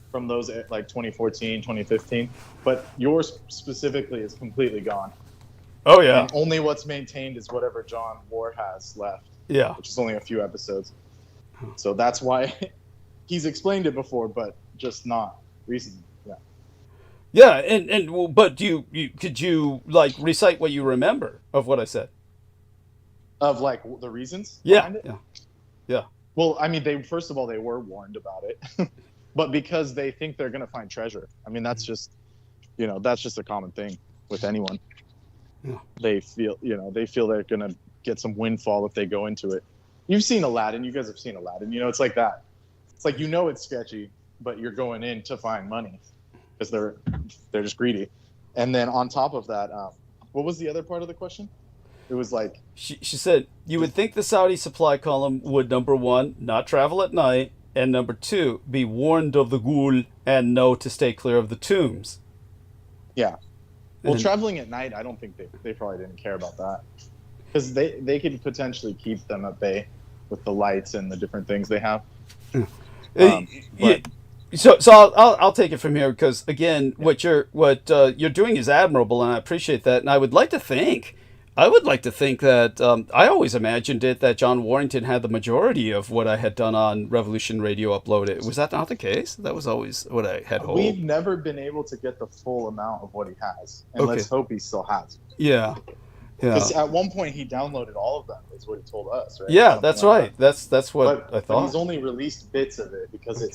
from those like 2014, 2015, but yours specifically is completely gone. Oh, yeah. And only what's maintained is whatever John Ward has left. Yeah. Which is only a few episodes. So that's why he's explained it before, but just not recently. Yeah. Yeah, but could you like recite what you remember of what I said? Of like the reasons behind it? Yeah. Well, I mean, they were warned about it, but because they think they're gonna find treasure. I mean, that's just a common thing with anyone. Yeah. They feel they're gonna get some windfall if they go into it. You've seen Aladdin. You guys have seen Aladdin. It's like that. It's like it's sketchy, but you're going in to find money because they're just greedy. And then on top of that, what was the other part of the question? It was like she said you would think the Saudi supply column would, number 1, not travel at night, and number 2, be warned of the ghoul and know to stay clear of the tombs. Yeah. Well, traveling at night, I don't think they probably didn't care about that, because they could potentially keep them at bay with the lights and the different things they have. So I'll take it from here, because again, what you're doing is admirable, and I appreciate that. And I would like to think that I always imagined it that John Warrington had the majority of what I had done on Revolution Radio uploaded. Was that not the case? That was always what I had hoped. We've never been able to get the full amount of what he has, and let's hope he still has. Yeah. Because at one point he downloaded all of them, is what he told us, right? Yeah, Something that's like right. that. That's what I But thought. he's only released bits of it because it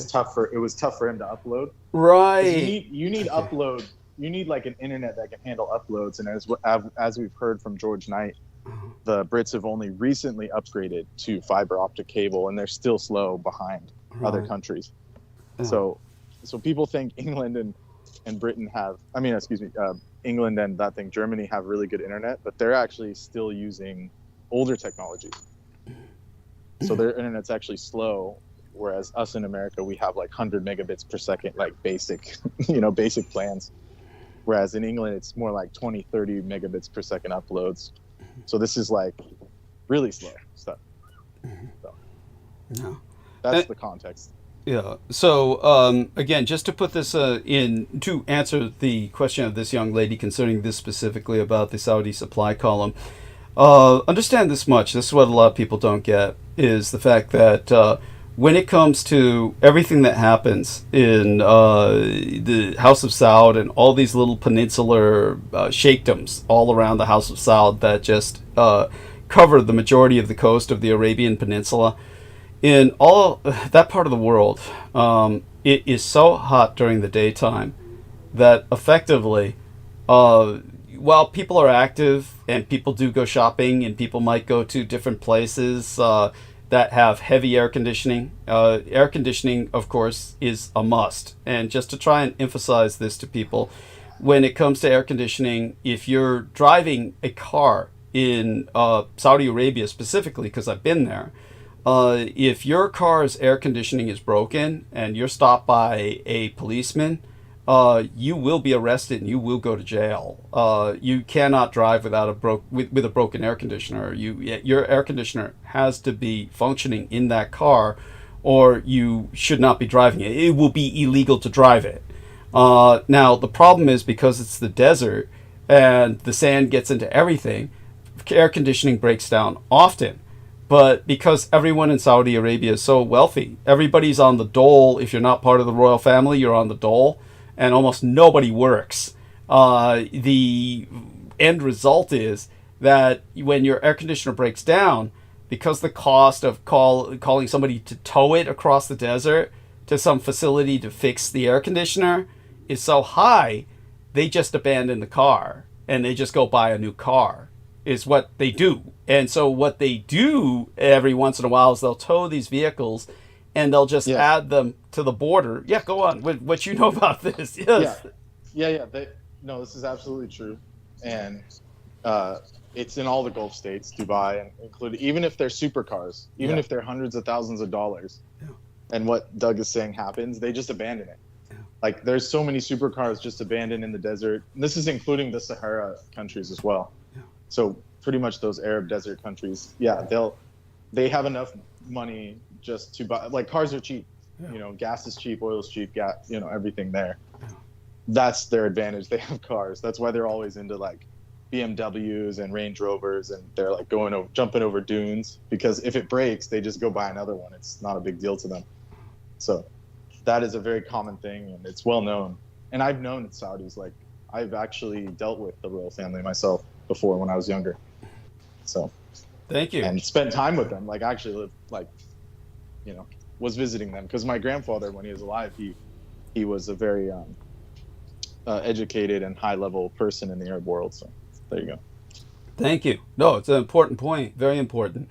was tough for him to upload. 'Cause Right. You need upload. You need like an internet that can handle uploads, and as we've heard from George Knight, the Brits have only recently upgraded to fiber optic cable, and they're still slow behind other Right. countries. Yeah. So people think England and Britain have, England and Germany have really good internet, but they're actually still using older technology. So their internet's actually slow, whereas us in America, we have like 100 megabits per second, like basic, basic plans. Whereas in England, it's more like 20, 30 megabits per second uploads. So this is like really slow stuff. So No. that's the context. Yeah. So again, just to put this in to answer the question of this young lady concerning this specifically about the Saudi supply column, understand this much. This is what a lot of people don't get, is the fact that when it comes to everything that happens in the House of Saud and all these little peninsular sheikdoms all around the House of Saud that just cover the majority of the coast of the Arabian Peninsula, in all that part of the world, it is so hot during the daytime that effectively, while people are active and people do go shopping and people might go to different places that have heavy air conditioning, of course, is a must. And just to try and emphasize this to people, when it comes to air conditioning, if you're driving a car in Saudi Arabia specifically, because I've been there, if your car's air conditioning is broken and you're stopped by a policeman, you will be arrested and you will go to jail. You cannot drive without with a broken air conditioner. Your air conditioner has to be functioning in that car, or you should not be driving it. It will be illegal to drive it. Now the problem is, because it's the desert and the sand gets into everything, air conditioning breaks down often. But because everyone in Saudi Arabia is so wealthy, everybody's on the dole. If you're not part of the royal family, you're on the dole, and almost nobody works. The end result is that when your air conditioner breaks down, because the cost of calling somebody to tow it across the desert to some facility to fix the air conditioner is so high, they just abandon the car and they just go buy a new car, is what they do. And so what they do every once in a while is they'll tow these vehicles and they'll just add them to the border. Yeah, go on. What you know about this? Yes. Yeah. No, this is absolutely true. And it's in all the Gulf states, Dubai, and including, even if they're supercars, even if they're hundreds of thousands of dollars, and what Doug is saying happens, they just abandon it. Like, there's so many supercars just abandoned in the desert. And this is including the Sahara countries as well. So pretty much those Arab desert countries, they have enough money just to buy, like, cars are cheap, gas is cheap, oil is cheap, everything there. That's their advantage. They have cars. That's why they're always into like BMWs and Range Rovers, and they're like jumping over dunes, because if it breaks, they just go buy another one. It's not a big deal to them. So that is a very common thing, and it's well known. And I've known Saudis, like, I've actually dealt with the royal family myself before when I was younger. So thank you. And spent time with them, like actually lived, like, was visiting them, because my grandfather, when he was alive, he was a very educated and high level person in the Arab world. So there you go. Thank you. No, it's an important point, very important.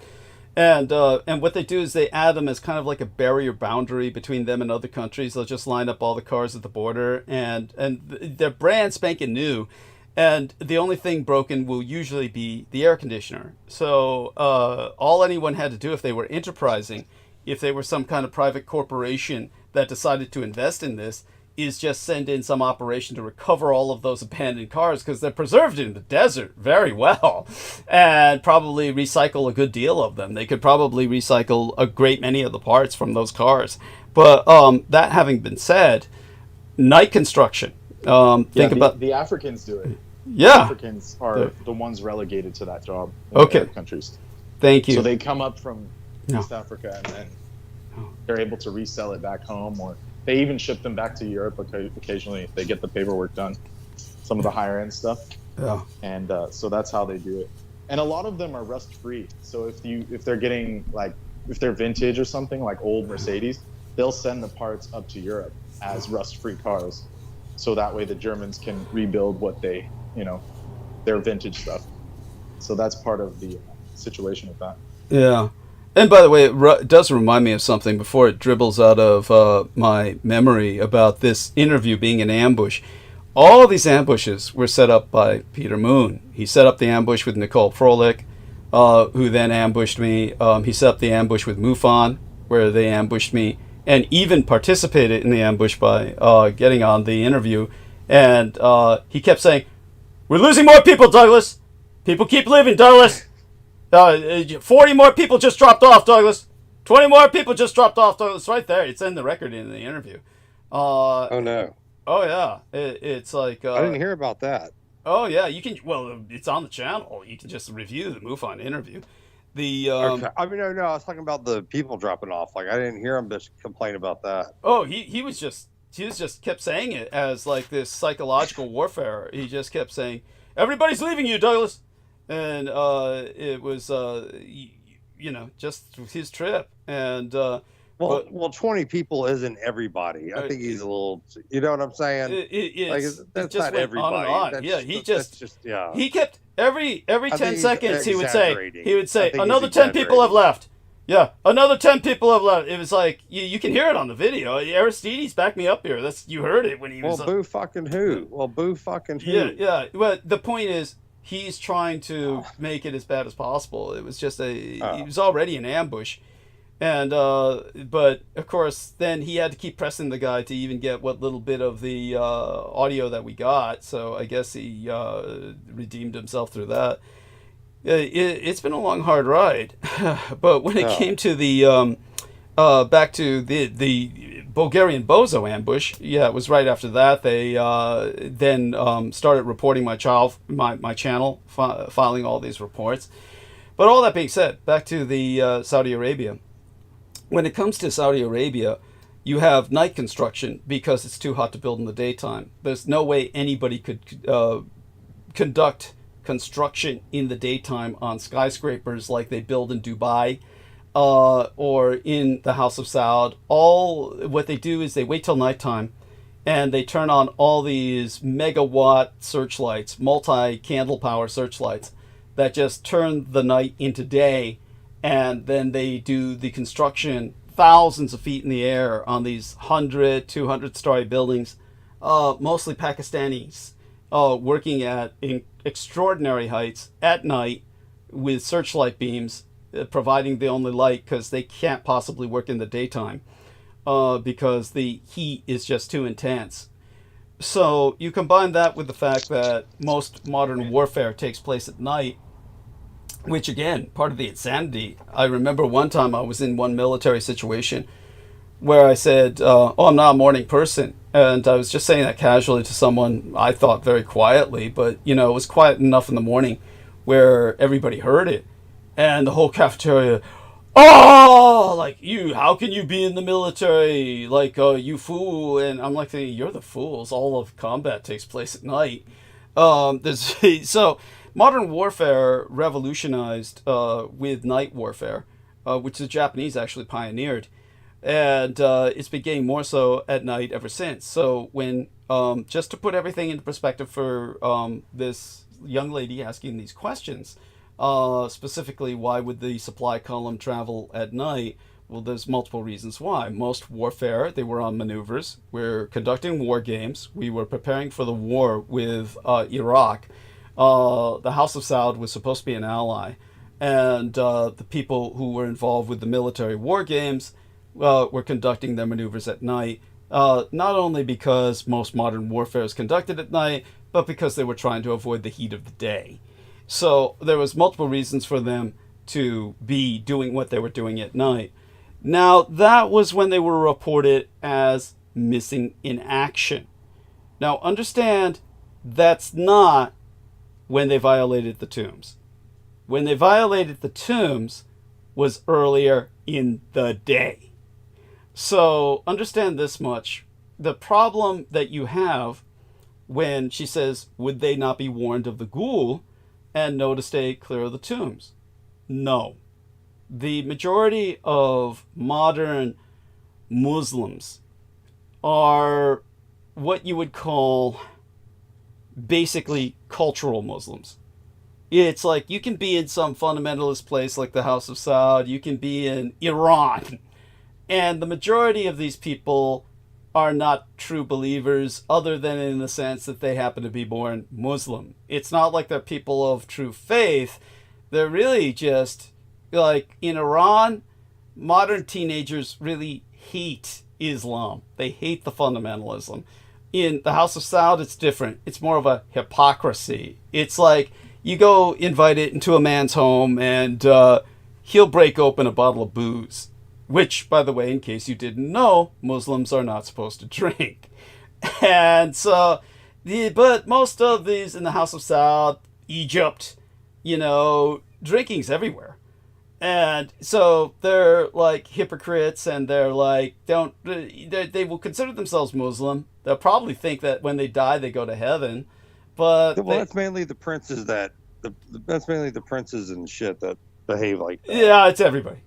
And what they do is they add them as kind of like a barrier boundary between them and other countries. They'll just line up all the cars at the border, and they're brand spanking new. And the only thing broken will usually be the air conditioner. So all anyone had to do, if they were enterprising, if they were some kind of private corporation that decided to invest in this, is just send in some operation to recover all of those abandoned cars, because they're preserved in the desert very well, and probably recycle a good deal of them. They could probably recycle a great many of the parts from those cars. But that having been said, night construction. Think about the Africans do it. Yeah, the Africans are the ones relegated to that job in the Arab countries. Thank you. So they come up from East Africa, and then they're able to resell it back home, or they even ship them back to Europe occasionally if they get the paperwork done, some of the higher end stuff. Yeah. And so that's how they do it. And a lot of them are rust free. So if they're getting like, if they're vintage or something like old Mercedes, they'll send the parts up to Europe as rust free cars. So that way the Germans can rebuild what they, their vintage stuff. So that's part of the situation with that. Yeah. And by the way, it does remind me of something before it dribbles out of my memory about this interview being an ambush. All these ambushes were set up by Peter Moon. He set up the ambush with Nicole Froelich, who then ambushed me. He set up the ambush with MUFON, where they ambushed me, and even participated in the ambush by getting on the interview. And he kept saying, "We're losing more people, Douglas. People keep leaving, Douglas. 40 more people just dropped off, Douglas. 20 more people just dropped off, Douglas." Right there. It's in the record in the interview. Oh, no. Oh, yeah. It's like... I didn't hear about that. Oh, yeah. You can... Well, it's on the channel. You can just review the MUFON interview. The... Okay. I mean, no, I was talking about the people dropping off. Like, I didn't hear him just complain about that. Oh, he was just kept saying it as like this psychological warfare. He just kept saying, "Everybody's leaving you, Douglas." And it was, just his trip. And... Well, 20 people isn't everybody. I think he's a little, you know what I'm saying? That's not everybody. On and on. He kept every 10 he's seconds he would say, I "Another 10 people have left." Yeah, another 10 people have left. It was like you can hear it on the video. Aristides backed me up here. You heard it when he was. Well, boo fucking who? Yeah. Well, the point is, he's trying to make it as bad as possible. It was just he was already an ambush. And, but of course, then he had to keep pressing the guy to even get what little bit of the audio that we got. So I guess he redeemed himself through that. It's been a long, hard ride. But when it came to the, back to the Bulgarian Bozo ambush, it was right after that. They then started reporting my channel, filing all these reports. But all that being said, back to the Saudi Arabia. When it comes to Saudi Arabia, you have night construction because it's too hot to build in the daytime. There's no way anybody could conduct construction in the daytime on skyscrapers like they build in Dubai or in the House of Saud. What they do is they wait till nighttime and they turn on all these megawatt searchlights, multi-candle power searchlights that just turn the night into day. And then they do the construction thousands of feet in the air on these 100, 200-story buildings, mostly Pakistanis, working at extraordinary heights at night with searchlight beams, providing the only light because they can't possibly work in the daytime because the heat is just too intense. So you combine that with the fact that most modern warfare takes place at night, which again, part of the insanity. I remember one time I was in one military situation where I said, I'm not a morning person. And I was just saying that casually to someone, I thought very quietly, but it was quiet enough in the morning where everybody heard it. And the whole cafeteria, how can you be in the military? You fool. And I'm like, you're the fools. All of combat takes place at night. So modern warfare revolutionized with night warfare, which the Japanese actually pioneered. And it's been getting more so at night ever since. So when, just to put everything into perspective for this young lady asking these questions, specifically, why would the supply column travel at night? Well, there's multiple reasons why. Most warfare, they were on maneuvers. We're conducting war games. We were preparing for the war with Iraq. The House of Saud was supposed to be an ally, and the people who were involved with the military war games were conducting their maneuvers at night, not only because most modern warfare is conducted at night, but because they were trying to avoid the heat of the day. So there was multiple reasons for them to be doing what they were doing at night. Now, that was when they were reported as missing in action. Now, understand, that's not when they violated the tombs. When they violated the tombs was earlier in the day. So understand this much. The problem that you have when she says, would they not be warned of the ghoul? and no to stay clear of the tombs? No. The majority of modern Muslims are what you would call basically cultural Muslims. It's like you can be in some fundamentalist place like the House of Saud, you can be in Iran, and the majority of these people are not true believers other than in the sense that they happen to be born Muslim. It's not like they're people of true faith. They're really just, like in Iran, modern teenagers really hate Islam. They hate the fundamentalism. In the House of Saud, it's different. It's more of a hypocrisy. It's like you go invite it into a man's home and he'll break open a bottle of booze. Which, by the way, in case you didn't know, Muslims are not supposed to drink. And so, but most of these in the House of Saud, Egypt, drinking's everywhere. And so they're like hypocrites, and they're like, they will consider themselves Muslim. They'll probably think that when they die, they go to heaven. But that's mainly the princes that's mainly the princes and shit that behave like that. Yeah, it's everybody.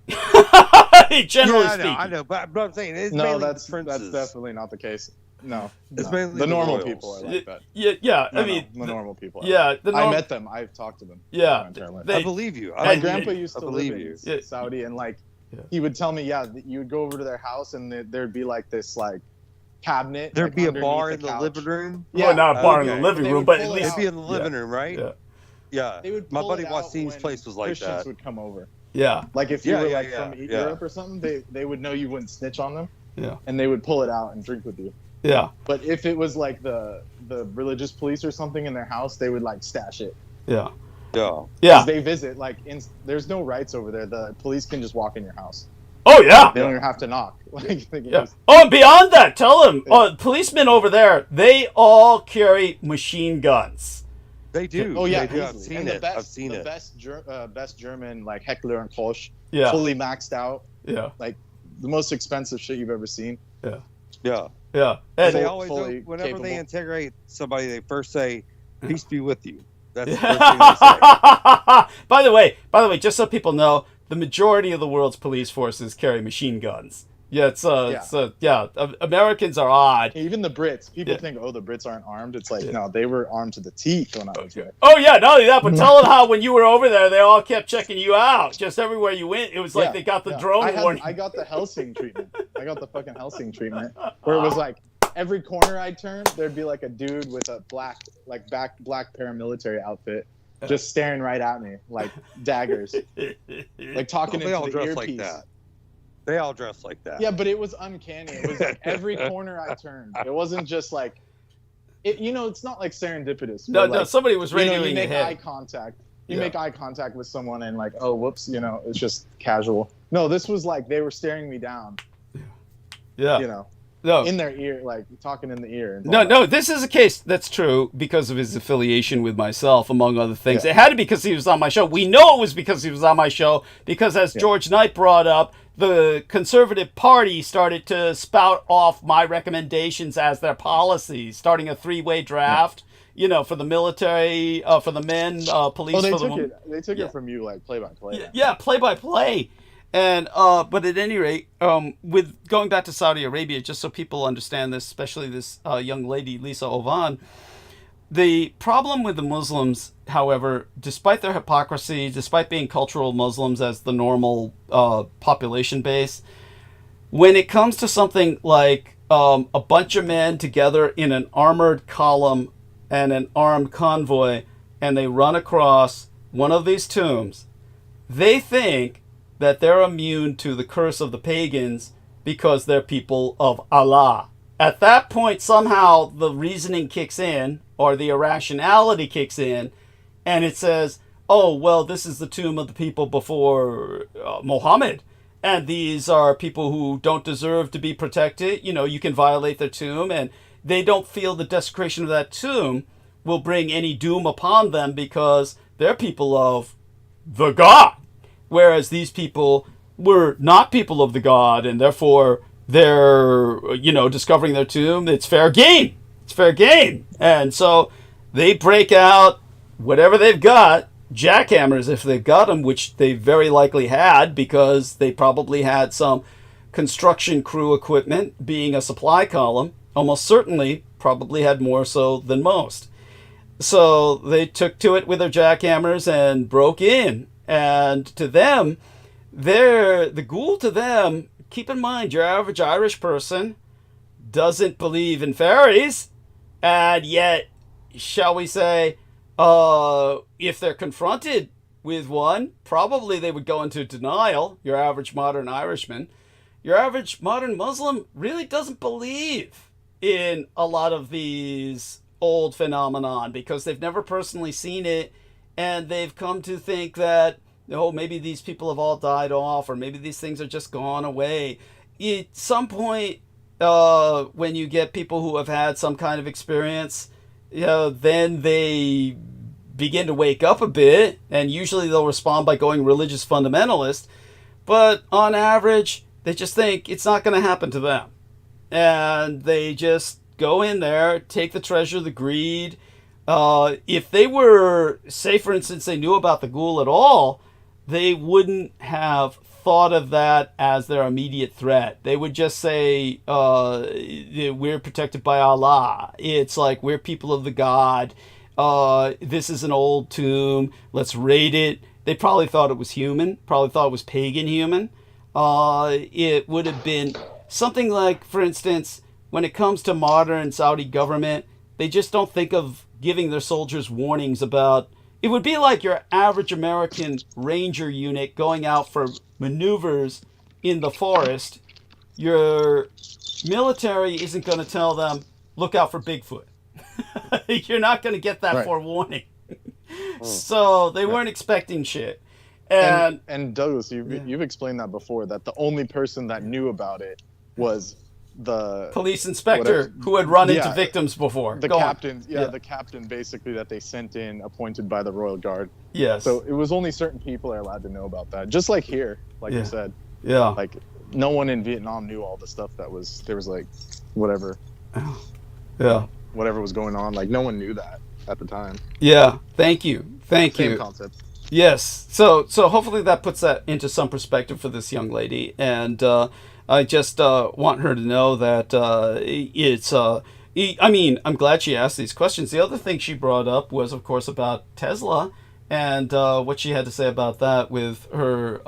Generally speaking. I know, but I'm saying it's No, mainly that's the princes. definitely not the case. No, It's mainly the normal royals. people are like that. Yeah. No, I mean, the normal people. yeah, I met them. I've talked to them. Yeah, my I believe you. my grandpa used to live believe in you. Saudi, and he would tell me, you would go over to their house, and there'd be like this cabinet. There'd be a underneath bar the in the couch. living room. Yeah, well, not a bar in okay. the living They room, would but at pull it least It'd be in the living room, right? Yeah. Yeah. They would My pull buddy it out Wasim's when place was like Christians that. would come over. Yeah. Like if you were yeah, from yeah. Europe or something, they would know you wouldn't snitch on them. Yeah. And they would pull it out and drink with you. Yeah. But if it was like the religious police or something in their house, they would stash it. Yeah. Yeah. Yeah. They visit there's no rights over there. The police can just walk in your house. Oh yeah. They don't even have to knock. They can Yeah. just- Oh, and beyond that, tell them, policemen over there, they all carry machine guns. They do. Oh yeah, They do. I've easily. seen And it. I've seen it. Best German Heckler and Koch, Yeah. fully maxed out, Yeah. the most expensive shit you've ever seen. Yeah. Yeah. And And they always fully whenever capable. they integrate somebody, they first say, "Peace be with you." That's the first thing they say. By the way, just so people know, the majority of the world's police forces carry machine guns. Yeah, Americans are odd. Even the Brits, people Yeah. think, the Brits aren't armed. It's no, they were armed to the teeth when I was there. Oh yeah, not only that, but tell them how when you were over there, they all kept checking you out. Just everywhere you went, it was like they got the drone warning. I got the Helsing treatment. I got the fucking Helsing treatment, where it was every corner I turned, there'd be a dude with a black paramilitary outfit, just staring right at me like daggers, talking They into all the dress earpiece. like that. They all dress like that. Yeah, but it was uncanny. It was every corner I turned. It wasn't just it's not serendipitous. No, somebody was you radioing make ahead. eye contact. You make eye contact with someone and whoops, it's just casual. No, this was they were staring me down. Yeah. No. In their ear, talking in the ear. And No, this is a case that's true because of his affiliation with myself, among other things. Yeah. It had to be because he was on my show. We know it was because he was on my show, because as George Knight brought up, the Conservative Party started to spout off my recommendations as their policies, starting a 3-way draft, for the military, for the men, police for the women. They took it from you, play by play. Yeah, play by play. And but at any rate, with going back to Saudi Arabia, just so people understand this, especially this young lady Lisa Ovan, the problem with the Muslims, however, despite their hypocrisy, despite being cultural Muslims as the normal population base, when it comes to something like a bunch of men together in an armored column and an armed convoy, and they run across one of these tombs, they think that they're immune to the curse of the pagans because they're people of Allah. At that point, somehow the reasoning kicks in, or the irrationality kicks in, and it says, oh, well, this is the tomb of the people before Muhammad, and these are people who don't deserve to be protected. You can violate their tomb, and they don't feel the desecration of that tomb will bring any doom upon them because they're people of the God. Whereas these people were not people of the God, and therefore they're, discovering their tomb. It's fair game. It's fair game. And so they break out whatever they've got, jackhammers if they've got them, which they very likely had because they probably had some construction crew equipment, being a supply column, almost certainly probably had more so than most. So they took to it with their jackhammers and broke in. And to them, the ghoul to them, keep in mind, your average Irish person doesn't believe in fairies. And yet, shall we say, if they're confronted with one, probably they would go into denial, your average modern Irishman. Your average modern Muslim really doesn't believe in a lot of these old phenomenon because they've never personally seen it, and they've come to think that, oh, maybe these people have all died off, or maybe these things are just gone away. At some point, when you get people who have had some kind of experience, then they begin to wake up a bit, and usually they'll respond by going religious fundamentalist. But on average, they just think it's not going to happen to them. And they just go in there, take the treasure, the greed. If they were, say for instance, they knew about the ghoul at all, they wouldn't have thought of that as their immediate threat. They would just say, we're protected by Allah. It's like, we're people of the God. This is an old tomb. Let's raid it. They probably thought it was human, probably thought it was pagan human. It would have been something like, for instance, when it comes to modern Saudi government, they just don't think of giving their soldiers warnings about. It would be like your average American ranger unit going out for maneuvers in the forest. Your military isn't going to tell them, look out for Bigfoot. You're not going to get that forewarning. So they weren't expecting shit. And Douglas, you've explained that before, that the only person that knew about it was the police inspector who had run into victims before. The captain, the captain basically that they sent in, appointed by the Royal Guard. Yes. So it was only certain people are allowed to know about that. Just like here, like you said. Yeah. Like no one in Vietnam knew all the stuff there was like whatever. Yeah. Whatever was going on, like no one knew that at the time. Yeah. Thank you. Same concept. Yes. So hopefully that puts that into some perspective for this young lady, and I just want her to know that it's. I mean, I'm glad she asked these questions. The other thing she brought up was, of course, about Tesla and what she had to say about that with her.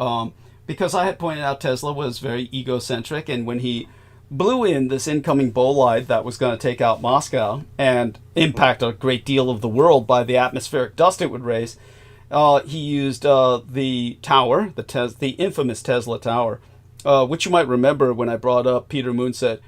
Because I had pointed out Tesla was very egocentric, and when he blew in this incoming bolide that was going to take out Moscow and impact a great deal of the world by the atmospheric dust it would raise, he used the tower, the infamous Tesla Tower, which you might remember when I brought up. Peter Moon said,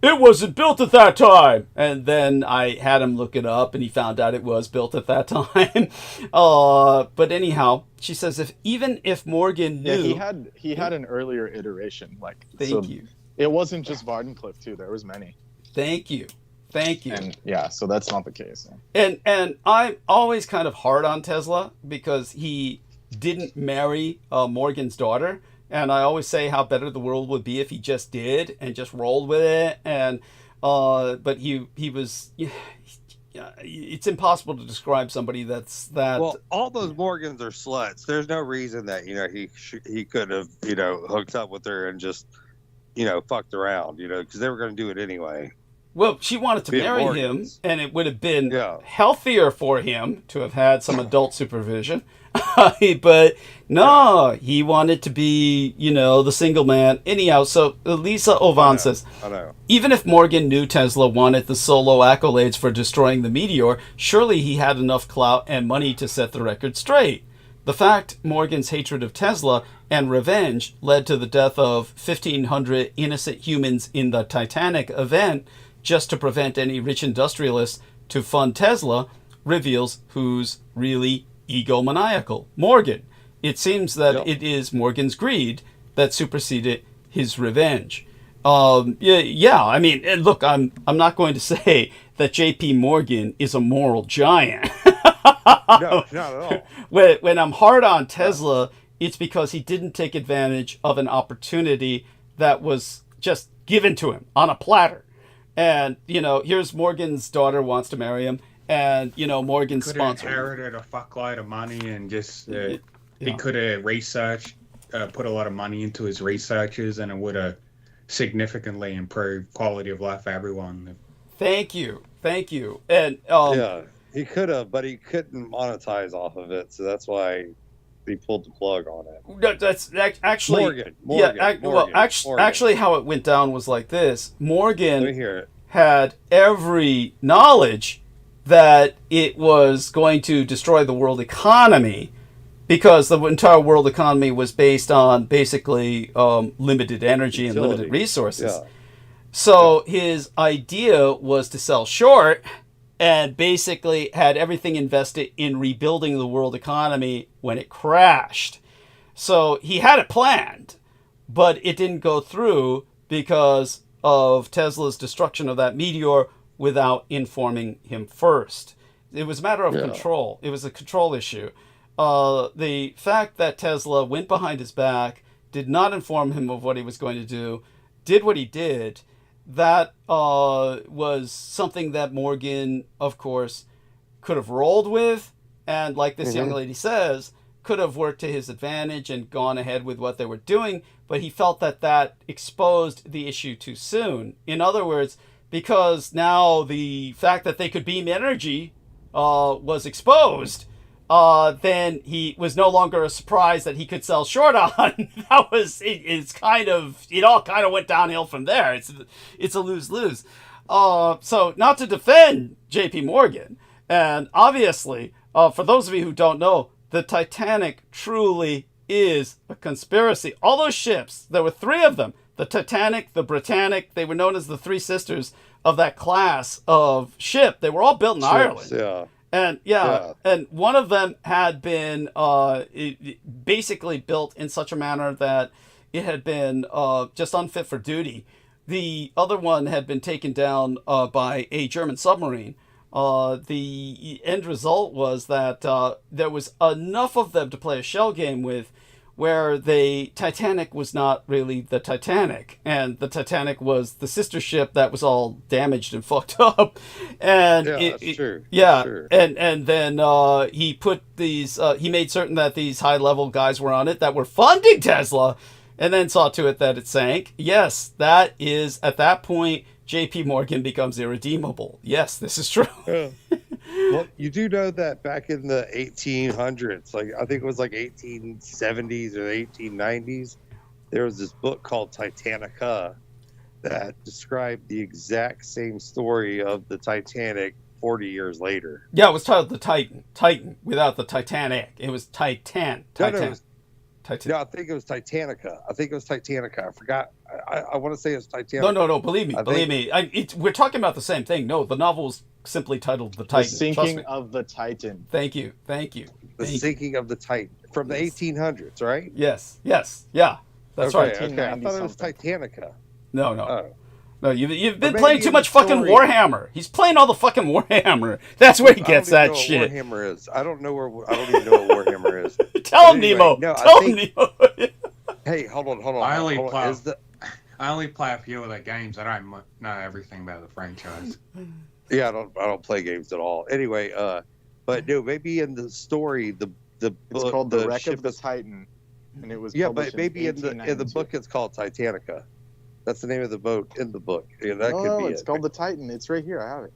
it wasn't built at that time. And then I had him look it up, and he found out it was built at that time. But anyhow, she says, even if Morgan knew... Yeah, he had an earlier iteration. Thank you. It wasn't just Vardenclyffe, too. There was many. Thank you. And so that's not the case. And I'm always kind of hard on Tesla because he didn't marry Morgan's daughter. And I always say how better the world would be if he just did and just rolled with it. And but he was. It's impossible to describe somebody that's that. Well, all those Morgans are sluts. There's no reason that he could have hooked up with her and just fucked around because they were going to do it anyway. Well, she wanted to marry him, and it would have been healthier for him to have had some adult supervision. But no, he wanted to be, the single man. Anyhow, so Lisa Ovan says, even if Morgan knew Tesla wanted the solo accolades for destroying the meteor, surely he had enough clout and money to set the record straight. The fact Morgan's hatred of Tesla and revenge led to the death of 1,500 innocent humans in the Titanic event just to prevent any rich industrialists to fund Tesla reveals who's really egomaniacal. Morgan. It seems that it is Morgan's greed that superseded his revenge. I mean, look, I'm not going to say that J.P. Morgan is a moral giant. No, not at all. When I'm hard on Tesla, it's because he didn't take advantage of an opportunity that was just given to him on a platter. And, here's Morgan's daughter wants to marry him. and Morgan Could have sponsored. inherited a fuckload of money and just he Yeah. could have researched, put a lot of money into his researches, and it would have significantly improved quality of life for everyone. Thank you. And Yeah, he could have, but he couldn't monetize off of it, so that's why he pulled the plug on it. that's actually Morgan. actually how it went down was like this. Let me Morgan hear it. had every knowledge that it was going to destroy the world economy, because the entire world economy was based on basically limited energy and limited resources. Yeah. So his idea was to sell short, and basically had everything invested in rebuilding the world economy when it crashed. So he had it planned, but it didn't go through because of Tesla's destruction of that meteor without informing him first. It was a matter of control. It was a control issue. The fact that Tesla went behind his back, did not inform him of what he was going to do, did what he did, that was something that Morgan, of course, could have rolled with, and like this young lady says, could have worked to his advantage and gone ahead with what they were doing, but he felt that exposed the issue too soon. In other words, because now the fact that they could beam energy was exposed, then he was no longer a surprise that he could sell short on. That was it all kind of went downhill from there. It's a lose-lose. So not to defend JP Morgan, and obviously, for those of you who don't know, the Titanic truly is a conspiracy. All those ships, there were 3 of them, the Titanic, the Britannic, they were known as the 3 sisters of that class of ship. They were all built in Ireland. Yeah. And and one of them had been basically built in such a manner that it had been just unfit for duty. The other one had been taken down by a German submarine. The end result was that there was enough of them to play a shell game with, where the Titanic was not really the Titanic, and the Titanic was the sister ship that was all damaged and fucked up. And that's true. Yeah, Sure. and then he put these. He made certain that these high level guys were on it that were funding Tesla, and then saw to it that it sank. Yes, that is at that point J.P. Morgan becomes irredeemable. Yes, this is true. Yeah. Well, you do know that back in the 1800s, like I think it was like 1870s or 1890s, there was this book called Titanica that described the exact same story of the Titanic 40 years later. Yeah, it was titled the Titan without the Titanic. It was Titan. No, I think it was Titanica. I forgot. I want to say it's Titanic. No. Believe me. We're talking about the same thing. No, the novel's simply titled The Titan. The Sinking of the Titan. Thank you. The Sinking of the Titan from the 1800s, right? Yes. Yeah. That's right. Okay. I thought it was Titanica. No. Oh. No, you've been playing too much fucking Warhammer. He's playing all the fucking Warhammer. That's where he gets that shit. Warhammer is. I don't even know what Warhammer is. Tell him, Nemo. Tell him, Nemo. Hey, hold on. I only play a few of the games. I don't know everything about the franchise. Yeah, I don't play games at all. Anyway, but no, maybe in the story, the book, it's called The Wreck of the Titan, and it was but maybe in the book it's called Titanica. That's the name of the boat in the book. Yeah, that could be it's called the Titan. It's right here. I have it.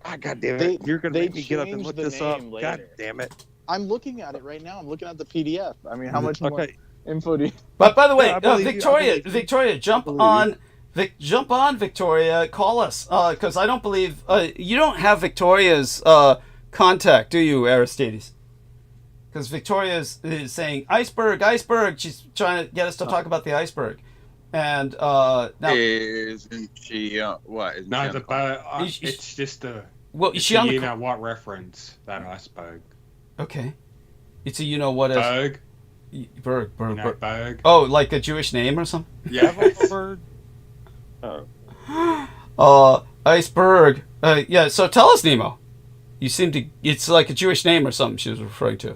Ah, God damn it! You're gonna make me get up and look this up. Later. God damn it! I'm looking at it right now. I'm looking at the PDF. I mean, how much more info do you? But by the way, Victoria, jump on, Victoria. Call us, because I don't believe you don't have Victoria's contact, do you, Aristides? Because Victoria is saying iceberg. She's trying to get us to talk about the iceberg. And now isn't she what? Isn't No, she it's just a. Well, is she on the? What reference that iceberg? Okay, it's a what as Berg. Berg. Berg. Oh, like a Jewish name or something? Yeah. Berg. Iceberg. Yeah. So tell us, Nemo. You seem to. It's like a Jewish name or something she was referring to.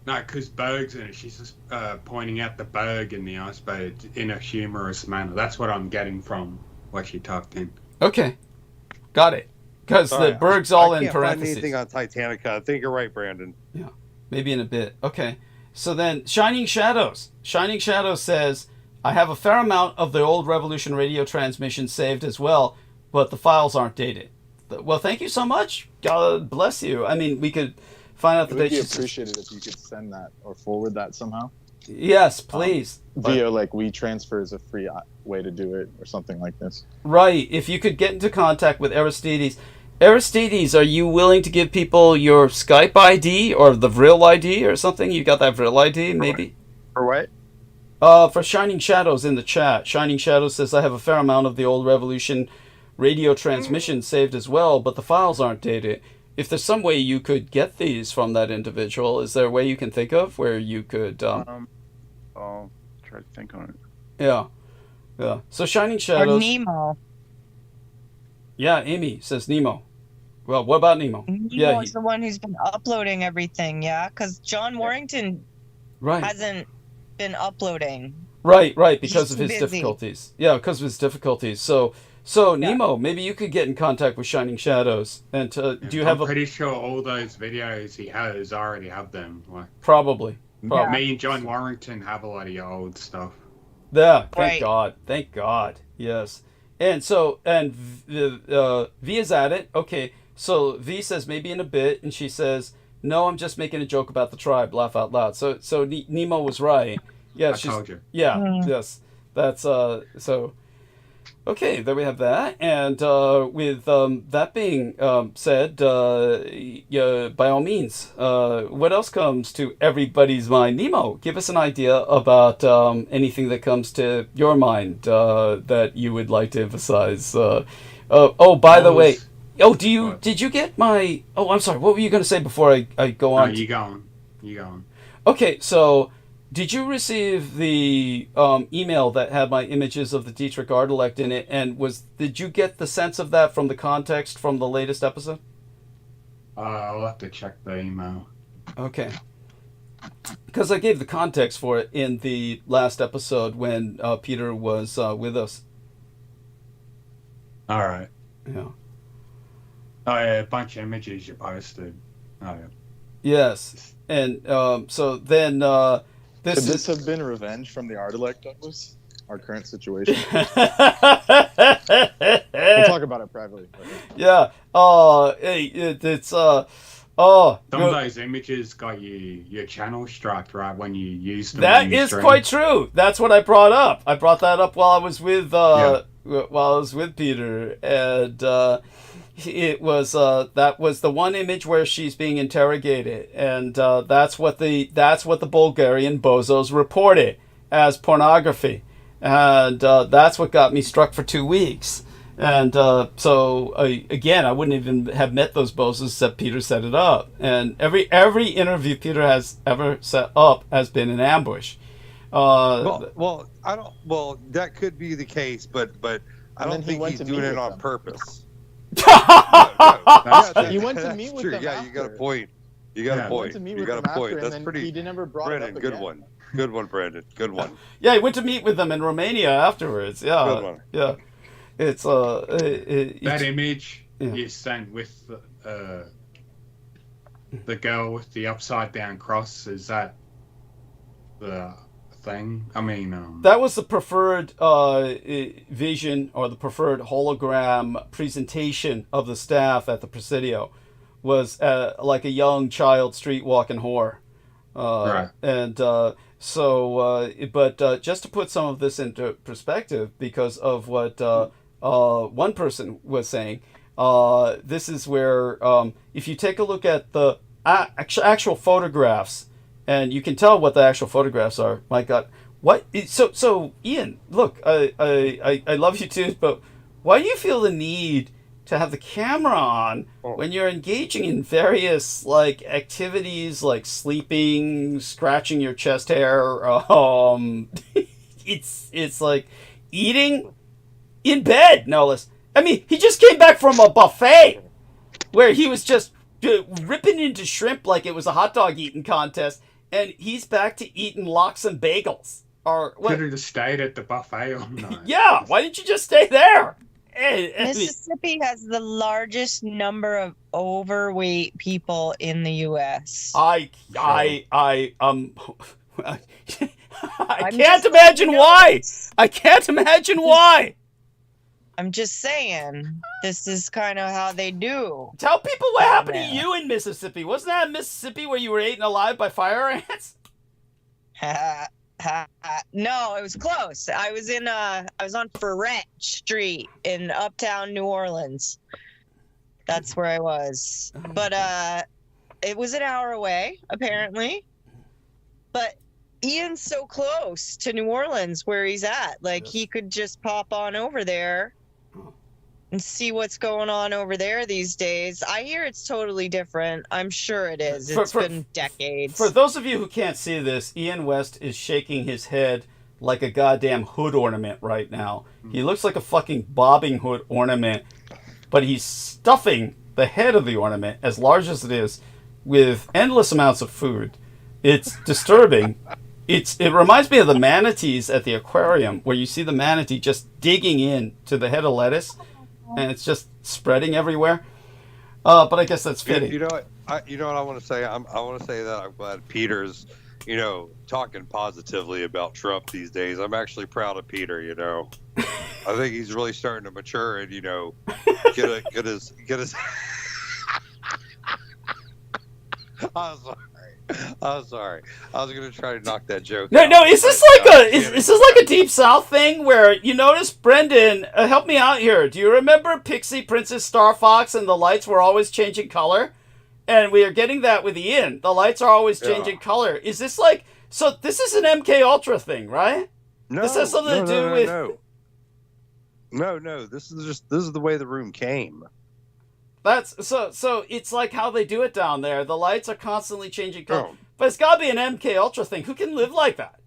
No, because Berg's in it. She's just pointing out the Berg in the iceberg in a humorous manner. That's what I'm getting from what she talked in. Okay. Got it. because the Berg's all in I can't find parentheses. anything on Titanica. I think you're right, Brandon. Yeah, maybe in a bit. Okay, so then Shining Shadows. Shining Shadows says, I have a fair amount of the old Revolution radio transmissions saved as well, but the files aren't dated. Well, thank you so much. God bless you. I mean, we could find out the It would date. be appreciated if you could send that or forward that somehow. Yes, please. Via like WeTransfer is a free way to do it or something like this. Right. If you could get into contact with Aristides. Aristides, are you willing to give people your Skype ID or the Vril ID or something? You got that Vril ID, maybe? For what? For Shining Shadows in the chat. Shining Shadows says, I have a fair amount of the old Revolution radio transmissions saved as well, but the files aren't dated. If there's some way you could get these from that individual, is there a way you can think of where you could... I'll try to think on it. Yeah. Yeah. So Shining Or Shadows... Nemo. Yeah, Amy says Nemo. Well, what about Nemo? Nemo is the one who's been uploading everything, yeah? Because John Warrington hasn't been uploading. Right, because of his busy. difficulties. Yeah, because of his difficulties. So Nemo, maybe you could get in contact with Shining Shadows. And do you have I'm pretty sure all those videos he has already have them. Like, Probably. me and John Warrington have a lot of your old stuff. Yeah, thank God. Thank God. Yes. And V is at it. Okay, so V says maybe in a bit, and she says, no, I'm just making a joke about the tribe. Laugh out loud. So Nemo was right. Yeah, I told you. Yeah, yes. That's so. Okay, there we have that. And with that being said, yeah, by all means, what else comes to everybody's mind? Nemo, give us an idea about anything that comes to your mind that you would like to emphasize. By the way, did you get my? Oh, I'm sorry. What were you going to say before I go on? No, you go on. Okay, so. Did you receive the email that had my images of the Dietrich Artelect in it? And did you get the sense of that from the context from the latest episode? I'll have to check the email. Okay. Because I gave the context for it in the last episode when Peter was with us. All right. Yeah. Oh, yeah, a bunch of images you posted. Oh, yeah. Yes. And so then... Could this have been revenge from the Artelect, Douglas? Our current situation? We'll talk about it privately. Yeah. It's... Some of those images got your channel struck, right, when you used them. That is quite true. That's what I brought up. I brought that up while I was with Peter, and it was that was the one image where she's being interrogated, and that's what the Bulgarian bozos reported as pornography, and that's what got me struck for 2 weeks. And so again, I wouldn't even have met those bozos except Peter set it up. And every interview Peter has ever set up has been an ambush. Well, I don't. Well, that could be the case, but I don't think he's doing it on purpose. He went to meet with them. Yeah, you got a point. You got a point. You got a point. That's pretty. He never brought it up Brandon, good one. Good one, Brandon. Good one. Yeah, he went to meet with them in Romania afterwards. Yeah. Good one. Yeah. It's that image you sent with the girl with the upside down cross, is that the thing? I mean, that was the preferred vision or the preferred hologram presentation of the staff at the Presidio, was like a young child street walking whore. Right. And but just to put some of this into perspective, because of what one person was saying, this is where if you take a look at the actual photographs, and you can tell what the actual photographs are. My God, what? So Ian, look, I love you too, but why do you feel the need to have the camera on when you're engaging in various like activities like sleeping, scratching your chest hair? It's like eating in bed, no less. I mean, he just came back from a buffet where he was just ripping into shrimp like it was a hot dog eating contest, and he's back to eating lox and bagels. Or what? Could have just stayed at the buffet all night. Yeah, why didn't you just stay there? Okay. Mississippi has the largest number of overweight people in the U.S. I I'm can't just imagine letting you know why. this. I can't imagine why. I'm just saying, this is kind of how they do. Tell people what Down happened to there. you in Mississippi. Wasn't that in Mississippi where you were eaten alive by fire ants? No, it was close. I was on Ferret Street in Uptown New Orleans. That's where I was. But it was an hour away, apparently. But Ian's so close to New Orleans where he's at. Like, he could just pop on over there and see what's going on over there these days. I hear it's totally different. I'm sure it is. It's been decades. For those of you who can't see this, Ian West is shaking his head like a goddamn hood ornament right now. He looks like a fucking bobbing hood ornament, but he's stuffing the head of the ornament, as large as it is, with endless amounts of food. It's disturbing. It reminds me of the manatees at the aquarium, where you see the manatee just digging in to the head of lettuce, and it's just spreading everywhere. But I guess that's fitting. You know what? I want to say. I want to say that I'm glad Peter's, talking positively about Trump these days. I'm actually proud of Peter. I think he's really starting to mature and get his. I'm sorry. I was gonna try to knock that joke. No, out, is this like a Deep South thing where you notice, Brendan? Help me out here. Do you remember Pixie Princess Star Fox and the lights were always changing color? And we are getting that with Ian. The lights are always changing color. Is this like so? This is an MK Ultra thing, right? No, this has something to do with. No. This is the way the room came. That's so it's like how they do it down there. The lights are constantly changing color. Oh. But it's gotta be an MK Ultra thing. Who can live like that?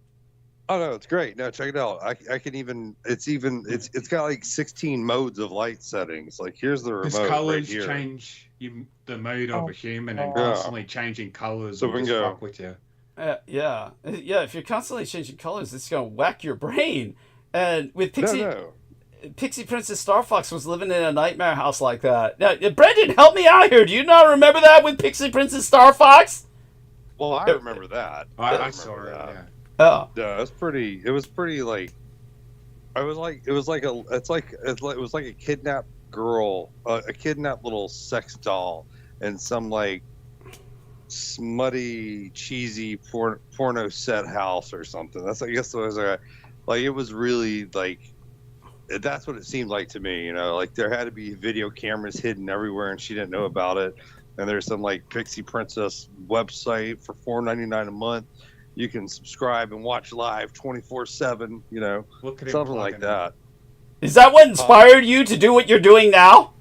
Oh no, it's great. No, check it out. I can even it's got like 16 modes of light settings. Like here's the remote. His colors right change the mood of a human and constantly changing colors so will just fuck with you. Yeah. If you're constantly changing colors, it's gonna whack your brain. And with Pixie Princess Star Fox was living in a nightmare house like that. Now, Brendan, help me out here. Do you not remember that with Pixie Princess Star Fox? Well, I remember that. I saw it. Yeah. Oh. Yeah, it was pretty like. It was like a kidnapped girl, a kidnapped little sex doll, and some like smutty, cheesy porno set house or something. I guess it was like it was really like. That's what it seemed like to me, like there had to be video cameras hidden everywhere and she didn't know about it. And there's some like Pixie Princess website for $4.99 a month. You can subscribe and watch live 24/7, something like that. Is that what inspired you to do what you're doing now?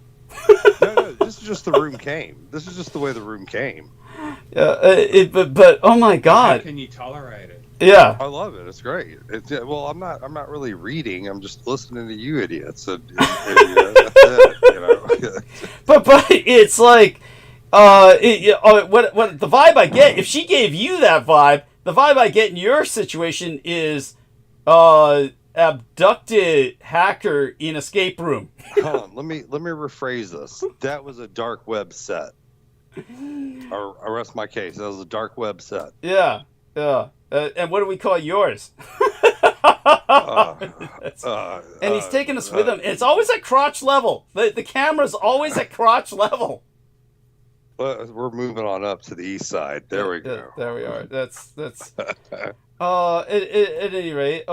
No, this is just the room came. This is just the way the room came. But oh my God. How can you tolerate it? Yeah, I love it. It's great. Well, I'm not really reading. I'm just listening to you idiots. But it's like, what the vibe I get? If she gave you that vibe, the vibe I get in your situation is, abducted hacker in escape room. Hold on, let me rephrase this. That was a dark web set. I rest my case. That was a dark web set. Yeah. And what do we call yours? And he's taking us with him. And it's always at crotch level. The camera's always at crotch level. Well, we're moving on up to the east side. There we go. There we are. That's. At any rate,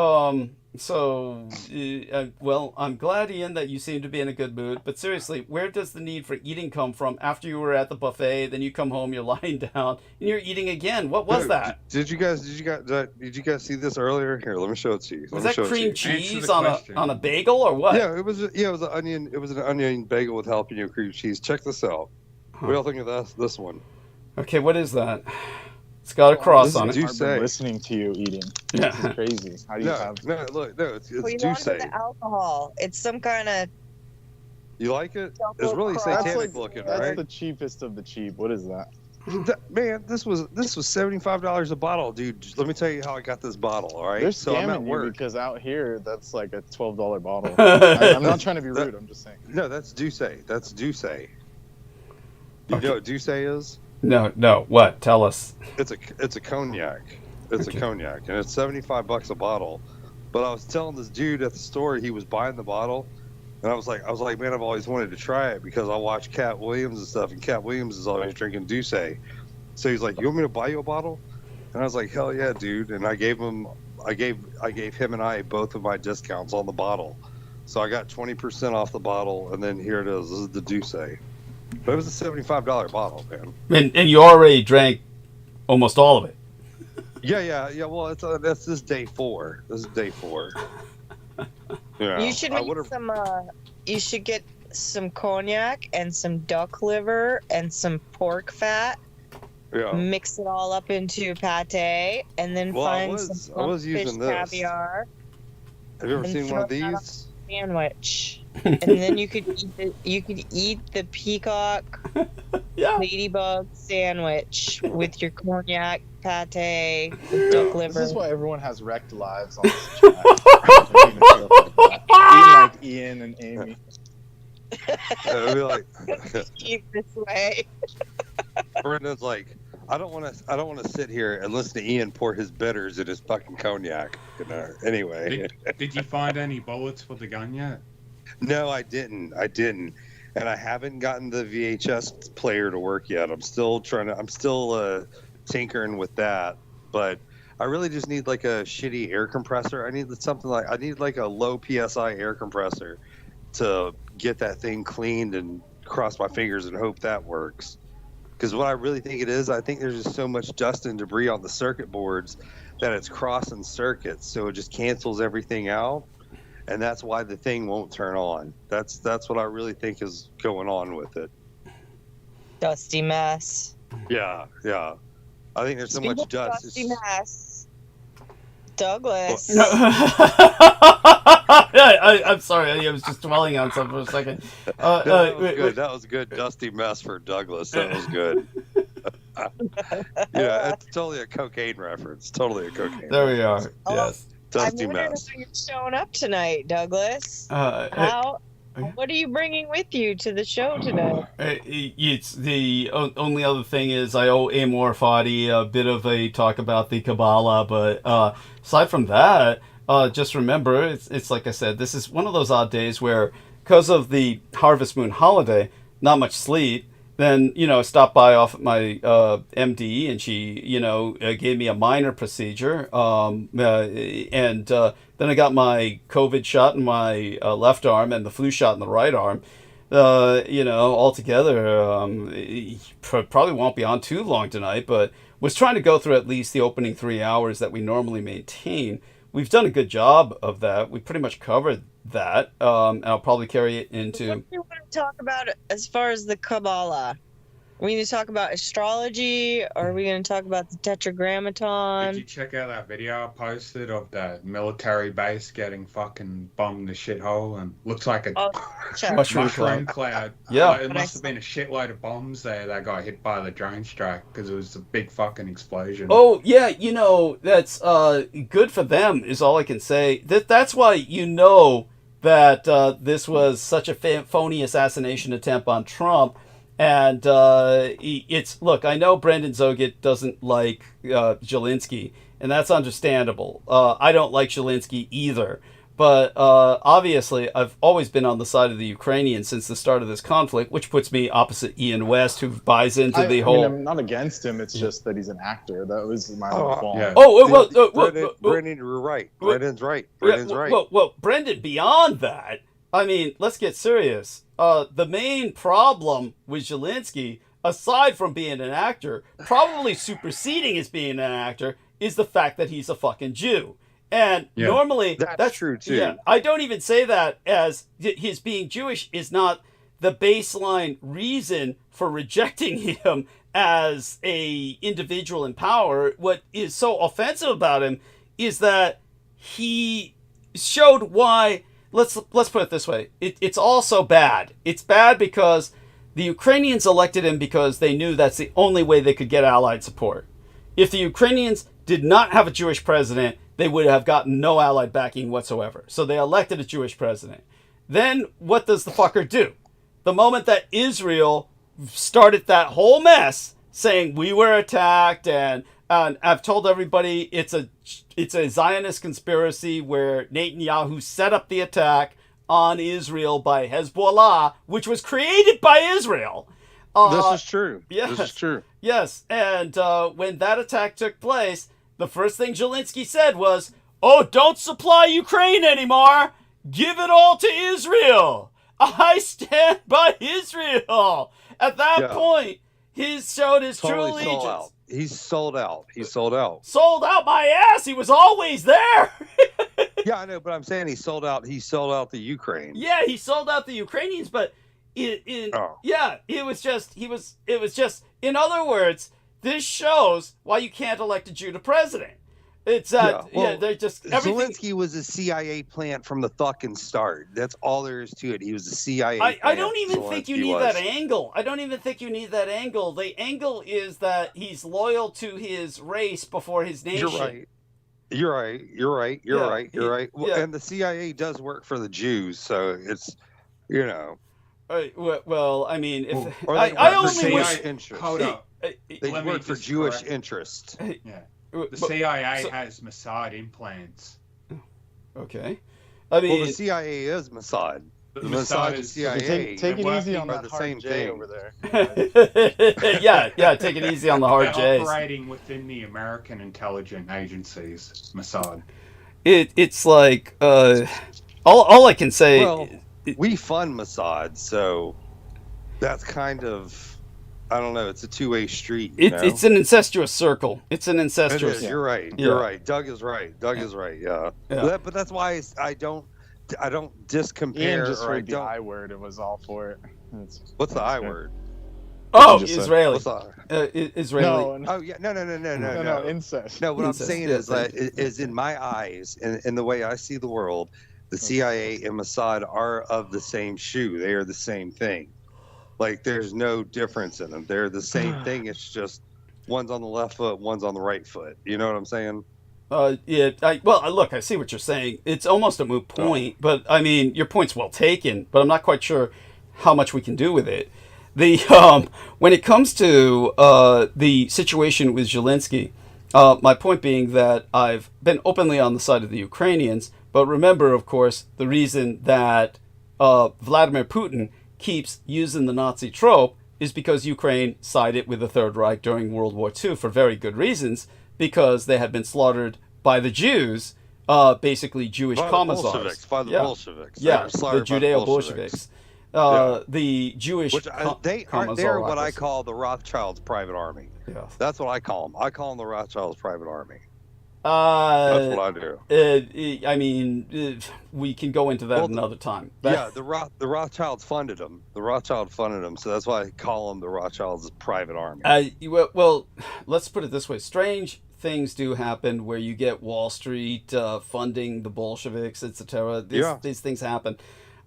well, I'm glad, Ian, that you seem to be in a good mood. But seriously, where does the need for eating come from? After you were at the buffet, then you come home, you're lying down, and you're eating again. What was that? Did you guys see this earlier? Here, let me show it to you. Was that cream cheese on a bagel or what? Yeah, it was an onion. It was an onion bagel with jalapeno cream cheese. Check this out. What do y'all think of this one? Okay, what is that? It's got a cross on it. I've been listening to you eating. Yeah. This is crazy. How do you have? It's Duce. the alcohol. It's some kind of. You like it? It's really satanic looking, right? That's the cheapest of the cheap. What is that? Man, this was $75 a bottle, dude. Let me tell you how I got this bottle. All right, They're so I'm at scamming you work. because out here that's like a $12 bottle. I'm not trying to be rude. I'm just saying. No, that's Douce. That's Douce. You know what Douce is? No. What? Tell us. It's a cognac. It's a cognac, and it's $75 a bottle. But I was telling this dude at the store, he was buying the bottle, and I was like, man, I've always wanted to try it because I watch Cat Williams and stuff, and Cat Williams is always drinking Douce. So he's like, you want me to buy you a bottle? And I was like, hell yeah, dude. And I gave him and I both of my discounts on the bottle. So I got 20% off the bottle, and then here it is. This is the Douce. But it was a $75 bottle, man. And you already drank almost all of it. Yeah. Well, this is day 4. This is day 4. Yeah. You should make some. You should get some cognac and some duck liver and some pork fat. Yeah. Mix it all up into pate, and then find some I was using fish this. caviar. Have you ever and seen one of throw that on these? a sandwich, and then you could eat the peacock ladybug sandwich with your cognac pate with duck liver. This is why everyone has wrecked lives on this chat. Eating like Ian and Amy. It'd be like, Eat this way. Brendan's like, I don't want to sit here and listen to Ian pour his bitters in his fucking cognac. You know. Anyway, Did you find any bullets for the gun yet? No, I didn't, and I haven't gotten the VHS player to work yet. I'm still tinkering with that, but I really just need like a shitty air compressor. I need like a low PSI air compressor to get that thing cleaned and cross my fingers and hope that works. Because what I really think it is, I think there's just so much dust and debris on the circuit boards that it's crossing circuits, so it just cancels everything out, and that's why the thing won't turn on. That's what I really think is going on with it. Dusty mess. Yeah. I think there's so much dust. Dusty mess. Douglas. I'm sorry. I was just dwelling on something for a second. That was good. That was a good dusty mess for Douglas. That was good. Yeah, it's totally a cocaine reference. Totally a cocaine. There we are. reference. Yes. Dusty I'm wondering mess. how you're showing up tonight, Douglas. What are you bringing with you to the show tonight? It's the only other thing is I owe Amor Fadi a bit of a talk about the Kabbalah, but aside from that, just remember, it's like I said, this is one of those odd days where, because of the Harvest Moon holiday, not much sleep. Then, I stopped by off at my MD, and she, gave me a minor procedure. And then I got my COVID shot in my left arm and the flu shot in the right arm. Altogether, probably won't be on too long tonight, but was trying to go through at least the opening 3 hours that we normally maintain. We've done a good job of that. We pretty much covered that. And I'll probably carry it into... What do you want to talk about as far as the Kabbalah? Are we going to talk about astrology, or are we going to talk about the Tetragrammaton? Did you check out that video I posted of the military base getting fucking bombed to shithole and looks like a mushroom cloud? Yeah. It must have been a shitload of bombs there that got hit by the drone strike because it was a big fucking explosion. Oh, yeah, that's good for them is all I can say. That's why that this was such a phony assassination attempt on Trump. And look, I know Brendan Zogit doesn't like Zelensky, and that's understandable. I don't like Zelensky either. But obviously, I've always been on the side of the Ukrainians since the start of this conflict, which puts me opposite Ian West, who buys into the whole... I'm not against him. It's just that he's an actor. That was my own fault. Yeah. Brendan, you're right. Brendan's right. Well, Brendan, beyond that, I mean, let's get serious. The main problem with Zelensky, aside from being an actor, probably superseding his being an actor, is the fact that he's a fucking Jew. And normally, that's true too. Yeah, I don't even say that as his being Jewish is not the baseline reason for rejecting him as a individual in power. What is so offensive about him is that he showed why. Let's put it this way. It's all so bad. It's bad because The Ukrainians elected him because they knew that's the only way they could get Allied support. If the Ukrainians did not have a Jewish president, they would have gotten no Allied backing whatsoever. So they elected a Jewish president. Then what does the fucker do? The moment that Israel started that whole mess, saying we were attacked, and I've told everybody it's a Zionist conspiracy where Netanyahu set up the attack on Israel by Hezbollah, which was created by Israel. This is true. Yes, This is true. Yes, and when that attack took place, the first thing Zelensky said was, "Oh, don't supply Ukraine anymore. Give it all to Israel. I stand by Israel." At that point, he showed his true allegiance. He's sold out. He's sold out. Sold out my ass. He was always there. Yeah, I know, but I'm saying he sold out. He sold out the Ukraine. Yeah, he sold out the Ukrainians, but it was just. In other words, this shows why you can't elect a Jew to president. It's they just everything. Zelensky was a CIA plant from the fucking start. That's all there is to it. He was a CIA. I don't even think you need was. that angle. I don't even think you need that angle. The angle is that he's loyal to his race before his nation. You're right. You're right. Yeah. And the CIA does work for the Jews, so it's, you know. Well, I mean, if I only wish. Hold up. They work for Jewish interests. Yeah. The CIA has Mossad implants. Okay. I mean, the CIA is Mossad. The Mossad is CIA. Take it easy on that the hard same J thing over there. yeah, take it easy on the hard They're J's. operating within the American intelligence agencies, Mossad. It's like all I can say. Well, we fund Mossad, so that's kind of, I don't know. It's a two-way street. It's an incestuous circle. It's an incestuous. It is. You're right. You're right. Doug is right. Yeah. But that's why I don't discompare. Ian just or heard the I I word and was all for it. What's the I word? Oh, you just said? Israeli. What's Israeli. No, Oh yeah, no, no, incest. No, what Incest, I'm saying yeah, is that is in my eyes, and the way I see the world, the CIA and Mossad are of the same shoe. They are the same thing. Like, there's no difference in them. They're the same thing. It's just one's on the left foot, one's on the right foot. You know what I'm saying? Look, I see what you're saying. It's almost a moot point, but I mean, your point's well taken. But I'm not quite sure how much we can do with it. When it comes to the situation with Zelensky, my point being that I've been openly on the side of the Ukrainians. But remember, of course, the reason that Vladimir Putin keeps using the Nazi trope is because Ukraine sided with the Third Reich during World War II for very good reasons, because they had been slaughtered by the Jews, basically Jewish commissars. By the Bolsheviks. Yeah, the Judeo-Bolsheviks. The Jewish they're what I call the Rothschilds' private army. Yeah. That's what I call them. I call them the Rothschilds' private army. That's what I do. I mean, we can go into that another time. The Rothschilds funded them. The Rothschild funded them, so that's why I call them the Rothschilds' private army. Well, let's put it this way. Strange things do happen where you get Wall Street funding the Bolsheviks, etc. These things happen.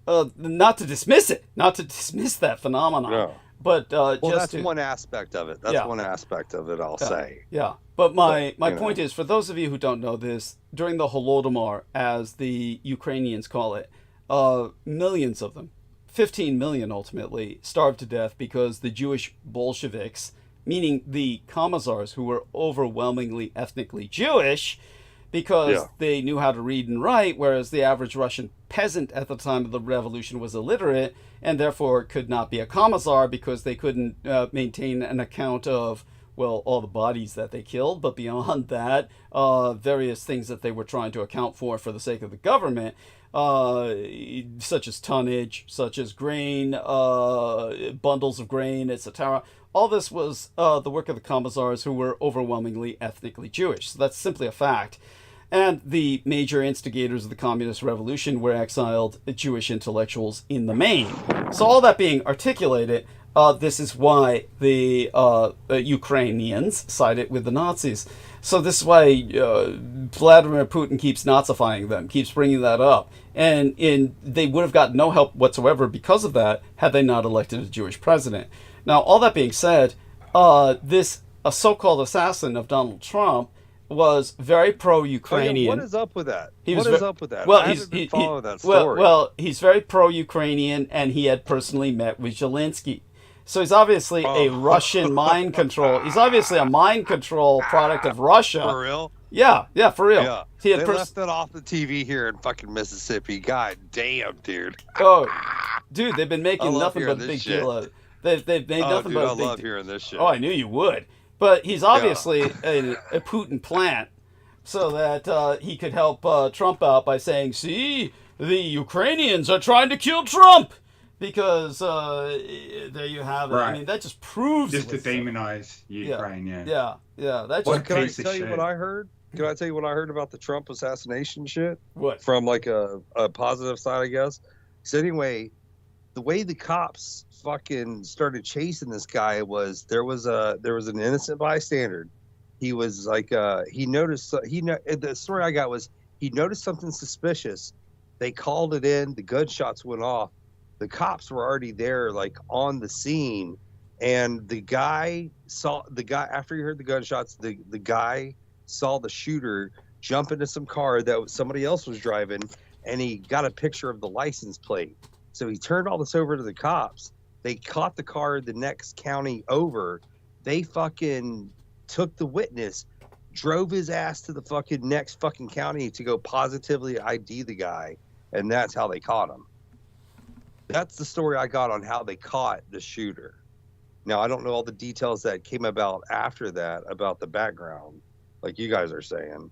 Not to dismiss it, not to dismiss that phenomenon. No. But that's one aspect of it. That's one aspect of it, I'll say. Yeah. But my point is, for those of you who don't know this, during the Holodomor, as the Ukrainians call it, millions of them, 15 million ultimately, starved to death because the Jewish Bolsheviks, meaning the commissars who were overwhelmingly ethnically Jewish, because they knew how to read and write, whereas the average Russian peasant at the time of the revolution was illiterate and therefore could not be a commissar because they couldn't maintain an account of, well, all the bodies that they killed, but beyond that, various things that they were trying to account for the sake of the government, such as tonnage, such as grain, bundles of grain, etc. All this was the work of the commissars, who were overwhelmingly ethnically Jewish. So that's simply a fact. And the major instigators of the communist revolution were exiled Jewish intellectuals in the main. So all that being articulated, this is why the Ukrainians sided with the Nazis. So this is why Vladimir Putin keeps Nazifying them, keeps bringing that up. And they would have got no help whatsoever because of that had they not elected a Jewish president. Now, all that being said, this so-called assassin of Donald Trump was very pro-Ukrainian. What is up with that? What is up with that? Well, I haven't been following that story. Well, he's very pro-Ukrainian, and he had personally met with Zelensky. So he's obviously a Russian mind control. He's obviously a mind control product of Russia. For real? Yeah, for real. Yeah. He They left it off the TV here in fucking Mississippi. God damn, dude. Oh, dude, they've been making love nothing but hearing a this big deal shit. of it. They've made nothing but a big I love deal. hearing this shit. Oh, I knew you would. But he's obviously a Putin plant, so that he could help Trump out by saying, see, the Ukrainians are trying to kill Trump. Because there you have it. Right. I mean, that just proves Just to it. demonize Ukraine, Yeah. That Well, just can I piece of tell you shit. what I heard? Can I tell you what I heard about the Trump assassination shit? what? From like a positive side, I guess. So anyway, the way the cops fucking started chasing this guy was there was an innocent bystander. He was like the story I got was he noticed something suspicious. They called it in. The gunshots went off. The cops were already there, like on the scene, and the guy after he heard the gunshots. The guy saw the shooter jump into some car that somebody else was driving, and he got a picture of the license plate. So he turned all this over to the cops. They caught the car the next county over. They fucking took the witness, drove his ass to the fucking next fucking county to go positively ID the guy, and that's how they caught him. That's the story I got on how they caught the shooter. Now, I don't know all the details that came about after that, about the background, like you guys are saying.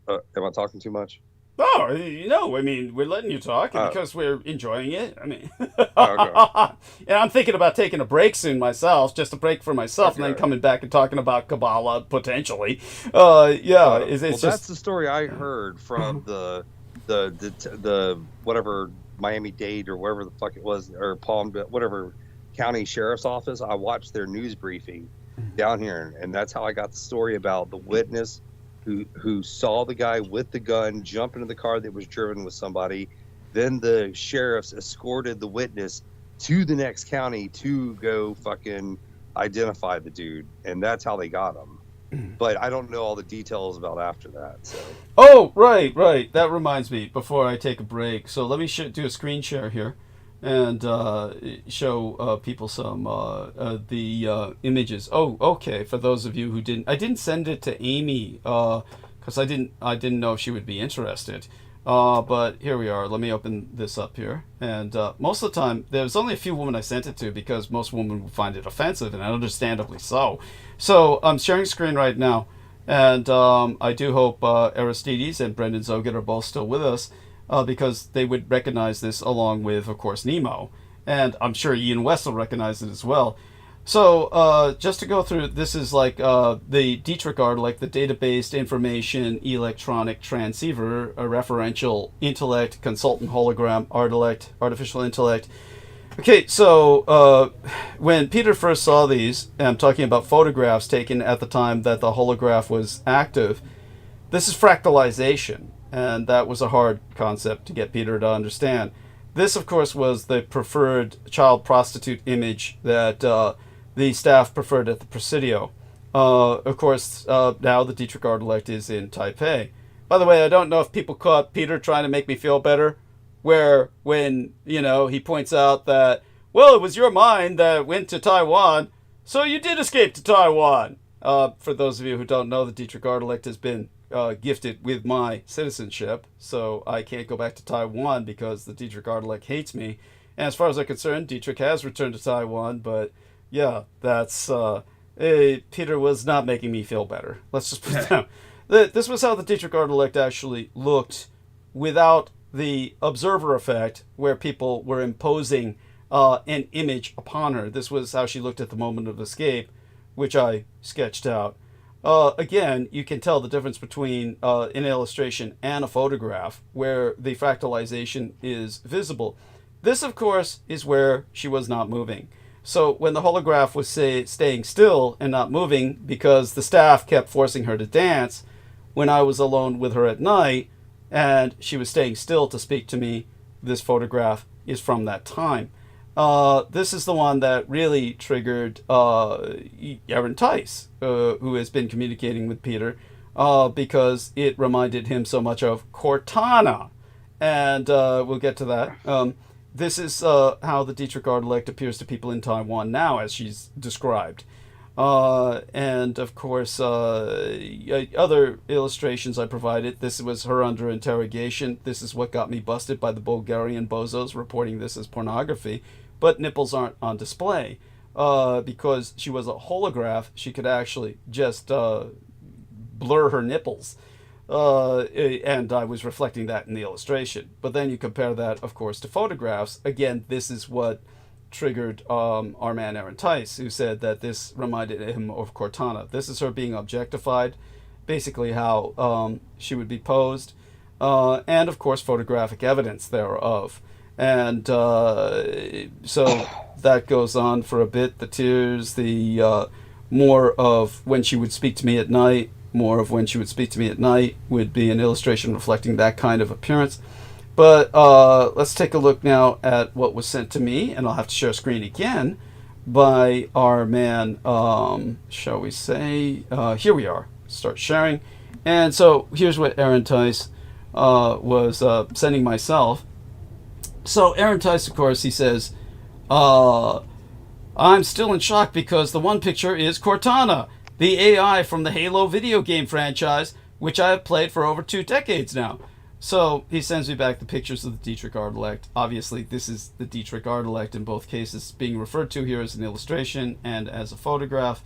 Am I talking too much? Oh, no, I mean, we're letting you talk because we're enjoying it. I mean, Okay. and I'm thinking about taking a break soon myself, just a break for myself, and then Okay. coming back and talking about Kabbalah, potentially. It's Well, just... that's the story I heard from the whatever Miami-Dade or wherever the fuck it was, or Palm, whatever county sheriff's office. I watched their news briefing down here, and that's how I got the story about the witness who saw the guy with the gun jump into the car that was driven with somebody. Then the sheriffs escorted the witness to the next county to go fucking identify the dude, and that's how they got him. But I don't know all the details about after that. So. Oh, right. That reminds me, before I take a break. So let me do a screen share here and show people some the images. Oh, okay. For those of you who didn't, I didn't send it to Amy because I didn't know if she would be interested. But here we are. Let me open this up here. And most of the time, there's only a few women I sent it to because most women would find it offensive, and understandably so. So I'm sharing screen right now. And I do hope Aristides and Brendan Zoget are both still with us because they would recognize this along with, of course, Nemo. And I'm sure Ian West will recognize it as well. So just to go through, this is like the Dietrich like the data-based information electronic transceiver, a referential intellect, consultant hologram, artificial intellect. Okay, so when Peter first saw these, and I'm talking about photographs taken at the time that the holograph was active, this is fractalization, and that was a hard concept to get Peter to understand. This, of course, was the preferred child prostitute image that the staff preferred at the Presidio. Of course, now the Dietrich Artelect is in Taipei. By the way, I don't know if people caught Peter trying to make me feel better, where when, he points out that, well, it was your mind that went to Taiwan, so you did escape to Taiwan. For those of you who don't know, the Dietrich Artelect has been gifted with my citizenship, so I can't go back to Taiwan because the Dietrich Artelect hates me. And as far as I'm concerned, Dietrich has returned to Taiwan, but yeah, that's... Peter was not making me feel better. Let's just put it down. This was how the Dietrich Artelect actually looked without the observer effect, where people were imposing an image upon her. This was how she looked at the moment of escape, which I sketched out. Again, you can tell the difference between an illustration and a photograph, where the fractalization is visible. This, of course, is where she was not moving. So when the holograph was staying still and not moving because the staff kept forcing her to dance, when I was alone with her at night and she was staying still to speak to me, this photograph is from that time. This is the one that really triggered Aaron Tice, who has been communicating with Peter, because it reminded him so much of Cortana. And we'll get to that. This is how the Dietrich Artilect appears to people in Taiwan now, as she's described. And, of course, other illustrations I provided. This was her under interrogation. This is what got me busted by the Bulgarian bozos reporting this as pornography. But nipples aren't on display. Because she was a holograph, she could actually just blur her nipples. And I was reflecting that in the illustration. But then you compare that, of course, to photographs. Again, this is what triggered our man Aaron Tice, who said that this reminded him of Cortana. This is her being objectified, basically how she would be posed, and, of course, photographic evidence thereof. And so that goes on for a bit. The tears, the more of when she would speak to me at night, would be an illustration reflecting that kind of appearance. But let's take a look now at what was sent to me, and I'll have to share a screen again by our man, shall we say, here we are, start sharing. And so here's what Aaron Tice was sending myself. So Aaron Tice, of course, he says, I'm still in shock because the one picture is Cortana, the AI from the Halo video game franchise, which I have played for over 2 decades now. So he sends me back the pictures of the Dietrich Artilect. Obviously, this is the Dietrich Artilect in both cases, being referred to here as an illustration and as a photograph,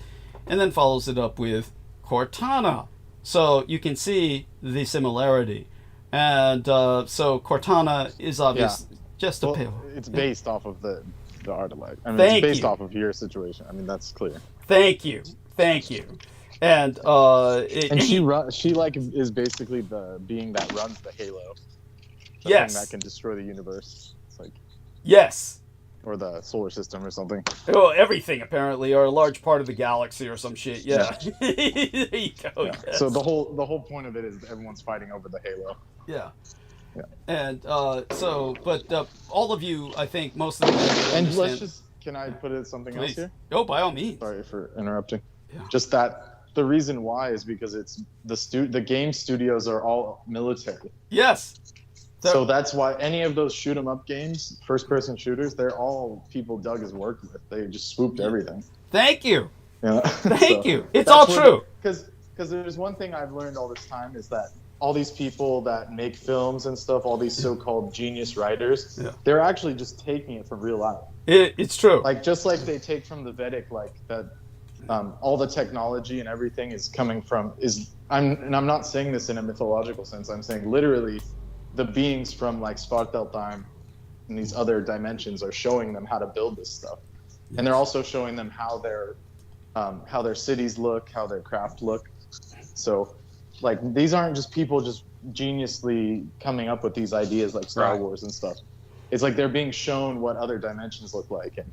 and then follows it up with Cortana. So you can see the similarity. And so Cortana is obviously just a pale. It's based off of the Artilect. I mean, Thank it's based you. off of your situation. I mean, that's clear. Thank you. And she like is basically the being that runs the Halo. The yes, thing that can destroy the universe. It's like yes, or the solar system or something. Oh, everything apparently, or a large part of the galaxy or some shit. Yeah. There you go. Yeah. Yes. So the whole point of it is everyone's fighting over the Halo. Yeah. Yeah. And but all of you, I think most of them and let's just, can I put it something Please. else here? Oh, by all means. Sorry for interrupting. Yeah. Just that the reason why is because it's the game studios are all military. Yes. So that's why any of those shoot 'em up games, first person shooters, they're all people Doug has worked with. They just swooped everything. Thank you. Yeah. Thank you. It's all true. Because there's one thing I've learned all this time is that all these people that make films and stuff, all these so-called genius writers, they're actually just taking it from real life. It's true. Like just like they take from the Vedic, like that, all the technology and everything is coming from I'm not saying this in a mythological sense. I'm saying literally, the beings from like Svartalfheim and these other dimensions are showing them how to build this stuff, and they're also showing them how their cities look, how their craft look. So, like these aren't just people just geniusly coming up with these ideas like Star Wars and stuff. It's like they're being shown what other dimensions look like and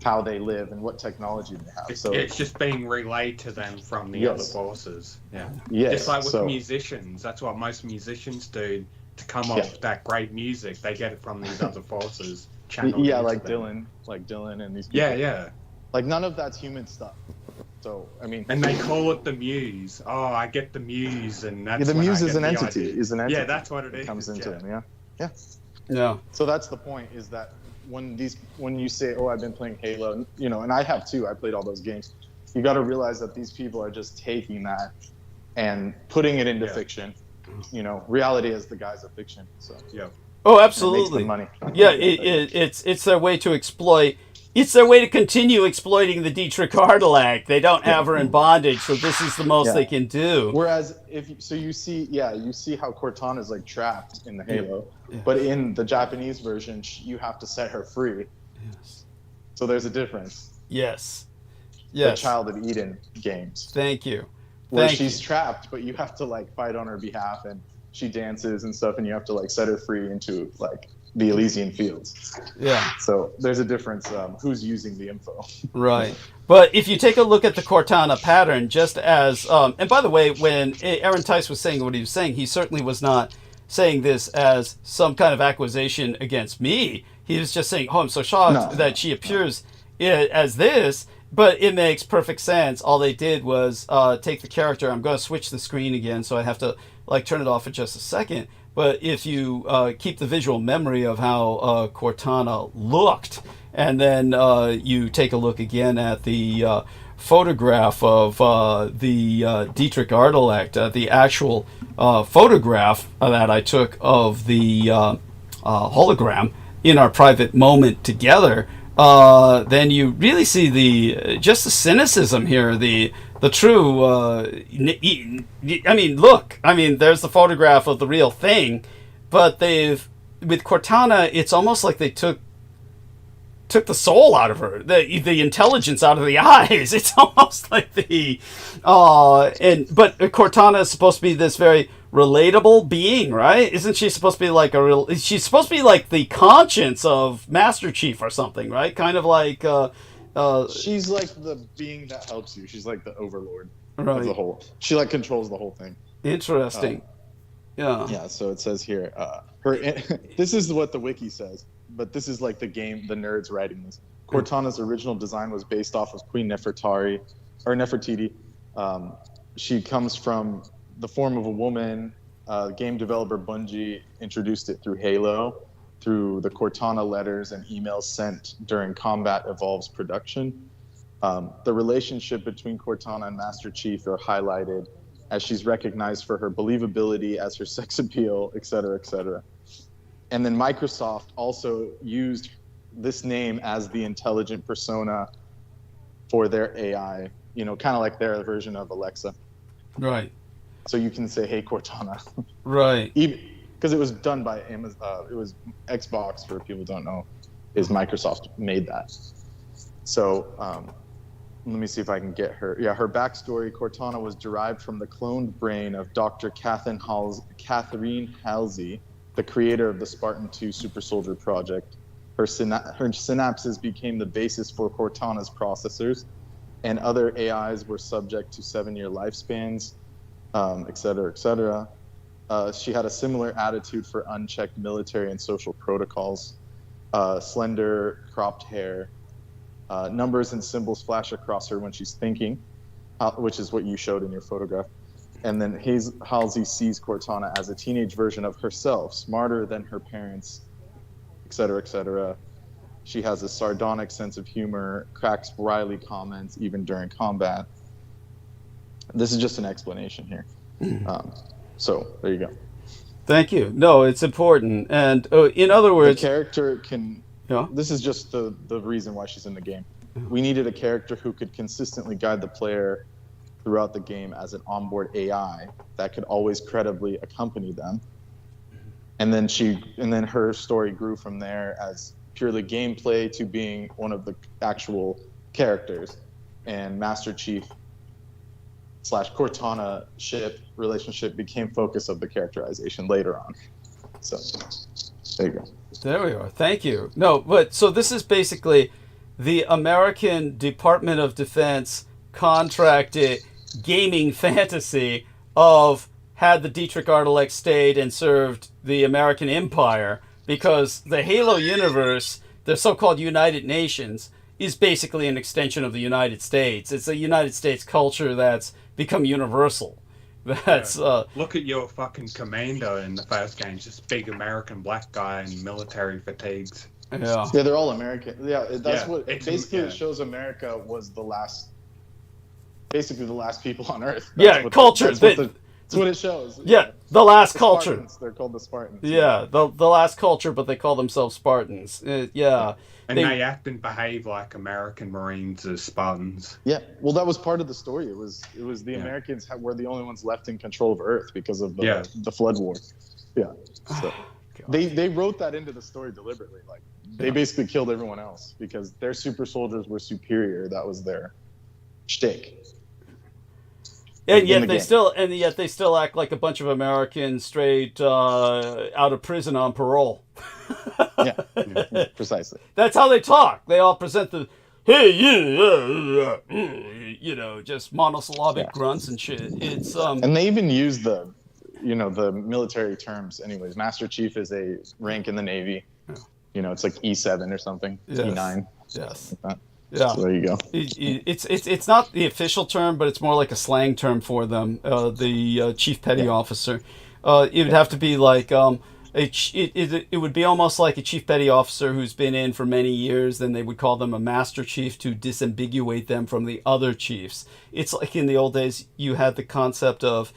how they live and what technology they have. So it's just being relayed to them from the other forces. Yeah. Yes. Just like with musicians, that's what most musicians do to come up with that great music. They get it from these other forces. Yeah, like Dylan and these people. Yeah. Like none of that's human stuff. So I mean, and they call it the muse. Oh, I get the muse, and that's the muse is an entity. Is an entity. Yeah, that's what it is. Comes into them. Yeah. Yeah. So that's the point. Is that when you say, "Oh, I've been playing Halo," and I have too. I played all those games. You got to realize that these people are just taking that and putting it into fiction. Reality is the guise of fiction. So Oh, absolutely. It makes them money. Yeah, it's their way to exploit. It's their way to continue exploiting the Dietrich Artilect. They don't have her in bondage, so this is the most they can do. Whereas you see how Cortana is like trapped in the Halo, but in the Japanese version, you have to set her free. Yes. So there's a difference. Yes. The Child of Eden games. Thank you. Where she's trapped, but you have to like fight on her behalf, and she dances and stuff, and you have to like set her free into like the Elysian Fields. Yeah. So there's a difference who's using the info. Right. But if you take a look at the Cortana pattern, just as, and by the way, when Aaron Tice was saying what he was saying, he certainly was not saying this as some kind of accusation against me. He was just saying, oh, I'm so shocked that she appears as this, but it makes perfect sense. All they did was take the character. I'm going to switch the screen again, so I have to like turn it off for just a second. But if you keep the visual memory of how Cortana looked, and then you take a look again at the photograph of the Dietrich Ardelect, the actual photograph that I took of the hologram in our private moment together, then you really see the cynicism here, the true. I mean, look. I mean, there's the photograph of the real thing, but with Cortana, it's almost like they took the soul out of her, the intelligence out of the eyes. It's almost like but Cortana is supposed to be this very relatable being, right? Isn't she supposed to be like she's supposed to be like the conscience of Master Chief or something, right? Kind of like she's like the being that helps you. She's like the overlord of the whole. She like controls the whole thing. Interesting. Yeah. So it says here, this is what the wiki says, but this is like the nerds writing this. Cortana's original design was based off of Queen Nefertari. She comes from the form of a woman. Game developer Bungie introduced it through Halo, through the Cortana letters and emails sent during Combat Evolved's production. The relationship between Cortana and Master Chief are highlighted as she's recognized for her believability, as her sex appeal, et cetera, et cetera. And then Microsoft also used this name as the intelligent persona for their AI, kind of like their version of Alexa. Right. So you can say, hey, Cortana. Right. Because it was done by Amazon. It was Xbox, for people who don't know, is Microsoft made that. So let me see if I can get her. Yeah, her backstory, Cortana was derived from the cloned brain of Dr. Catherine Halsey, the creator of the Spartan 2 super soldier project. Her synapses became the basis for Cortana's processors, and other AIs were subject to 7-year lifespans, et cetera, et cetera. She had a similar attitude for unchecked military and social protocols, slender, cropped hair. Numbers and symbols flash across her when she's thinking, which is what you showed in your photograph. And then Halsey sees Cortana as a teenage version of herself, smarter than her parents, et cetera, et cetera. She has a sardonic sense of humor, cracks wily comments even during combat. This is just an explanation here. So there you go. Thank you. No, it's important. And in other words, the character can. Yeah. This is just the reason why she's in the game. We needed a character who could consistently guide the player throughout the game as an onboard AI that could always credibly accompany them. And then her story grew from there as purely gameplay to being one of the actual characters. And Master Chief / Cortana ship relationship became focus of the characterization later on. So there you go. There we are. Thank you. No, but so this is basically the American Department of Defense contracted gaming fantasy of had the Dietrich Ardelect stayed and served the American Empire, because the Halo universe, the so-called United Nations, is basically an extension of the United States. It's a United States culture that's become universal. That's look at your fucking commander in the first game, just big American black guy in military fatigues. Yeah, they're all American. Yeah, that's what basically yeah. It shows America was the last people on Earth. Culture. That's what it shows. Yeah, the last culture. Spartans, they're called the Spartans. Yeah, the last culture, but they call themselves Spartans. Yeah. And they act and behave like American Marines as Spartans. Yeah, well, that was part of the story. It was the Americans were the only ones left in control of Earth because of the Flood War. Yeah, so they wrote that into the story deliberately. Like they basically killed everyone else because their super soldiers were superior. That was their shtick. And in yet the they game. still act like a bunch of Americans straight out of prison on parole. Yeah, precisely. That's how they talk. They all present the hey just monosyllabic grunts and shit. It's And they even use the military terms. Anyways, Master Chief is a rank in the Navy. It's like E7 or something. Yes. E9. Yes. Like that. Yeah. So there you go. It's not the official term, but it's more like a slang term for them. The chief petty officer. It would have to be like it would be almost like a chief petty officer who's been in for many years. Then they would call them a master chief to disambiguate them from the other chiefs. It's like in the old days you had the concept of.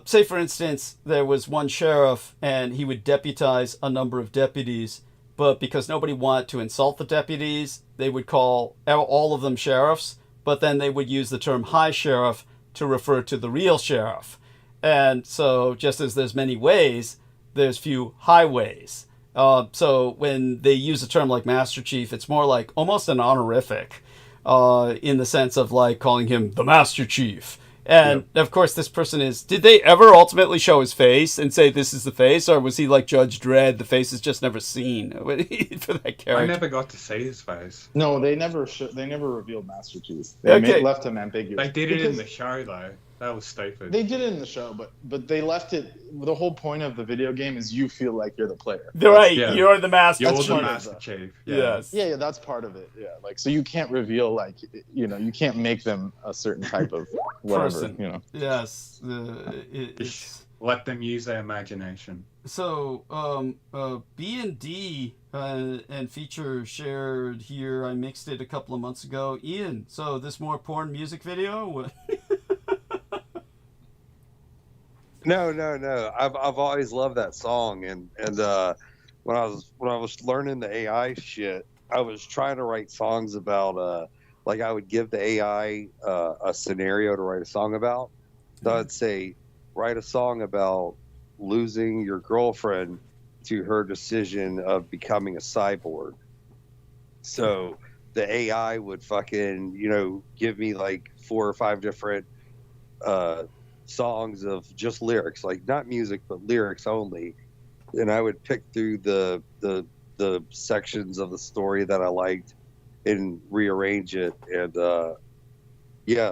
Say, for instance, there was one sheriff and he would deputize a number of deputies, but because nobody wanted to insult the deputies, they would call all of them sheriffs, but then they would use the term high sheriff to refer to the real sheriff. And so just as there's many ways, there's few highways. So when they use a term like Master Chief, it's more like almost an honorific in the sense of like calling him the Master Chief. And, of course, this person did they ever ultimately show his face and say this is the face? Or was he like Judge Dredd, the face is just never seen for that character? I never got to see his face. No, they never revealed Master Chief. They left him ambiguous. They did it in the show, though. That was stupid. They did it in the show, but they left it. The whole point of the video game is you feel like you're the player. Right, you're the master. You're the Master Chief. Yeah. Yes. Yeah, that's part of it. Yeah, like so you can't reveal like you can't make them a certain type of whatever. Person. Yes. It's... Let them use their imagination. So, B&D and feature shared here. I mixed it a couple of months ago. Ian, so this more porn music video? No. I've always loved that song, and when I was learning the AI shit, I was trying to write songs about like I would give the AI a scenario to write a song about. So I'd say, write a song about losing your girlfriend to her decision of becoming a cyborg. So the AI would fucking give me like 4 or 5 different songs of just lyrics, like not music but lyrics only, and I would pick through the sections of the story that I liked and rearrange it. And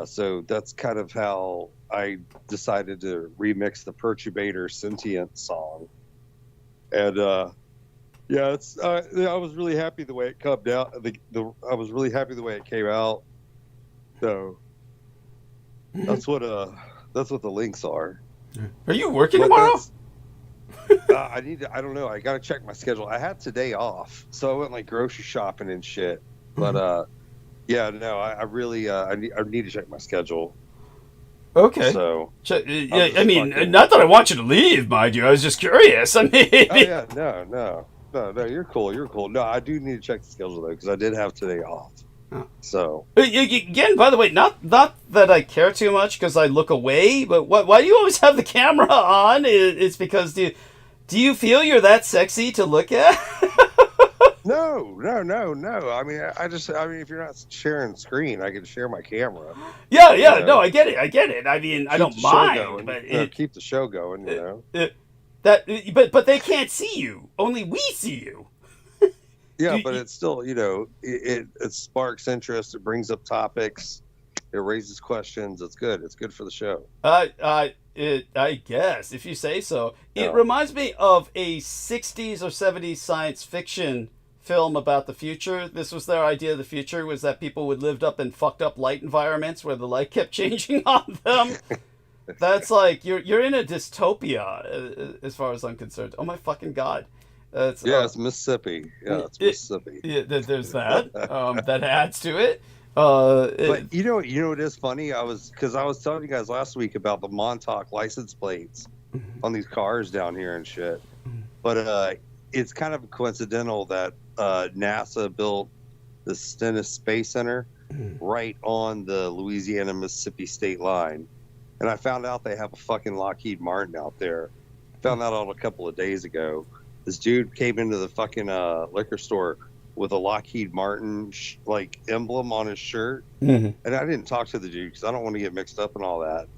so that's kind of how I decided to remix the Perturbator Sentient song. And it's I was really happy the way it came out. I was really happy the way it came out. So that's what the links are. Are you working tomorrow? I don't know. I got to check my schedule. I had today off, so I went like grocery shopping and shit. But I really I need to check my schedule. Okay. So I mean, not that I want you to leave, mind you. I was just curious. I mean, no, you're cool. No, I do need to check the schedule though, because I did have today off. So again, by the way, not that I care too much because I look away, but why do you always have the camera on? It's because do you feel you're that sexy to look at? No. I mean, if you're not sharing screen, I can share my camera. Yeah. No, I get it. I mean, I don't mind, but keep the show going. But they can't see you. Only we see you. Yeah, but it's still, it sparks interest. It brings up topics. It raises questions. It's good. It's good for the show. I guess, if you say so. It reminds me of a 60s or 70s science fiction film about the future. This was their idea of the future, was that people would live up in fucked up light environments where the light kept changing on them. That's like, you're in a dystopia, as far as I'm concerned. Oh my fucking God. It's Mississippi. Yeah, it's Mississippi. Yeah, there's that. That adds to it. But you know it is funny. I was telling you guys last week about the Montauk license plates on these cars down here and shit. But it's kind of coincidental that NASA built the Stennis Space Center right on the Louisiana-Mississippi state line, and I found out they have a fucking Lockheed Martin out there. Found that out a couple of days ago. This dude came into the fucking liquor store with a Lockheed Martin like emblem on his shirt. Mm-hmm. And I didn't talk to the dude because I don't want to get mixed up in all that.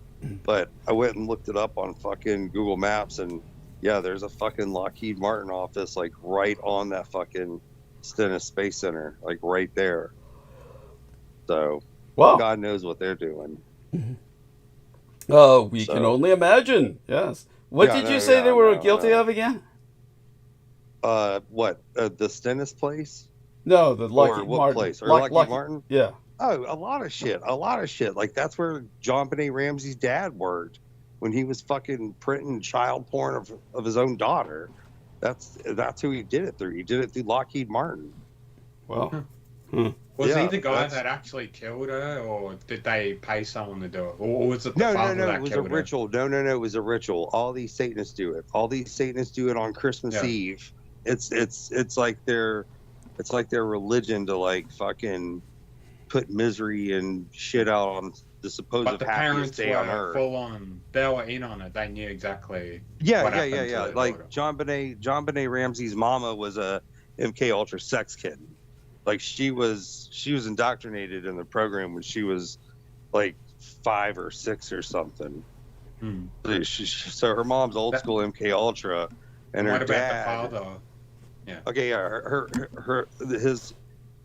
But I went and looked it up on fucking Google Maps, and yeah, there's a fucking Lockheed Martin office like right on that fucking Stennis Space Center, like right there. So Wow. God knows what they're doing. Oh, we can only imagine. Yes. What did you say they were guilty of again? What? The Stennis place? No, the Lockheed Or what Martin place? Or Lockheed Martin? Yeah. Oh, a lot of shit. Like that's where JonBenet Ramsey's dad worked when he was fucking printing child porn of his own daughter. That's who he did it through. He did it through Lockheed Martin. Well, was he the guy that actually killed her, or did they pay someone to do it, or was it the father that it was a killed her? ritual. No, it was a ritual. All these Satanists do it. On Christmas Eve. It's like their religion to like fucking put misery and shit out on the supposed But the happiest parents day on were earth. full on. They were in on it. They knew exactly. Yeah. what happened to their Like daughter. JonBenet Ramsey's mama was a MK Ultra sex kid. Like she was indoctrinated in the program when she was like 5 or 6 or something. So her mom's old school MK Ultra, and what her about dad. the father? Yeah. Okay, yeah.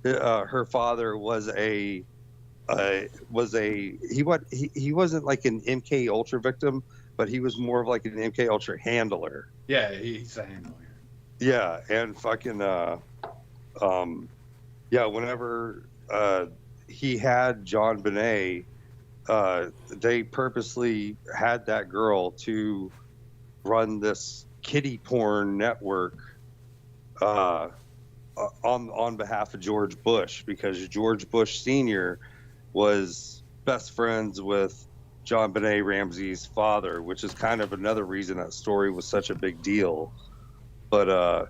Her father was he wasn't like an MK Ultra victim, but he was more of like an MK Ultra handler. Yeah, he's a handler. Yeah, and fucking whenever he had JonBenet, they purposely had that girl to run this kiddie porn network on behalf of George Bush, because George Bush Sr. was best friends with JonBenet Ramsey's father, which is kind of another reason that story was such a big deal. But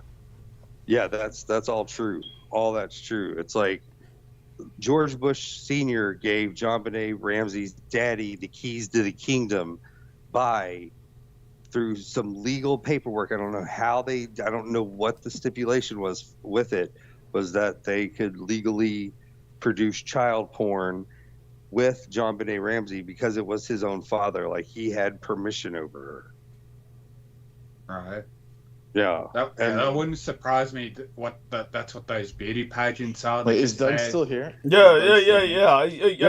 yeah, that's all true. All that's true. It's like George Bush Sr. gave JonBenet Ramsey's daddy the keys to the kingdom through some legal paperwork. I don't know what the stipulation was with it, was that they could legally produce child porn with JonBenet Ramsey because it was his own father. Like he had permission over her. Right. Yeah. That wouldn't surprise me. That's what those beauty pageants are. Wait, is Doug still here? Yeah.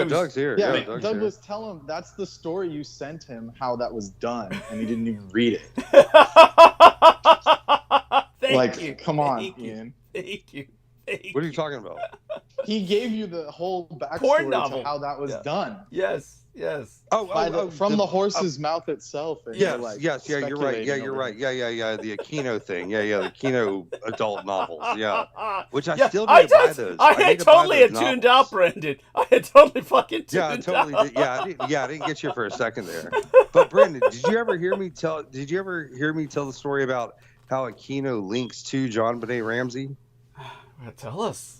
Doug's here. Yeah, Doug's Doug here. was telling him that's the story you sent him, how that was done, and he didn't even read it. Thank you. Come on, Ian. Thank you. What are you talking about? He gave you the whole Porn backstory novel. to how that was done. Yes. From the horse's mouth itself. And Yes, like yeah, you're right. Yeah, speculating you're over right. it. Yeah, the Aquino thing. Yeah, the Aquino adult novels. Yeah, which I Yeah, still need to buy those. I need had to buy totally those tuned novels. out, Brendan. I had totally fucking tuned Yeah, I totally out. did. Yeah, I didn't get you for a second there. But Brendan, did you ever hear me tell the story about how Aquino links to JonBenet Ramsey? Tell us.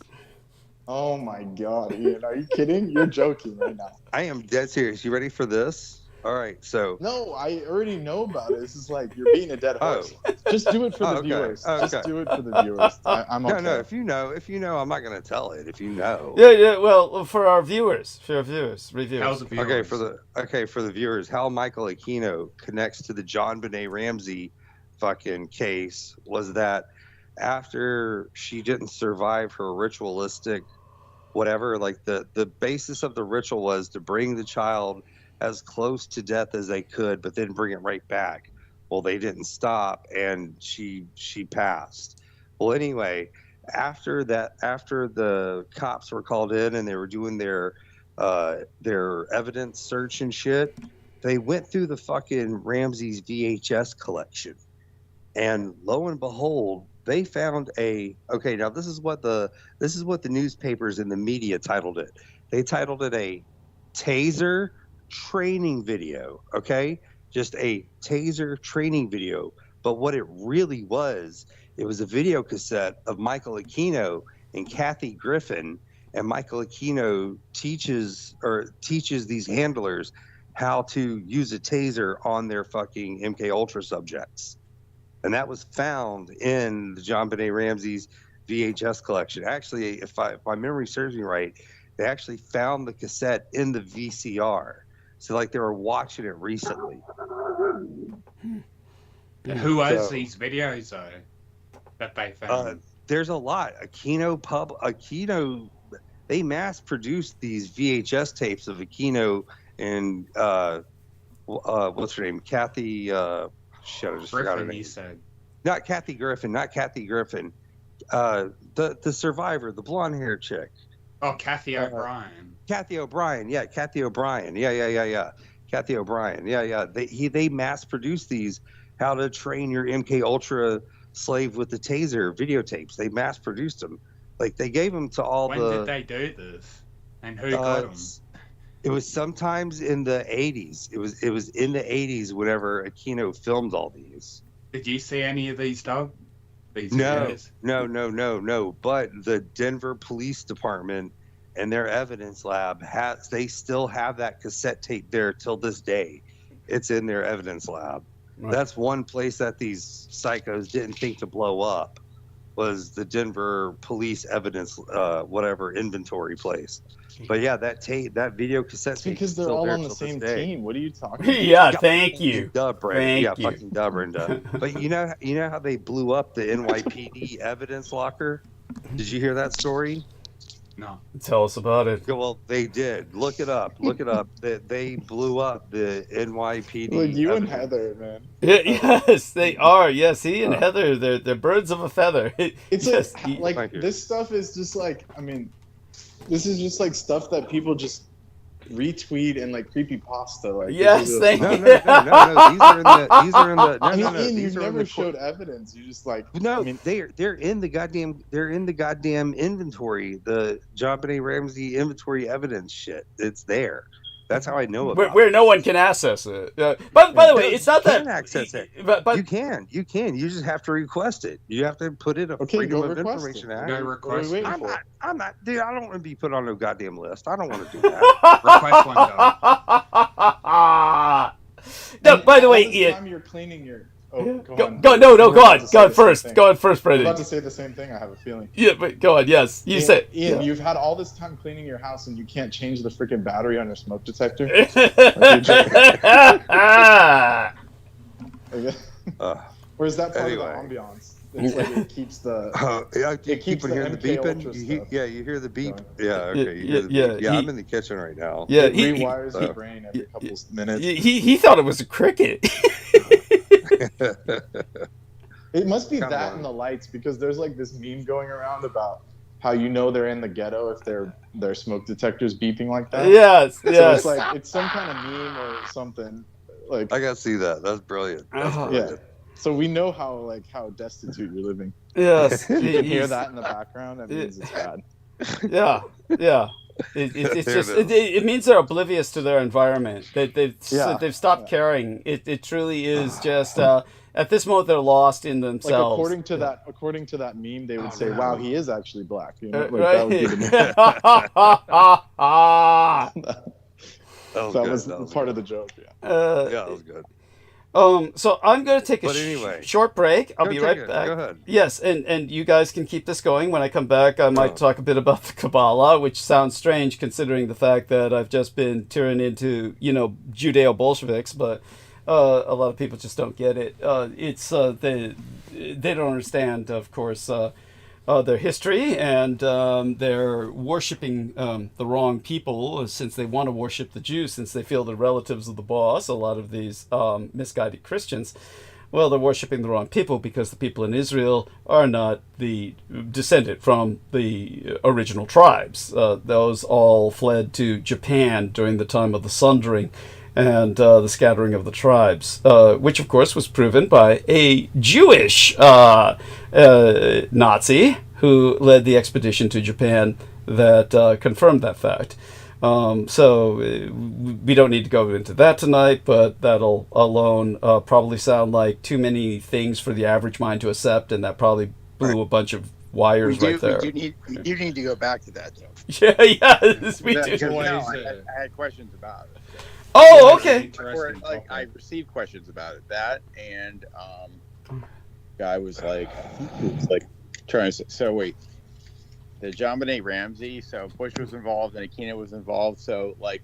Oh my God, Ian, are you kidding? You're joking right now. I am dead serious. You ready for this? All right, so. No, I already know about it. This is like you're beating a dead horse. Just do it for the viewers. Just do it for the viewers. I'm okay. No. If you know, I'm not gonna tell it. If you know. Yeah. Well, for our viewers, reviewers. Okay, for the viewers, how Michael Aquino connects to the JonBenet Ramsey fucking case was that after she didn't survive her ritualistic whatever, like the basis of the ritual was to bring the child as close to death as they could, but then bring it right back. Well, they didn't stop, and she passed. Well, anyway, after the cops were called in and they were doing their evidence search and shit, they went through the fucking Ramsey's VHS collection, and lo and behold, they found now this is what the newspapers and the media titled it. They titled it a taser training video. Okay, just a taser training video. But what it really was, it was a video cassette of Michael Aquino and Kathy Griffin, and Michael Aquino teaches these handlers how to use a taser on their fucking MK Ultra subjects. And that was found in the JonBenet Ramsey's VHS collection. Actually, if my memory serves me right, they actually found the cassette in the VCR. So like they were watching it recently. Who has these videos though that they found? There's a lot. Aquino, they mass produced these VHS tapes of Aquino and what's her name? Kathy. I just forgot her name. Not Kathy Griffin. The survivor, the blonde hair chick. Oh, Kathy O'Brien. Kathy O'Brien. Yeah, Kathy O'Brien. Yeah. Kathy O'Brien. Yeah. They mass produced these How to Train Your MK Ultra Slave with the Taser videotapes. They mass produced them. Like they gave them to all when did they do this? And who got them? It was sometimes in the 80s. It was in the 80s whenever Aquino filmed all these. Did you see any of these, Doug? No. But the Denver Police Department and their evidence lab they still have that cassette tape there till this day. It's in their evidence lab. Right. That's one place that these psychos didn't think to blow up, was the Denver Police evidence inventory place. But yeah, that video cassette tape. Because they're all on the same team. What are you talking about? Yeah, thank you. Fucking duh, Brenda. But you know how they blew up the NYPD evidence locker? Did you hear that story? No. Tell us about it. Well, they did. Look it up. They blew up the NYPD. Like you and Heather, man. Yes, they are. Yes, he and Heather, they're birds of a feather. It's just like this stuff is just like, I mean, this is just like stuff that people just retweet and like creepypasta. Like yes, thank you. No. These are in the. I mean, Ian, you never showed evidence. You just like. No, I mean, they're in the goddamn inventory. The John Benet Ramsey inventory evidence shit. It's there. That's how I know about it. Where no one can access it. By the way, it's not that you can access it. But you can. You just have to request it. You have to put in a Freedom of Information Act. Go request it. I'm not, dude. I don't want to be put on no goddamn list. I don't want to do that. Request one, though. No, by the way, Ian. Time you're cleaning your. Go on. Go on first. Go on first, Brendan. I'm about to say the same thing. I have a feeling. Yeah, but go on. Yes, you said. Ian, you've had all this time cleaning your house, and you can't change the freaking battery on your smoke detector. Or is that part of the ambiance? It's like it keeps the. It keeps hearing the beeping. You hear the beep. Yeah, okay. You hear the beep. Yeah, I'm in the kitchen right now. Yeah, it rewires your brain every couple minutes. He thought it was a cricket. It must be that and the lights, because there's like this meme going around about how you know they're in the ghetto if their smoke detectors beeping like that. Yes, so yes. It's like it's some kind of meme or something. Like I gotta see that. That's brilliant. Yeah. So we know how destitute you're living. Yes. You can hear that in the background. That means it's bad. Yeah. It means they're oblivious to their environment. They've stopped caring. It truly is just at this moment they're lost in themselves. Like according to that meme, they would say, "Wow, he is actually black." You know, like right? that would be the meme. that was part of the joke. Yeah. That was good. So I'm going to take a short break. I'll be right back. Go ahead. Yes, and you guys can keep this going. When I come back, I might talk a bit about the Kabbalah, which sounds strange considering the fact that I've just been tearing into, Judeo-Bolsheviks, but a lot of people just don't get it. It's they don't understand, of course, their history, and they're worshiping the wrong people, since they want to worship the Jews, since they feel they're relatives of the boss. A lot of these misguided Christians, well, they're worshiping the wrong people, because the people in Israel are not the descendant from the original tribes. Those all fled to Japan during the time of the Sundering and the scattering of the tribes, which of course was proven by a Jewish Nazi who led the expedition to Japan that confirmed that fact. So we don't need to go into that tonight, but that'll alone probably sound like too many things for the average mind to accept, and that probably blew a bunch of wires right there. You need to go back to that, though. Yes, we do. I had questions about it. Oh, okay. I received questions about it. That and guy was like trying to. So wait, the JonBenet Ramsey. So Bush was involved and Aquino was involved. So like,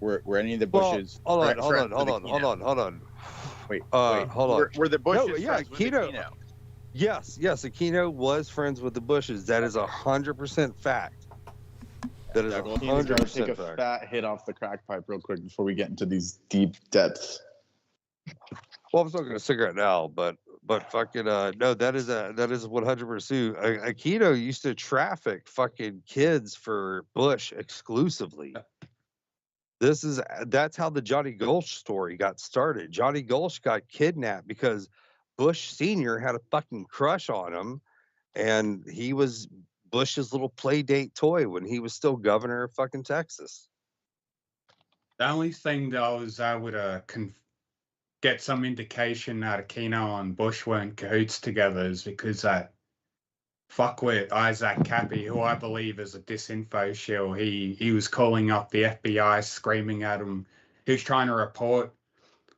were any of the Bushes? Hold on. Wait, hold on. Were the Bushes No, yeah, friends with Aquino? Yes, Aquino was friends with the Bushes. That is 100% fact. That is He's going to take 100% a fact. fat hit off the crack pipe real quick before we get into these deep depths. Well, I'm smoking a cigarette now, but fucking no, that is 100%. Aquino used to traffic fucking kids for Bush exclusively. That's how the Johnny Gulch story got started. Johnny Gulch got kidnapped because Bush Sr. had a fucking crush on him, and he was Bush's little play date toy when he was still governor of fucking Texas. The only thing that I was able to get some indication that Aquino and Bush were in cahoots together is because that fuckwit Isaac Cappy, who I believe is a disinfo shill, he was calling up the FBI, screaming at him. He was trying to report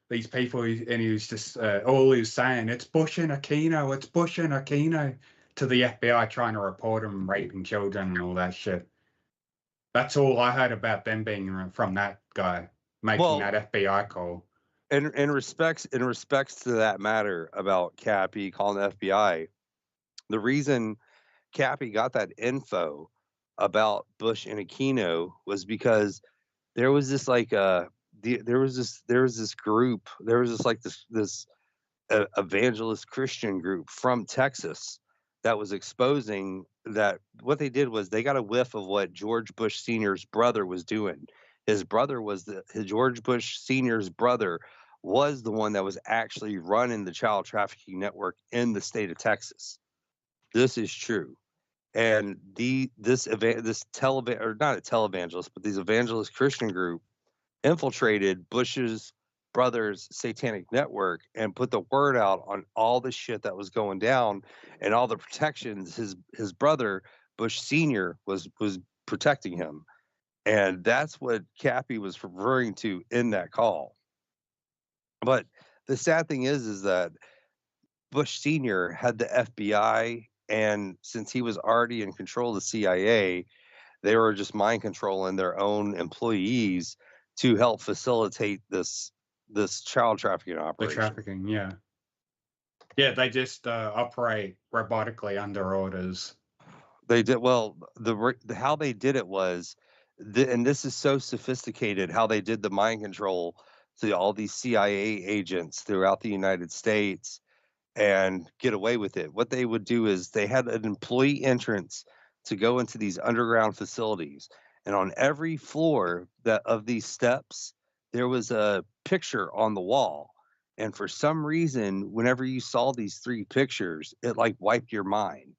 these people, and he was just all he was saying, "It's Bush and Aquino, it's Bush and Aquino," to the FBI, trying to report him raping children and all that shit. That's all I heard about them being from that guy making that FBI call. In respects to that matter about Cappy calling the FBI, the reason Cappy got that info about Bush and Aquino was because there was this like there was this group, this evangelist Christian group from Texas that was exposing that what they did was they got a whiff of what George Bush Sr.'s brother was doing. His brother was George Bush Sr.'s brother was the one that was actually running the child trafficking network in the state of Texas. This is true. And this televangelist, but these evangelist Christian group infiltrated Bush's brother's satanic network and put the word out on all the shit that was going down and all the protections his brother Bush Sr. was protecting him. And that's what Cappy was referring to in that call. But the sad thing is that Bush Sr. had the FBI, and since he was already in control of the CIA, they were just mind controlling their own employees to help facilitate this child trafficking operation. The trafficking, yeah. Yeah, they just operate robotically under orders. They did well. How they did it was, and this is so sophisticated. How they did the mind control to all these CIA agents throughout the United States and get away with it. What they would do is they had an employee entrance to go into these underground facilities, and on every floor of these steps, there was a picture on the wall. And for some reason, whenever you saw these three pictures, it like wiped your mind.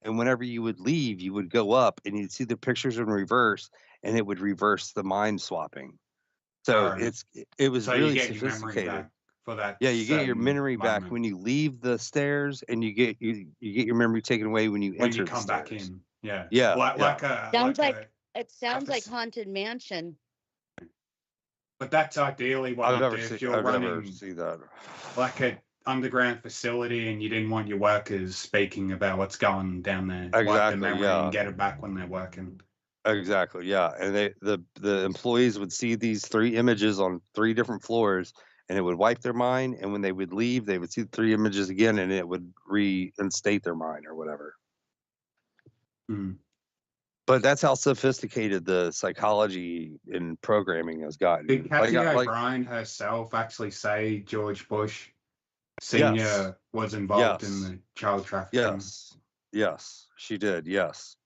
And whenever you would leave, you would go up and you'd see the pictures in reverse, and it would reverse the mind swapping. So it was really sophisticated. For that, yeah, you get your memory back when you leave the stairs, and you get your memory taken away when you enter. You come back in. Yeah. Yeah. It sounds like Haunted Mansion. But that's ideally what I've never seen that. Like an underground facility, and you didn't want your workers speaking about what's going down there. Exactly. Wipe the memory and get it back when they're working. Exactly. Yeah, and the employees would see these three images on three different floors, and it would wipe their mind. And when they would leave, they would see the three images again, and it would reinstate their mind or whatever. Mm. But that's how sophisticated the psychology and programming has gotten. Did Cathy O'Brien herself actually say George Bush Sr. was involved in the child trafficking? Yes, she did. Yes.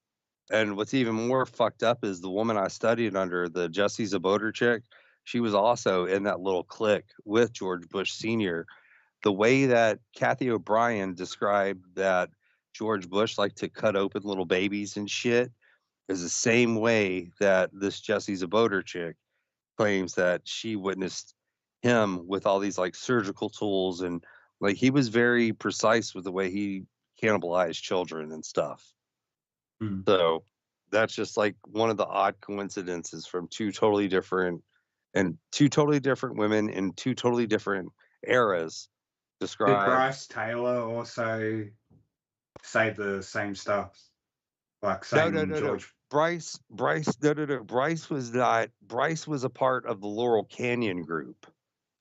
And what's even more fucked up is the woman I studied under, the Jessie Zaboter chick. She was also in that little clique with George Bush Sr. The way that Cathy O'Brien described that George Bush liked to cut open little babies and shit is the same way that this Jessie Zaboter chick claims that she witnessed him with all these like surgical tools, and like he was very precise with the way he cannibalized children and stuff. Mm. So that's just like one of the odd coincidences from two totally different women in two totally different eras described. Did Bryce Taylor also say the same stuff. Like No, saying no, no, no. George. Bryce, no, no, no. Bryce was not. Bryce was a part of the Laurel Canyon group.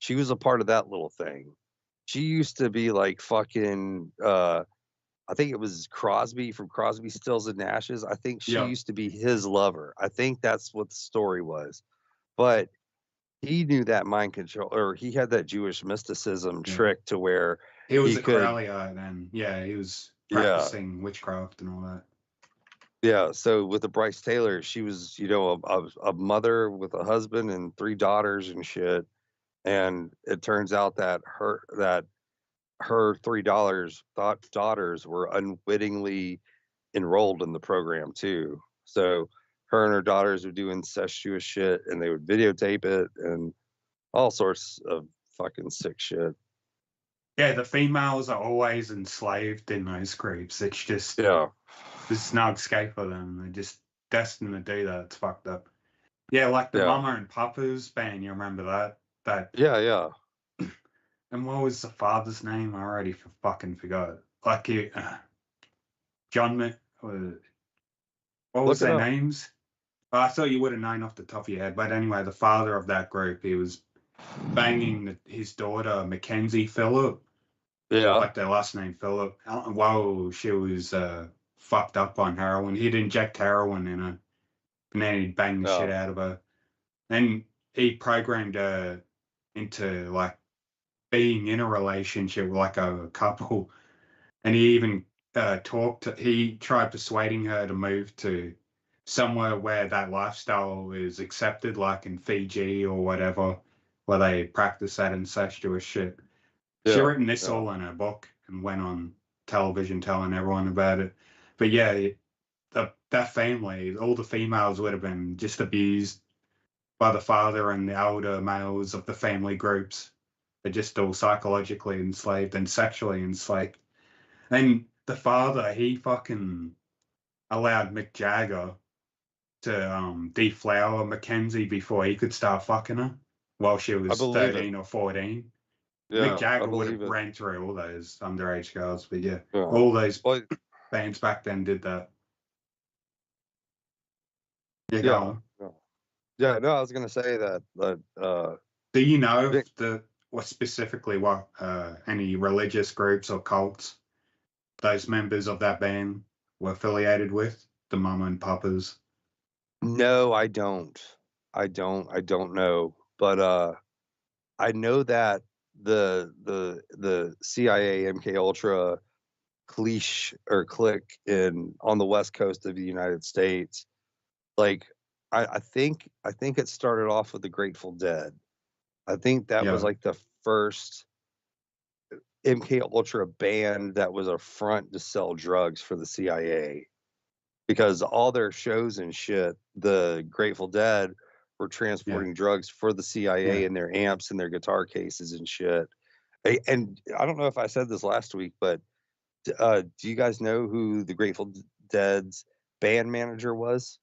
She was a part of that little thing. She used to be like fucking. I think it was Crosby from Crosby, Stills and Nashes. I think she Yeah. used to be his lover. I think that's what the story was. But he knew that mind control, or he had that Jewish mysticism trick to where He was a could. Corelliite then. Yeah, he was Yeah. practicing witchcraft and all that. Yeah, so with the Bryce Taylor, she was, you know, a mother with a husband and 3 daughters and shit. And it turns out that her 3 daughters were unwittingly enrolled in the program too. So her and her daughters would do incestuous shit, and they would videotape it and all sorts of fucking sick shit. Yeah, the females are always enslaved in those groups. It's just there's no escape for them. They're just destined to do that. It's fucked up. Yeah, like the Mama and Papa's band. You remember that? Yeah. And what was the father's name? I already fucking forgot. Like John. What was their names? I thought you would have known off the top of your head. But anyway, the father of that group, he was banging his daughter Mackenzie Phillip. Yeah. Like their last name Phillip. While she was fucked up on heroin. He'd inject heroin in her. And then he'd bang the shit out of her. Then he programmed her into like being in a relationship with like a couple. And he even he tried persuading her to move to somewhere where that lifestyle is accepted, like in Fiji or whatever, where they practice that incestuous shit. She written this all in her book and went on television telling everyone about it. But yeah, that family, all the females would have been just abused by the father and the older males of the family groups. They're just all psychologically enslaved and sexually enslaved. And the father, he fucking allowed Mick Jagger to deflower Mackenzie before he could start fucking her while she was 13 or 14. Yeah, Mick Jagger would have ran through all those underage girls, but Yeah. all those bands back then did that. Yeah, no, I was gonna say that. Do you know what any religious groups or cults those members of that band were affiliated with? The Mama and Papas? No, I don't. I don't know. But I know that the CIA MK Ultra clique on the west coast of the United States, like I think it started off with the Grateful Dead. I think that was like the first MK Ultra band that was a front to sell drugs for the CIA, because all their shows and shit, the Grateful Dead were transporting drugs for the CIA in their amps and their guitar cases and shit. And I don't know if I said this last week, but do you guys know who the Grateful Dead's band manager was?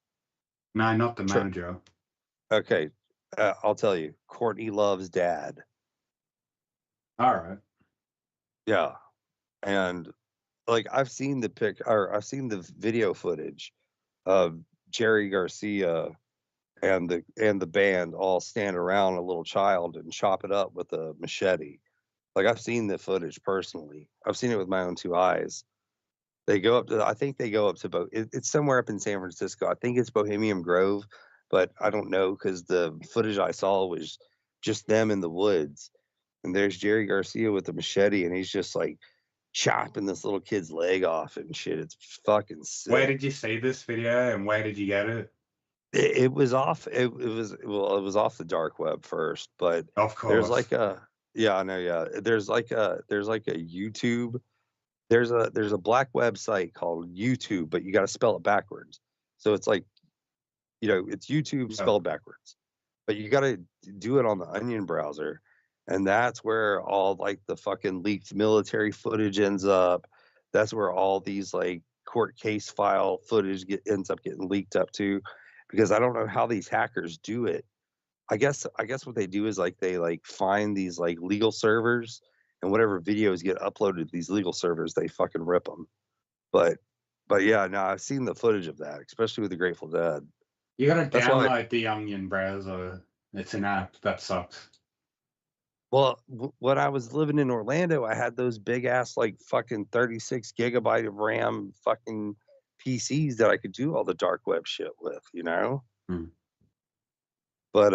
No, not the manager. Okay, I'll tell you. Courtney Love's dad. All right. Yeah, and like I've seen the video footage of Jerry Garcia and the band all stand around a little child and chop it up with a machete. Like I've seen the footage personally. I've seen it with my own 2 eyes. I think they go up to it's somewhere up in San Francisco. I think it's Bohemian Grove, but I don't know because the footage I saw was just them in the woods. And there's Jerry Garcia with the machete, and he's just like chopping this little kid's leg off and shit. It's fucking sick. Where did you see this video, and where did you get it? It was off. It was off the dark web first, but of course, there's like a There's like a YouTube. There's a black website called YouTube, but you got to spell it backwards. So it's like, it's YouTube spelled backwards, but you got to do it on the Onion browser. And that's where all like the fucking leaked military footage ends up. That's where all these like court case file footage ends up getting leaked up to, because I don't know how these hackers do it. I guess what they do is like they like find these like legal servers, and whatever videos get uploaded to these legal servers, they fucking rip them. But yeah, no, I've seen the footage of that, especially with the Grateful Dead. You gotta That's why- download the Onion browser. It's an app that sucks. Well, when I was living in Orlando, I had those big ass like fucking 36 gigabyte of RAM fucking PCs that I could do all the dark web shit with, you know. But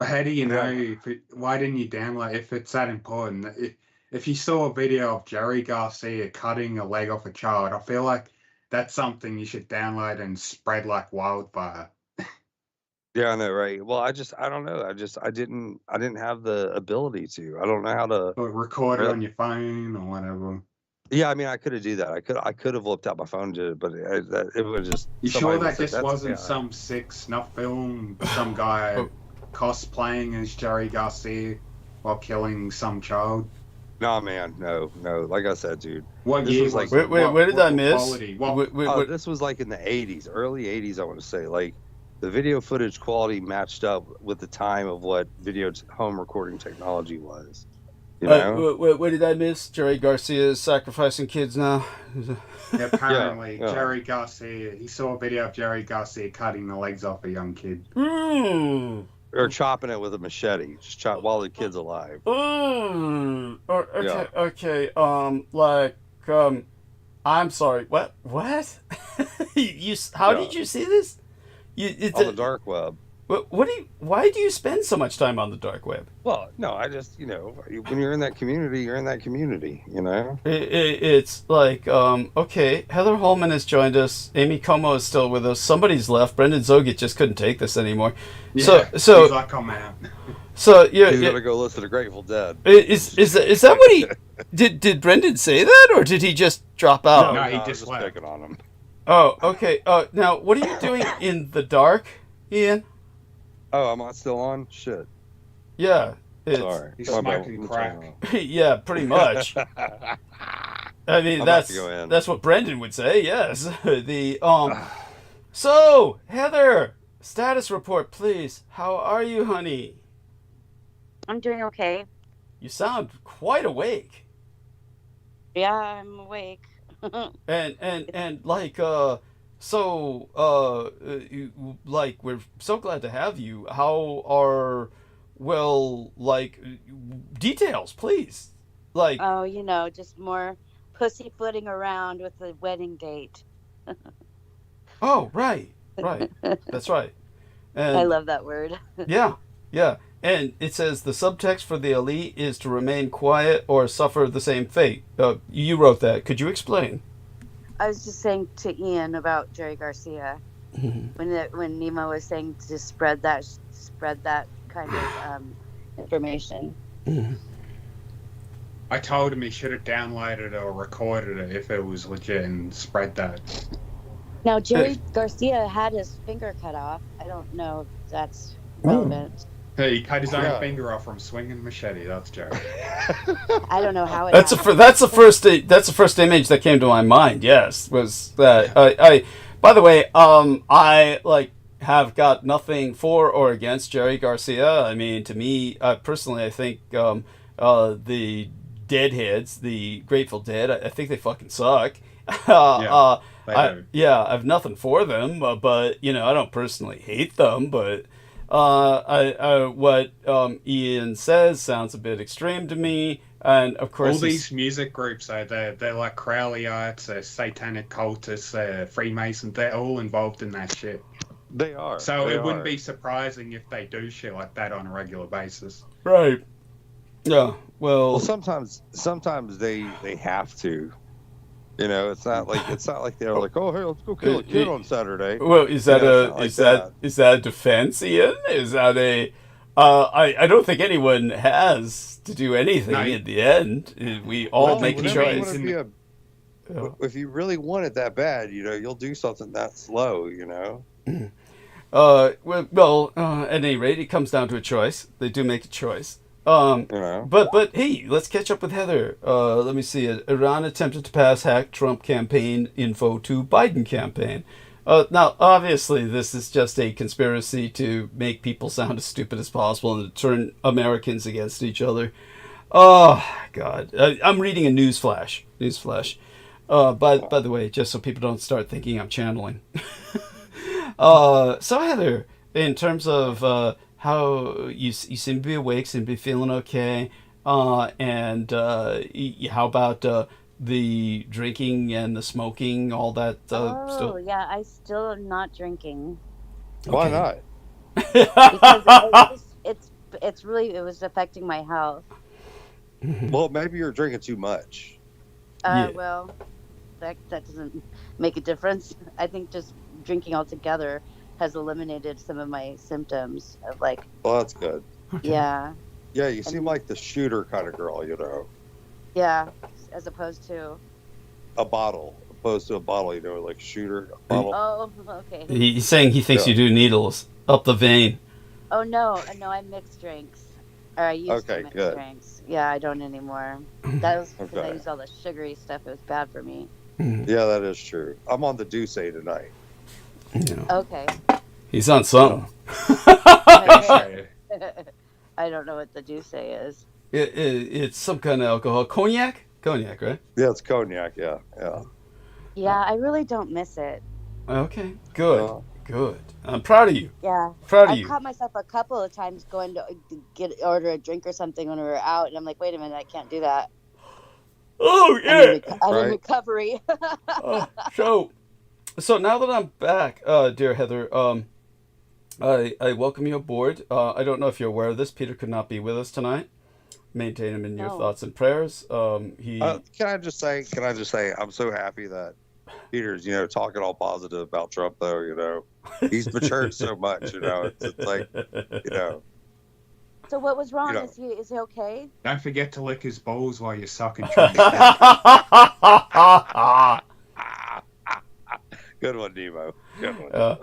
How do you know? Why didn't you download if it's that important? If you saw a video of Jerry Garcia cutting a leg off a child, I feel like that's something you should download and spread like wildfire. yeah, I know, right? Well, I don't know. I didn't have the ability to. I don't know how to. Or record it on your phone or whatever. Yeah, I mean, I could have do that. I could have whipped out my phone to it, but it was just. You somebody sure that said, this "That's wasn't AI." some sick snuff film? Some guy cosplaying as Jerry Garcia while killing some child? No, man, no. Like I said, dude. What this year was like? Wait, where did I miss? Quality? This was like in the '80s, early '80s. I want to say, like, the video footage quality matched up with the time of what video home recording technology was. You know? What did I miss? Jerry Garcia is sacrificing kids now. Apparently, Yeah. Jerry Garcia. He saw a video of Jerry Garcia cutting the legs off a young kid. Or chopping it with a machete, just chop while the kid's alive. Okay. I'm sorry. What? How did you see this? On the dark web. Why do you spend so much time on the dark web? Well, no, I just, when you're in that community, you're in that community, you know? It's like, okay, Heather Holman has joined us. Amy Como is still with us. Somebody's left. Brendan Zogit just couldn't take this anymore. Yeah, he's like, oh man. So you're gonna go listen to Grateful Dead. Is that what he did? Brendan say that, or did he just drop out? No, he just left. picking on him. Oh, okay. Now what are you doing in the dark, Ian? Oh, am I still on? Shit. Yeah. Sorry. He's smoking crack. Yeah, pretty much. I mean, that's what Brendan would say. Yes. So Heather, status report, please. How are you, honey? I'm doing okay. You sound quite awake. Yeah, I'm awake. and like we're so glad to have you. How are details, please. Like, oh, just more pussyfooting around with the wedding date. Oh, right. That's right. And I love that word. Yeah. And it says the subtext for the elite is to remain quiet or suffer the same fate. You wrote that. Could you explain? I was just saying to Ian about Jerry Garcia when Nemo was saying to spread that kind of information. I told him he should have downloaded or recorded it if it was legit and spread that. Now, Jerry Garcia had his finger cut off. I don't know if that's relevant. Hey, he cut his own finger off from swinging machete. That's Jerry. I don't know how it. That's the first image that came to my mind. Yes, was that I. By the way, I have got nothing for or against Jerry Garcia. I mean, to me personally, I think the Deadheads, the Grateful Dead, I think they fucking suck. I have nothing for them, but I don't personally hate them. But what Ian says sounds a bit extreme to me, and of course, all these music groups, they're like Crowleyites, they're satanic cultists, they're Freemasons, they're all involved in that shit. They are. So it wouldn't be surprising if they do shit like that on a regular basis. Right. Yeah. Well, sometimes they have to. It's not like they're like, oh, hey, let's go kill a kid on Saturday. Well, is that a defense, Ian? Is that a? I don't think anyone has to do anything in the end. We all make a choice. If you really want it that bad, you'll do something that slow. At any rate, it comes down to a choice. They do make a choice. But hey, let's catch up with Heather. Let me see. Iran attempted to pass hack Trump campaign info to Biden campaign. Now, obviously, this is just a conspiracy to make people sound as stupid as possible and to turn Americans against each other. Oh, God. I'm reading a newsflash. By the way, just so people don't start thinking I'm channeling. So Heather, in terms of how you seem to be awake, seem to be feeling okay, and how about the drinking and the smoking, all that still? Yeah, I still am not drinking. Why not? Because it's really, it was affecting my health. Well, maybe you're drinking too much. Yeah. Well, that doesn't make a difference. I think just drinking altogether has eliminated some of my symptoms of like. Well, that's good. Yeah. Yeah, you seem like the shooter kind of girl, you know. Yeah, as opposed to. A bottle, opposed to a bottle, you know, like shooter, a bottle. Oh, okay. He's saying he thinks you do needles up the vein. Oh no, I mix drinks. Or I used to mix good. drinks. Yeah, I don't anymore. That was because I used all the sugary stuff. It was bad for me. Yeah, that is true. I'm on the Douce tonight. Yeah. Okay. He's on something. I don't know what the Douce is. It's some kind of alcohol. Cognac? Cognac, right? Yeah, it's cognac, yeah. Yeah, I really don't miss it. Okay, good. Good. I'm proud of you. Yeah. Proud of I you. caught myself a couple of times going to order a drink or something when we were out, and I'm like, wait a minute, I can't do that. Oh, yeah. I'm in recovery. So now that I'm back, dear Heather, I welcome you aboard. I don't know if you're aware of this. Peter could not be with us tonight. Maintain him in your thoughts and prayers. Can I just say, I'm so happy that Peter's, you know, talking all positive about Trump, though, you know. He's matured so much, you know. It's like, you know. So what was wrong? You know. Is he okay? Don't forget to lick his balls while you're sucking Trump's Good one, Nemo. Good one.